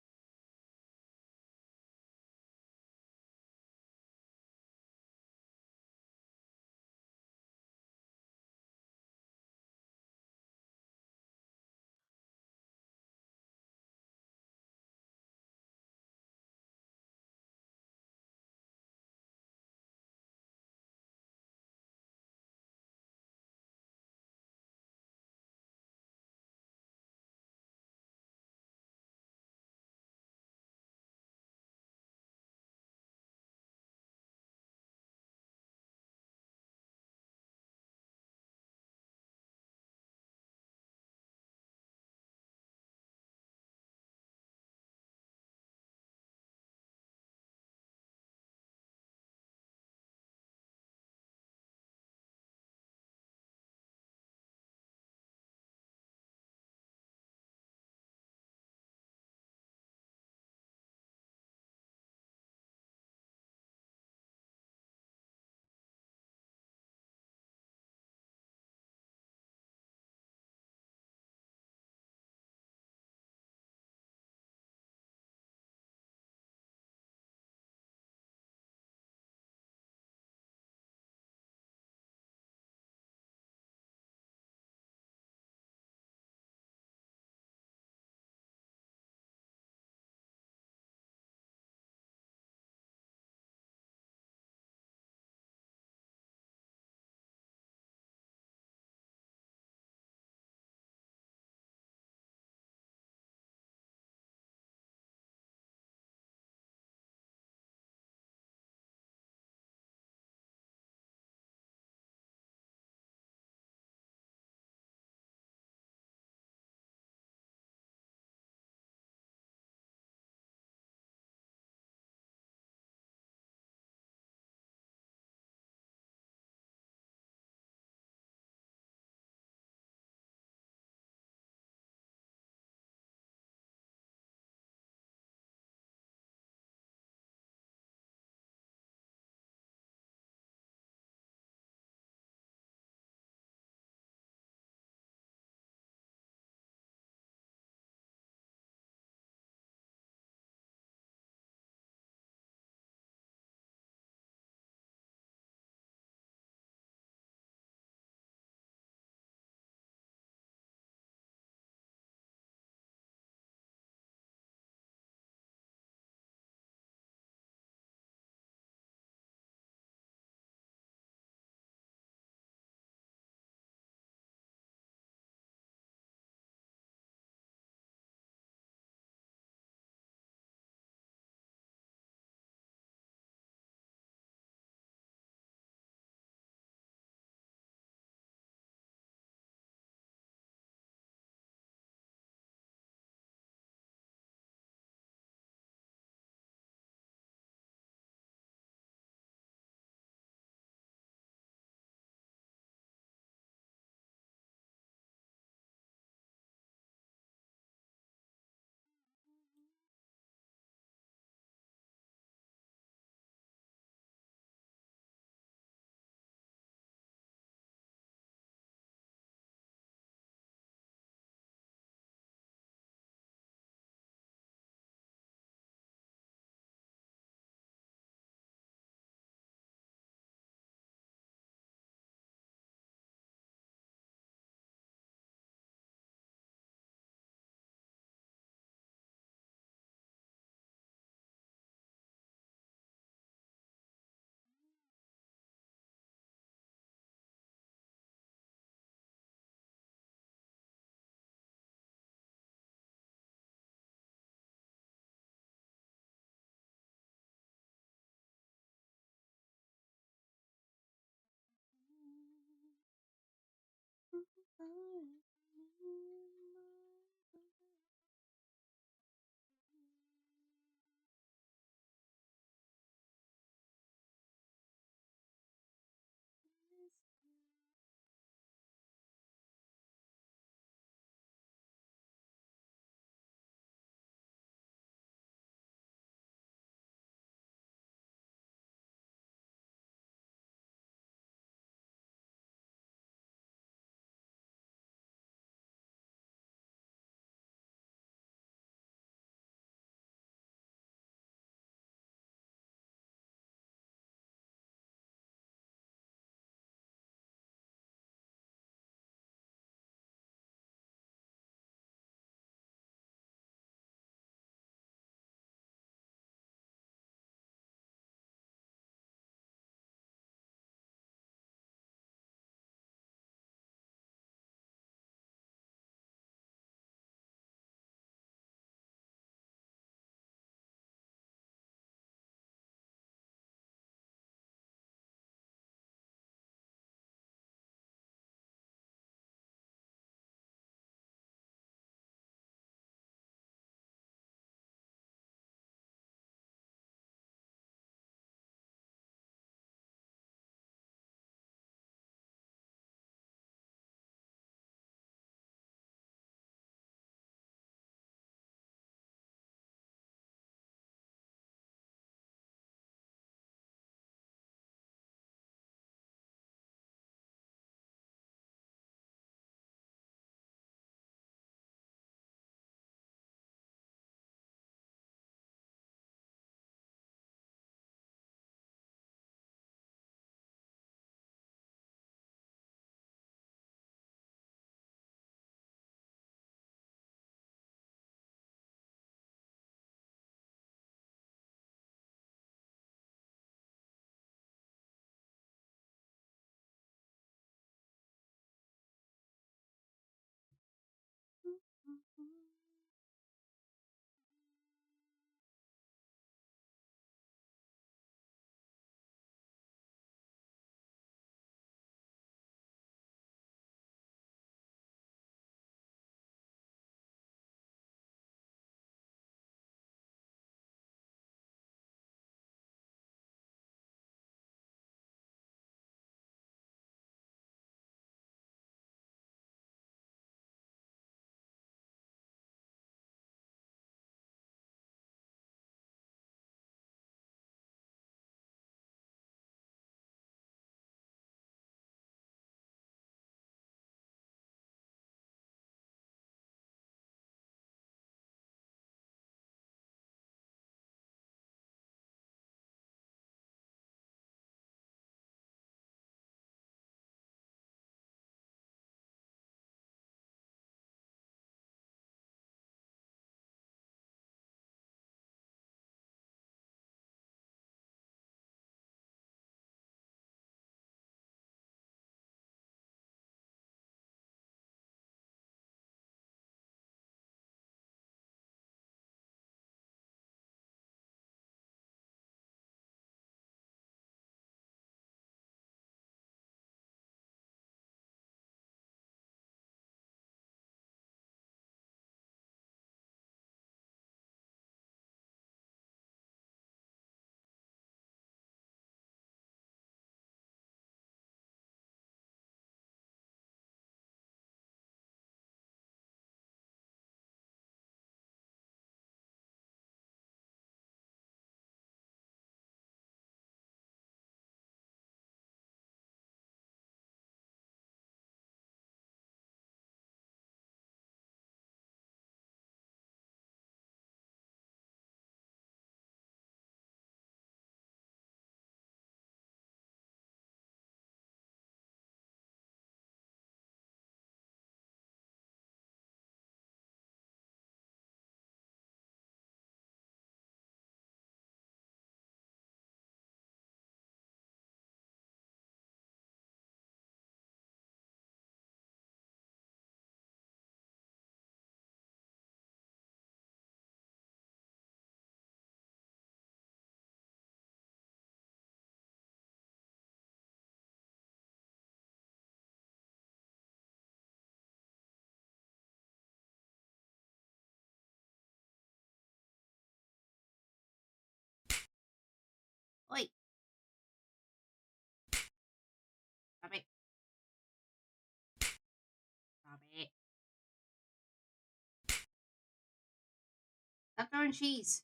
Stop throwing cheese.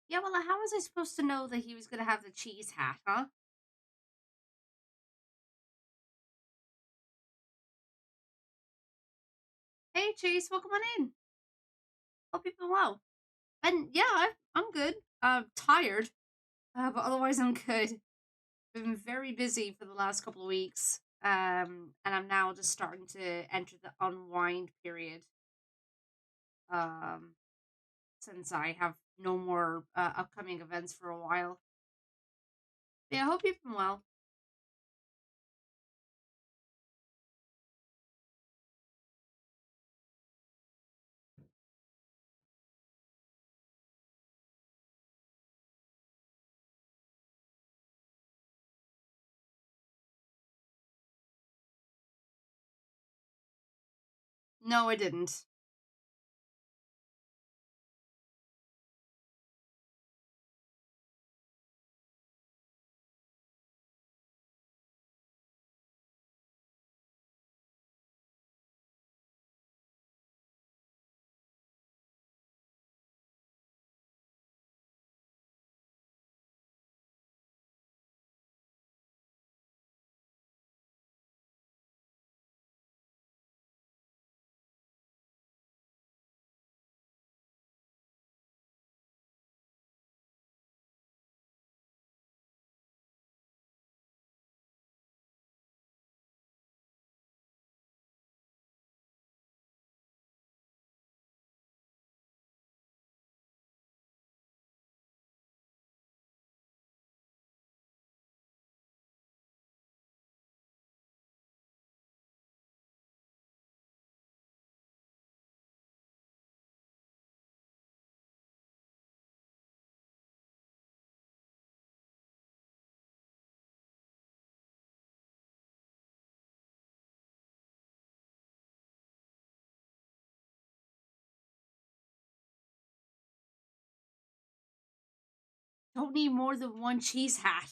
Yeah, well, how was I supposed to know that he was gonna have the cheese hat, huh? Hey, Chase, welcome on in. Hope you've been well. And yeah, I'm good. Tired, but otherwise I'm good. Been very busy for the last couple of weeks. And I'm now just starting to enter the unwind period. Um, since I have no more upcoming events for a while. Yeah, I hope you've been well. No, I didn't. Don't need more than one cheese hat.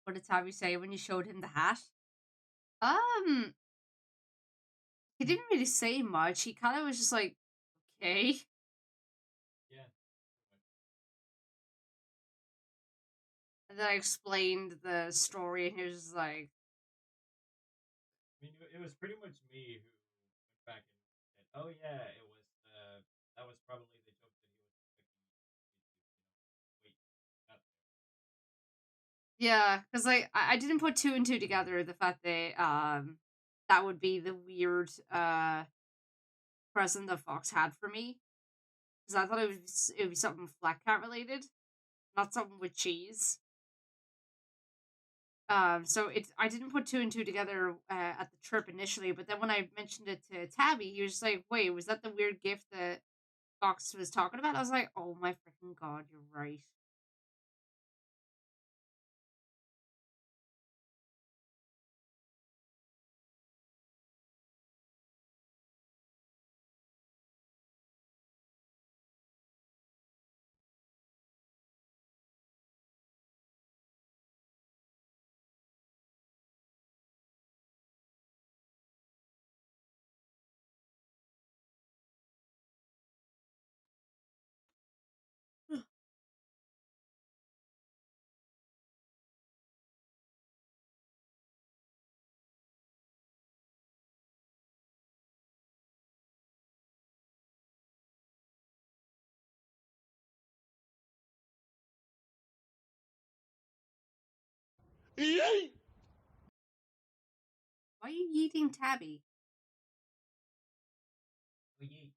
What did Tabby say when you showed him the hat? Um, he didn't really say much. He kind of was just like, okay. Yeah. And then I explained the story, and he was just like, I mean, it was pretty much me who went back and said, "Oh yeah, it was. That was probably the joke that he was expecting you to, wait up yeah, because like I didn't put two and two together. The fact that that would be the weird present that Fox had for me, because I thought it would be something Flat Cat related, not something with cheese. So I didn't put two and two together at the trip initially, but then when I mentioned it to Tabby, he was just like, "Wait, was that the weird gift that Fox was talking about?" I was like, "Oh my freaking god, you're right." Why are you eating Tabby? Oh, yeet.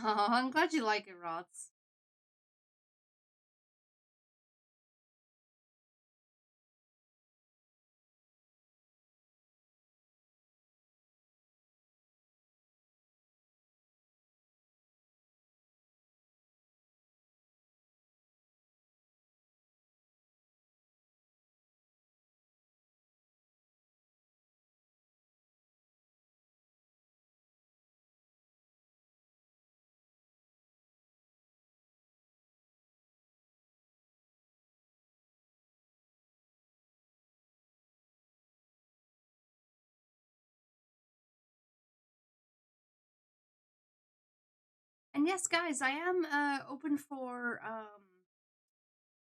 Oh, I'm glad you like it, Rots. And yes, guys, I am open for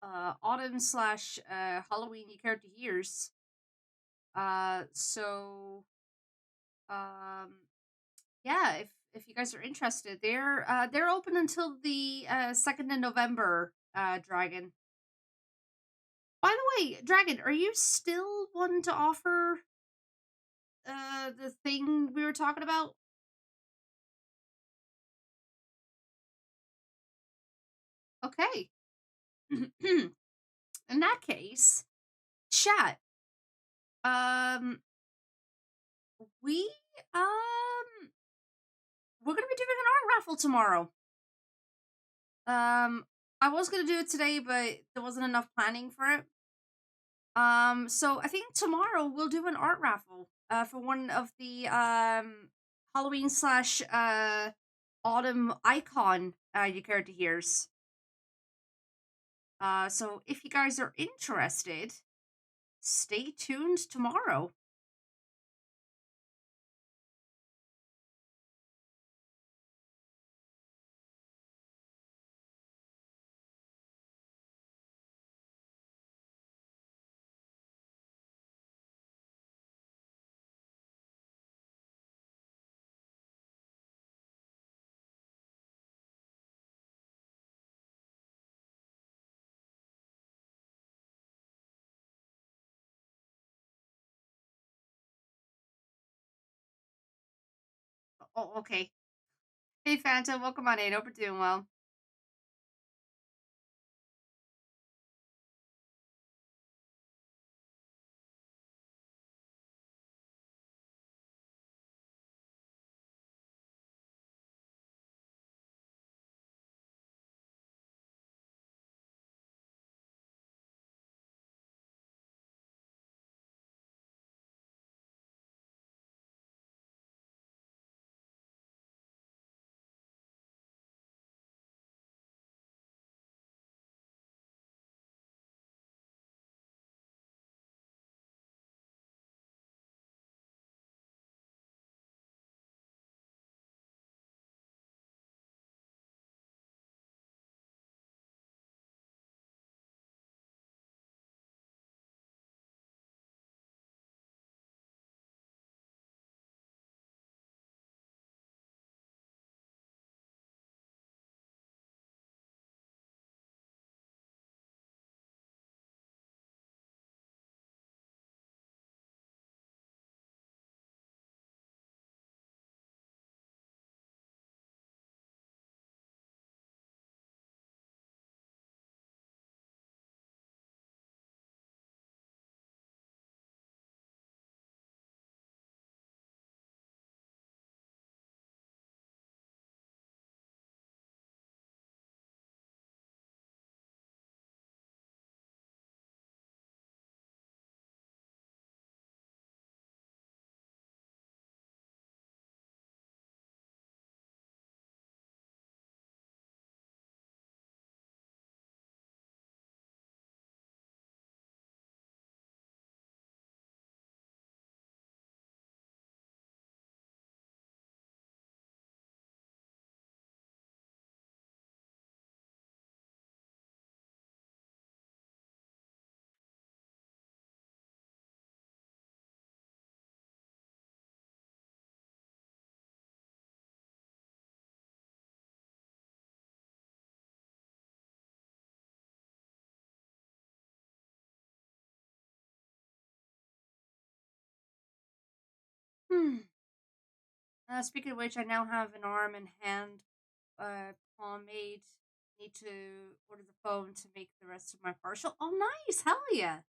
autumn slash Halloween character years. So yeah, if you guys are interested, they're open until the 2nd of November, Dragon. By the way, Dragon, are you still wanting to offer the thing we were talking about? Okay. In that case, chat. We we're gonna be doing an art raffle tomorrow. I was gonna do it today, but there wasn't enough planning for it. So I think tomorrow we'll do an art raffle for one of the Halloween slash autumn icon you character hears. So if you guys are interested, stay tuned tomorrow. Oh, okay. Hey, Phantom, welcome on in. Hope you're doing well. Speaking of which, I now have an arm and hand Need to order the phone to make the rest of my partial. Oh, nice! Hell yeah!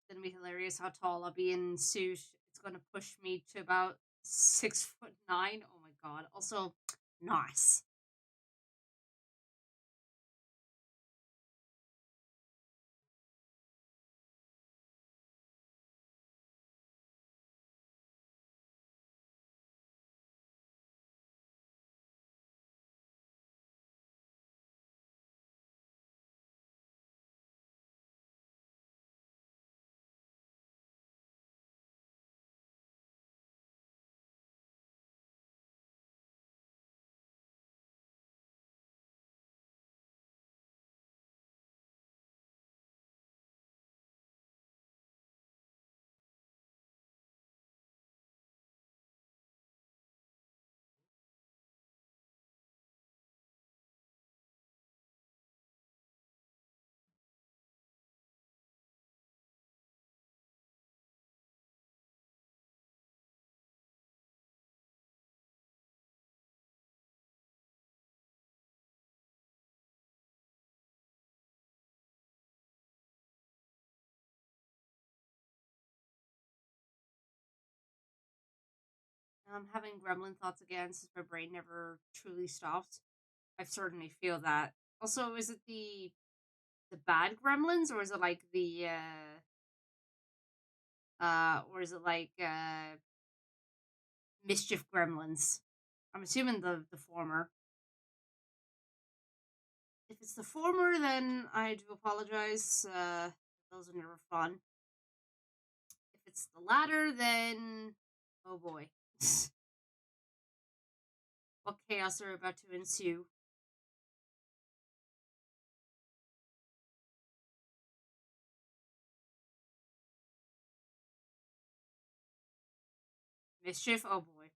It's gonna be hilarious how tall I'll be in suit. It's gonna push me to about 6'9". Oh my god. Also, nice. I'm having gremlin thoughts again since my brain never truly stopped. I certainly feel that. Also, is it the bad gremlins, or is it like the or is it like mischief gremlins? I'm assuming the former. If it's the former, then I do apologize. Those are never fun. If it's the latter, then oh boy, what chaos are about to ensue. Mischief, oh boy.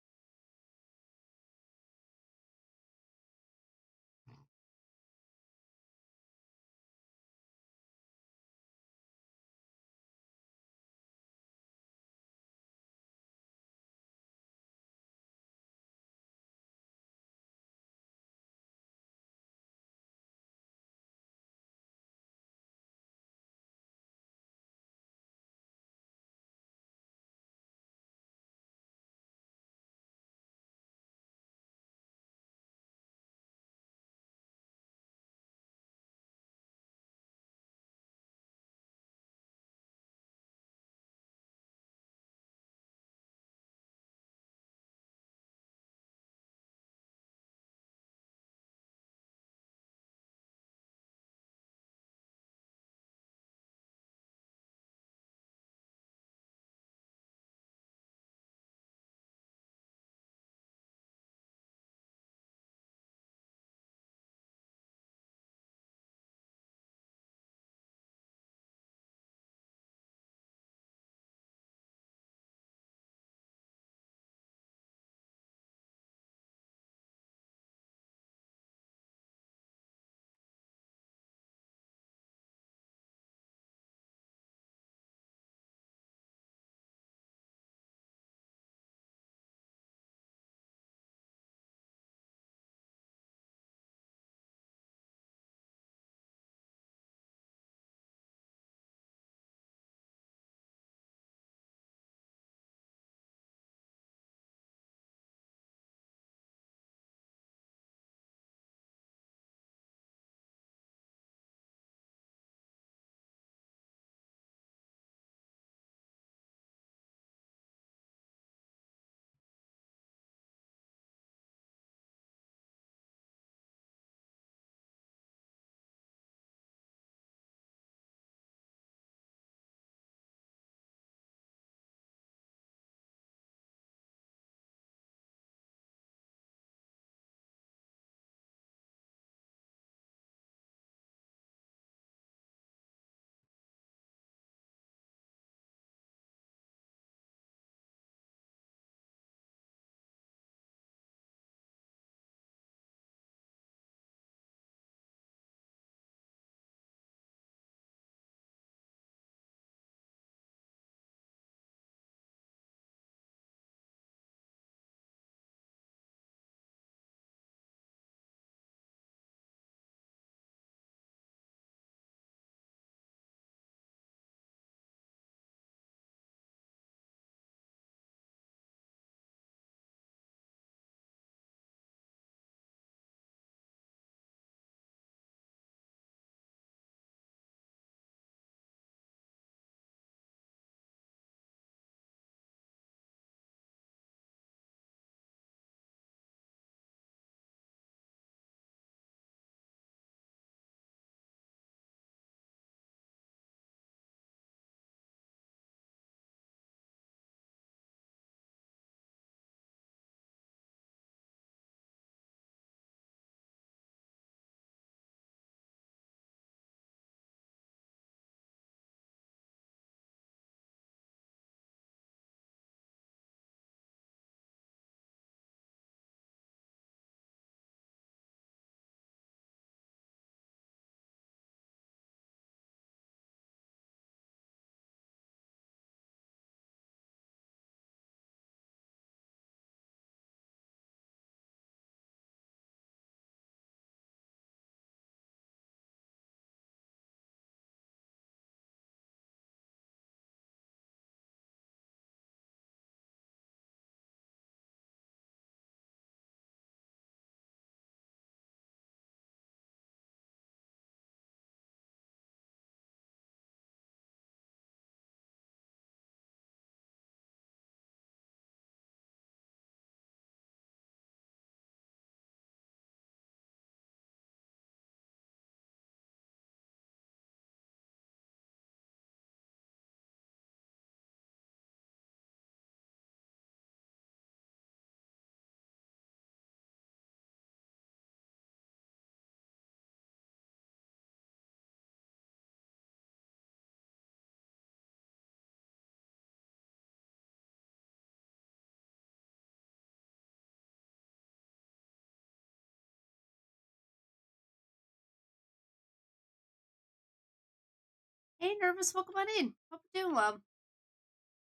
Hey, Nervous, welcome on in. Hope you're doing well.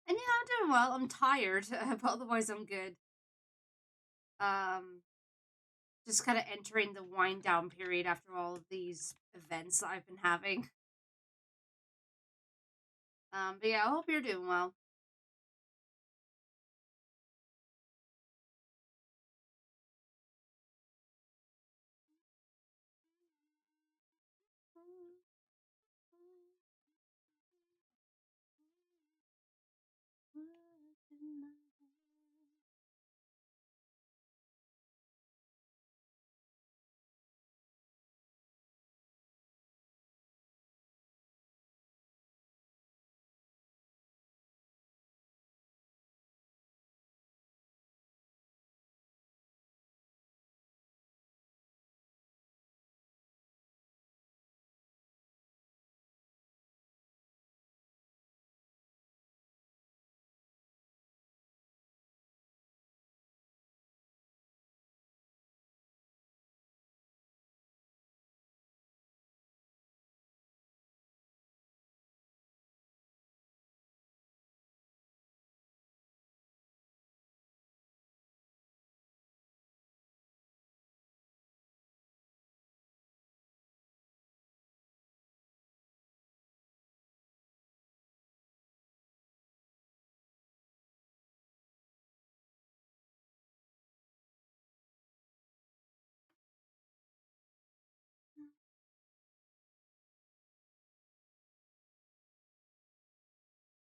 And yeah, I'm doing well. I'm tired, but otherwise I'm good. Just kind of entering the wind down period after all of these events that I've been having. But yeah, I hope you're doing well.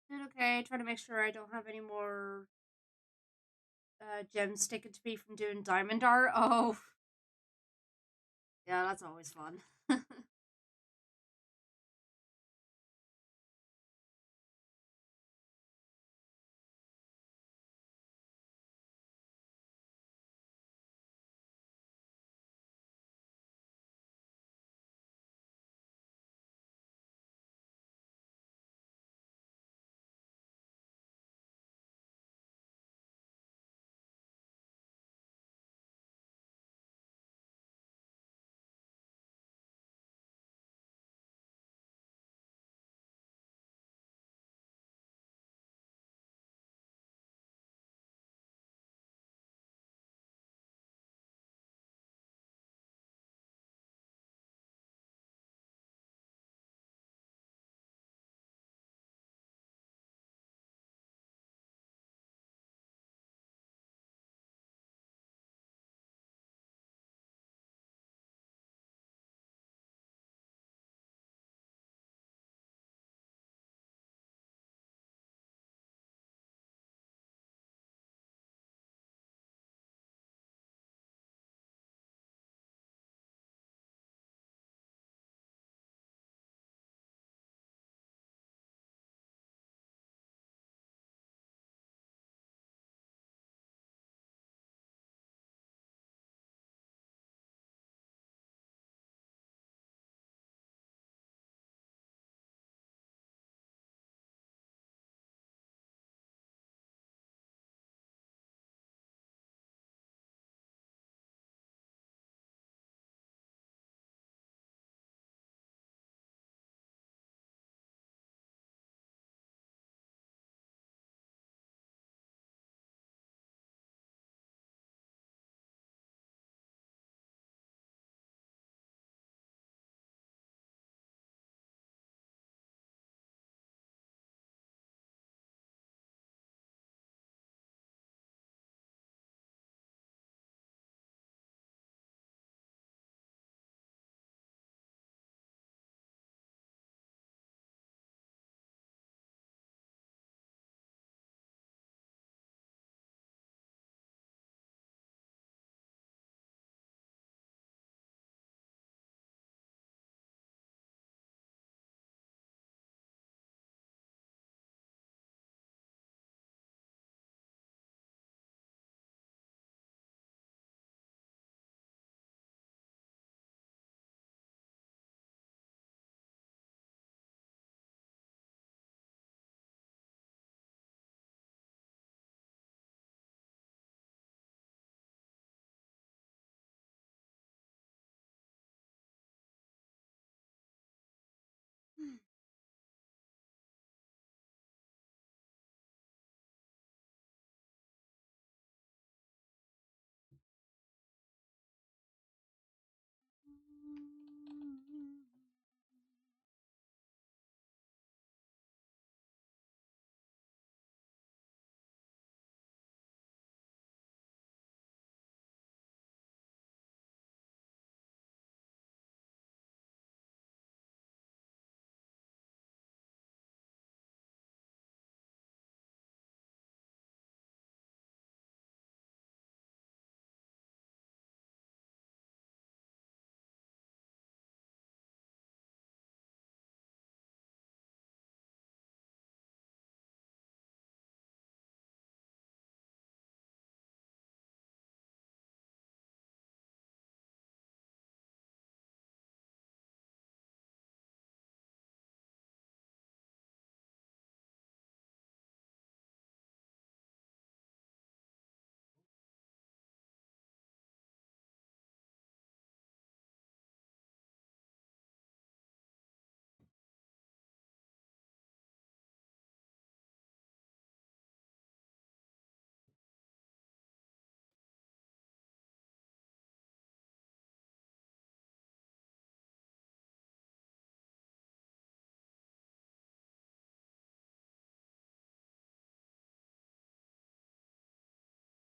Doing okay. Trying to make sure I don't have any more gems taken to me from doing diamond art. Oh, yeah, that's always fun.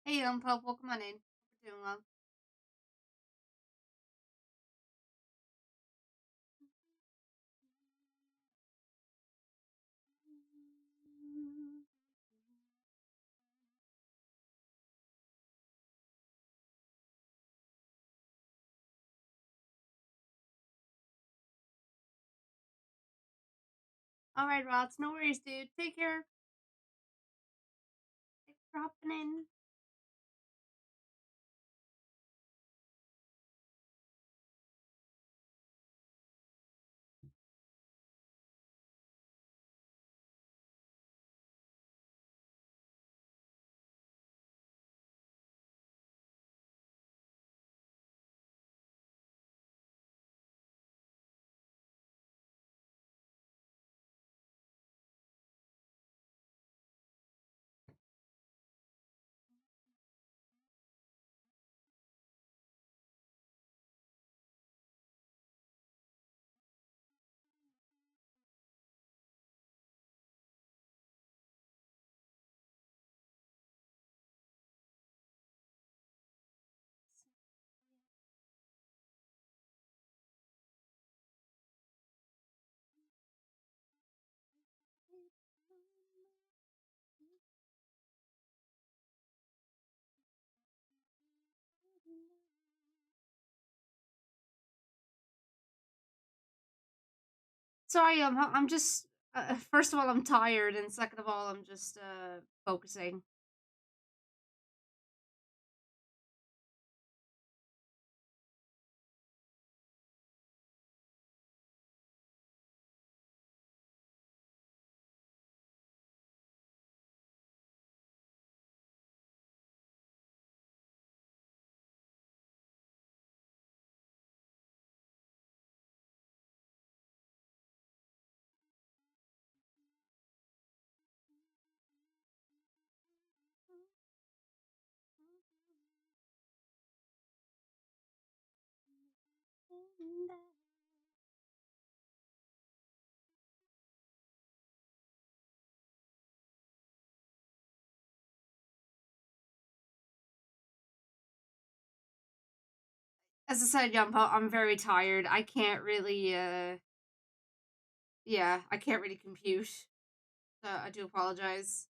Hey, Pope, welcome on in. Hope you're doing well. All right, Rods, no worries, dude. Take care. Thanks for hopping in. Sorry, I'm just. First of all, I'm tired, and second of all, I'm just focusing. As I said, Yumpo, I'm very tired. I can't really, yeah, I can't really compute. So I do apologize.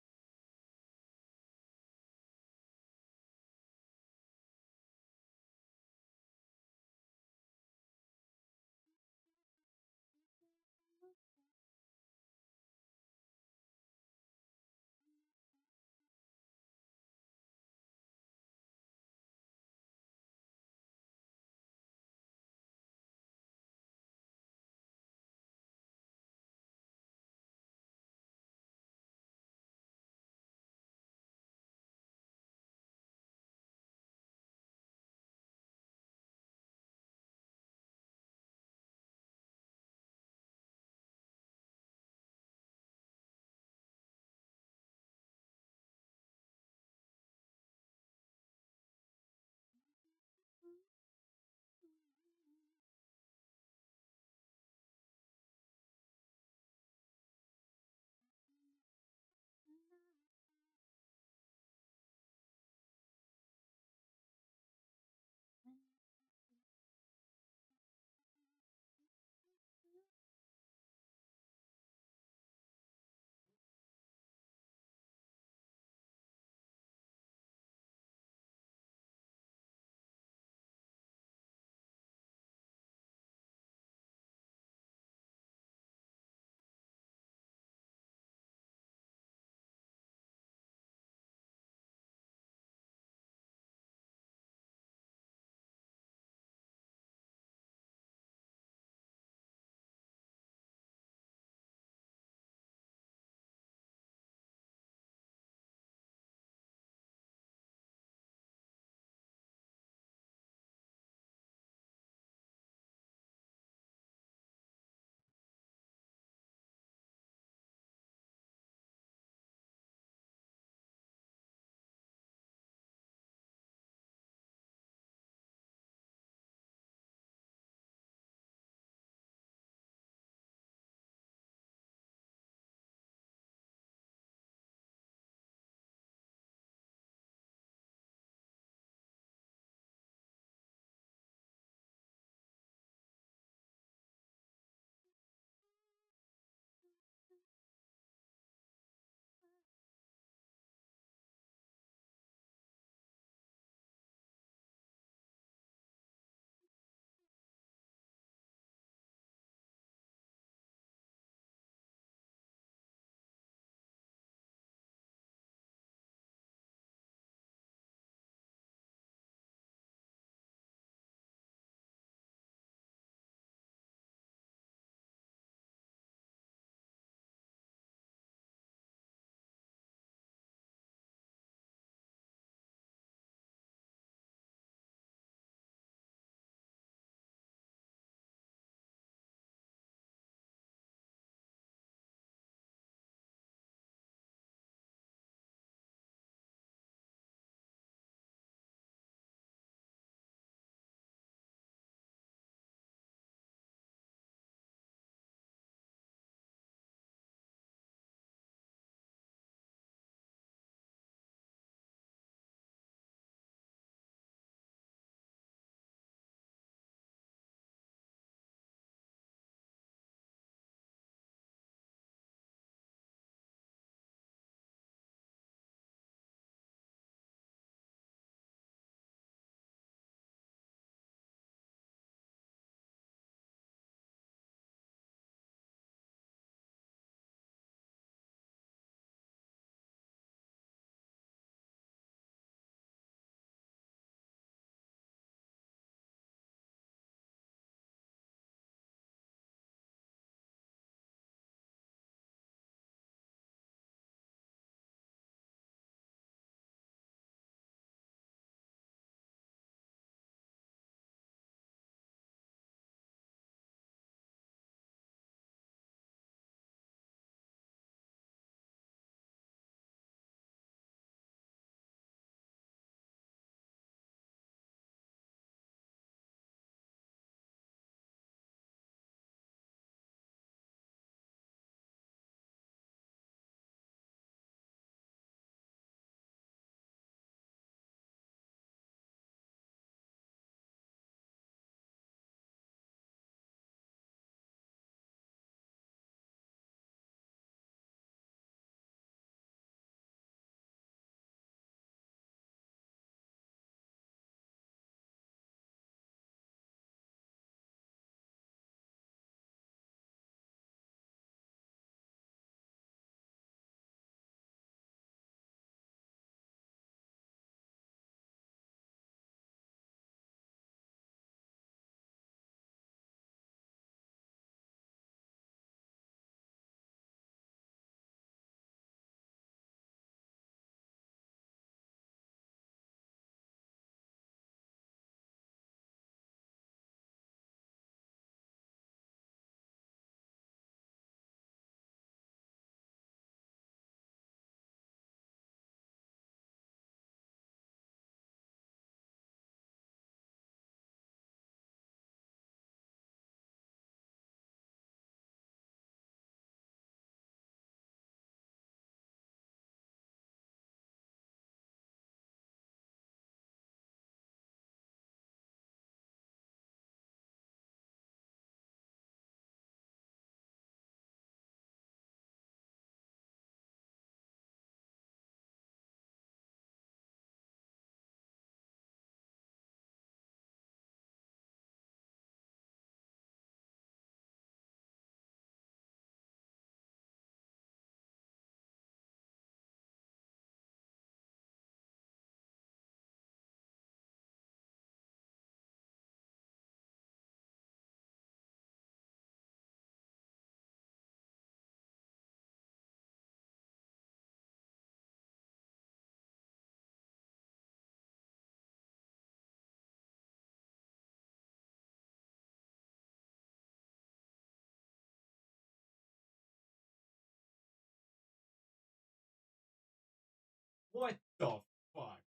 What the fuck?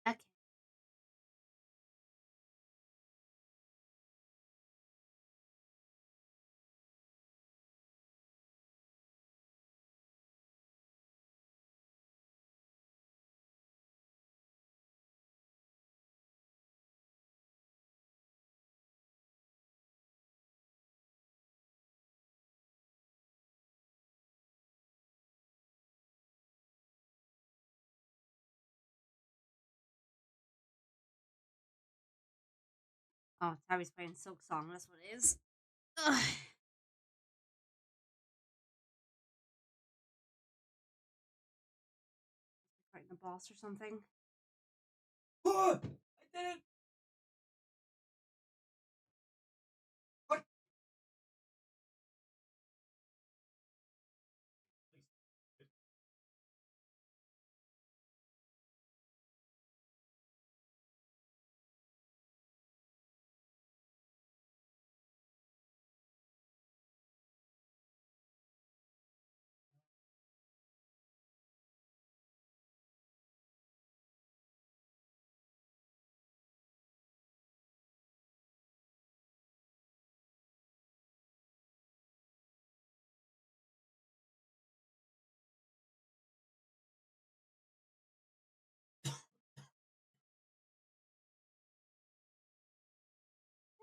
Okay. Oh, Tabby's playing Silk Song. That's what it is. Ugh. Fighting a boss or something. I did it! What?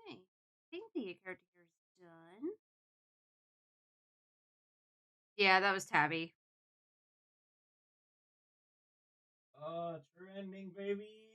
Hey, I think the character here is done. Yeah, that was Tabby. True ending, baby.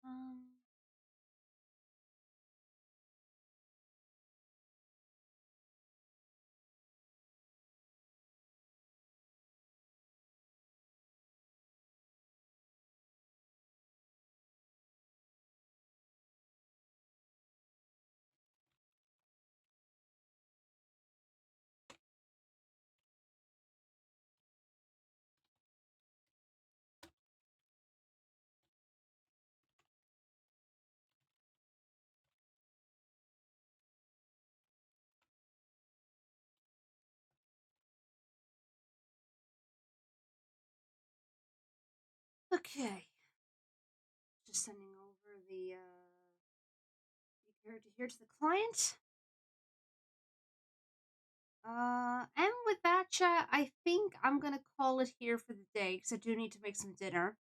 Um. Okay. Just sending over the Here to the client. And with that, chat, I think I'm gonna call it here for the day because I do need to make some dinner.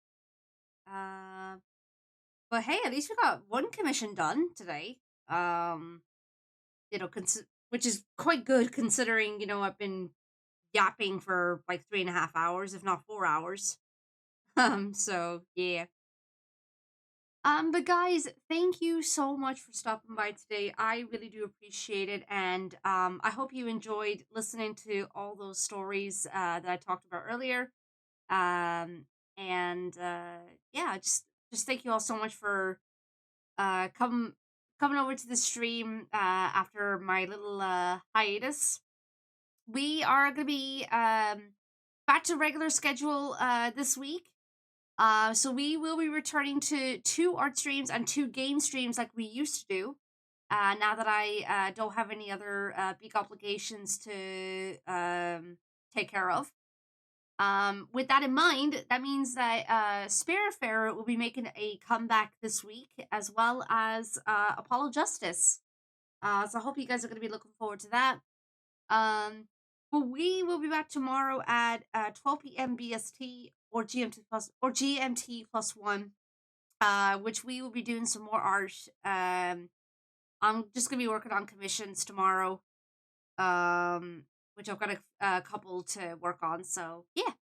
But hey, at least we got one commission done today. Which is quite good considering I've been yapping for like 3.5 hours, if not 4 hours. So yeah. But guys, thank you so much for stopping by today. I really do appreciate it, and I hope you enjoyed listening to all those stories that I talked about earlier. And yeah, just thank you all so much for coming over to the stream after my little hiatus. We are gonna be back to regular schedule this week. So we will be returning to 2 art streams and 2 game streams like we used to do. Now that I don't have any other big obligations to take care of. With that in mind, that means that Spiritfarer will be making a comeback this week, as well as Apollo Justice. So I hope you guys are going to be looking forward to that. But we will be back tomorrow at 12 p.m. BST or GMT plus 1, which we will be doing some more art. I'm just gonna be working on commissions tomorrow, which I've got a couple to work on. So yeah.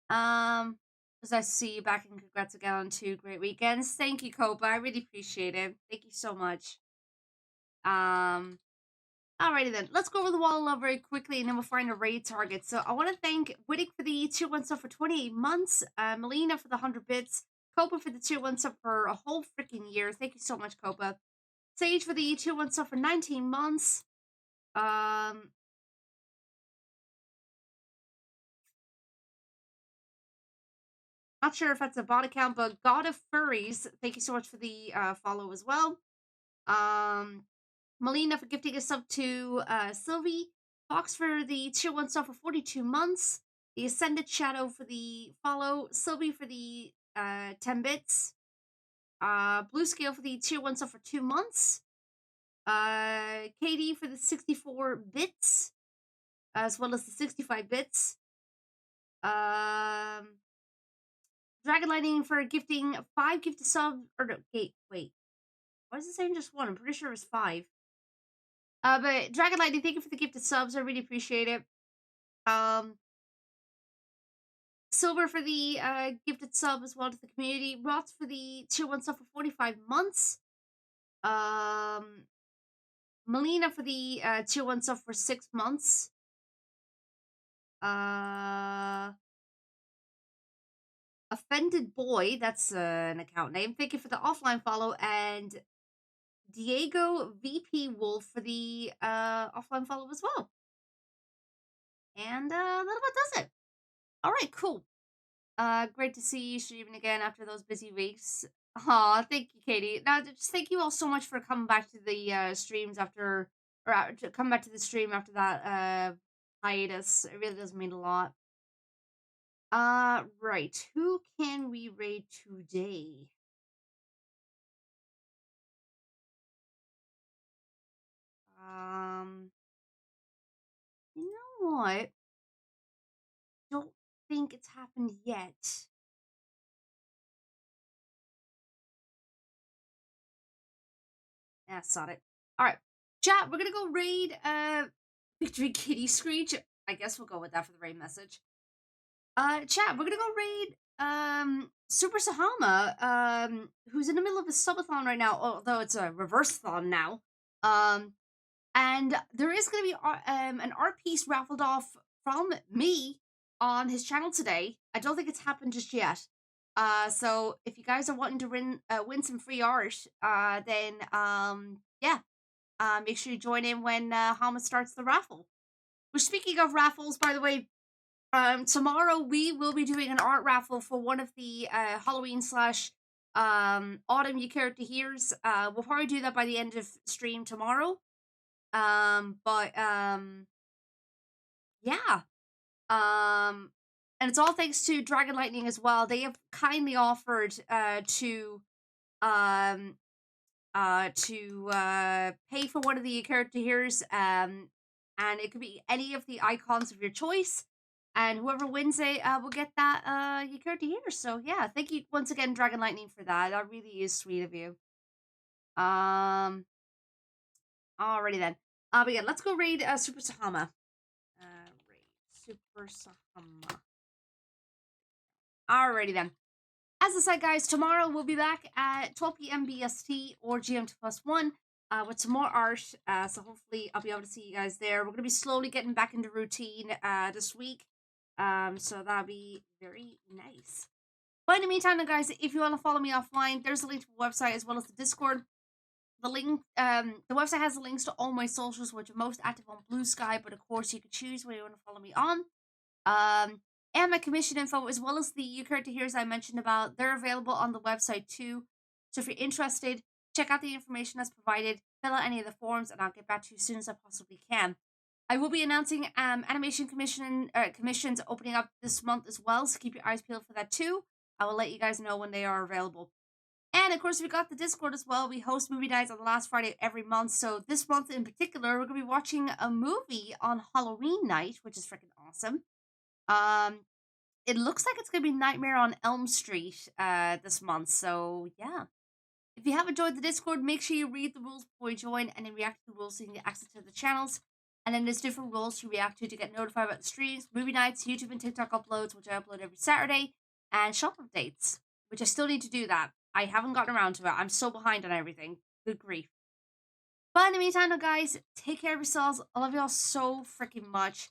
As I see you back, and congrats again on 2 great weekends. Thank you, Copa. I really appreciate it. Thank you so much. Alrighty then, let's go over the wall of love very quickly and then we'll find a raid target. So I want to thank Whittick for the tier 1 sub for 28 months, Melina for the 100 bits, Copa for the tier 1 sub for a whole freaking year. Thank you so much, Copa. Sage for the tier 1 sub for 19 months. Not sure if that's a bot account, but God of Furries, thank you so much for the follow as well. Melina for gifting a sub to Sylvie. Fox for the tier 1 sub for 42 months. The Ascended Shadow for the follow. Sylvie for the 10 bits. Blue Scale for the tier 1 sub for 2 months. Katie for the 64 bits. As well as the 65 bits. Dragon Lightning for gifting 5 gifted subs. Or no, wait. Why is it saying just 1? I'm pretty sure it was 5. But Dragon Lightning, thank you for the gifted subs. I really appreciate it. Silver for the gifted sub as well to the community. Rots for the tier 1 sub for 45 months. Melina for the tier 1 sub for 6 months. Offended Boy, that's an account name. Thank you for the offline follow. And Diego VP Wolf for the offline follow as well. And that about does it. Alright, cool. Great to see you streaming again after those busy weeks. Aw, thank you, Katie. Now, just thank you all so much for coming back to the streams after, to come back to the stream after that hiatus. It really does mean a lot. Right. Who can we raid today? You know what? Don't think it's happened yet. Yeah, saw it. Alright. Chat, we're gonna go raid Victory Kitty Screech. I guess we'll go with that for the raid message. Chat, we're gonna go raid Super Sahama, who's in the middle of a subathon right now, although it's a reverse-thon now. And there is gonna be an art piece raffled off from me on his channel today. I don't think it's happened just yet. So if you guys are wanting to win some free art, then yeah, make sure you join in when Hama starts the raffle. Which, speaking of raffles, by the way, tomorrow we will be doing an art raffle for one of the Halloween / Autumn You Character Here's. We'll probably do that by the end of stream tomorrow. Yeah. And it's all thanks to Dragon Lightning as well. They have kindly offered to to pay for one of the character heroes, and it could be any of the icons of your choice, and whoever wins it will get that your character here. So yeah, thank you once again, Dragon Lightning, for that. That really is sweet of you. Alrighty then. But yeah, let's go raid Super Sahama. Raid Super Sahama. Alrighty then. As I said, guys, tomorrow we'll be back at 12 p.m. BST or GMT+1 with some more art. So hopefully I'll be able to see you guys there. We're going to be slowly getting back into routine this week. So that'll be very nice. But in the meantime, guys, if you want to follow me offline, there's a link to the website as well as the Discord. The link, the website has the links to all my socials, which are most active on Blue Sky, but of course you can choose where you want to follow me on. And my commission info, as well as the character heroes I mentioned about, they're available on the website too. So if you're interested, check out the information that's provided, fill out any of the forms, and I'll get back to you as soon as I possibly can. I will be announcing animation commissions opening up this month as well, so keep your eyes peeled for that too. I will let you guys know when they are available. And of course, we got the Discord as well. We host movie nights on the last Friday of every month. So this month in particular, we're going to be watching a movie on Halloween night, which is freaking awesome. It looks like it's going to be Nightmare on Elm Street this month. So yeah. If you have enjoyed the Discord, make sure you read the rules before you join and then react to the rules so you can get access to the channels. And then there's different rules to react to get notified about the streams, movie nights, YouTube and TikTok uploads, which I upload every Saturday, and shop updates, which I still need to do that. I haven't gotten around to it. I'm so behind on everything. Good grief. But in the meantime, guys, take care of yourselves. I love y'all so freaking much.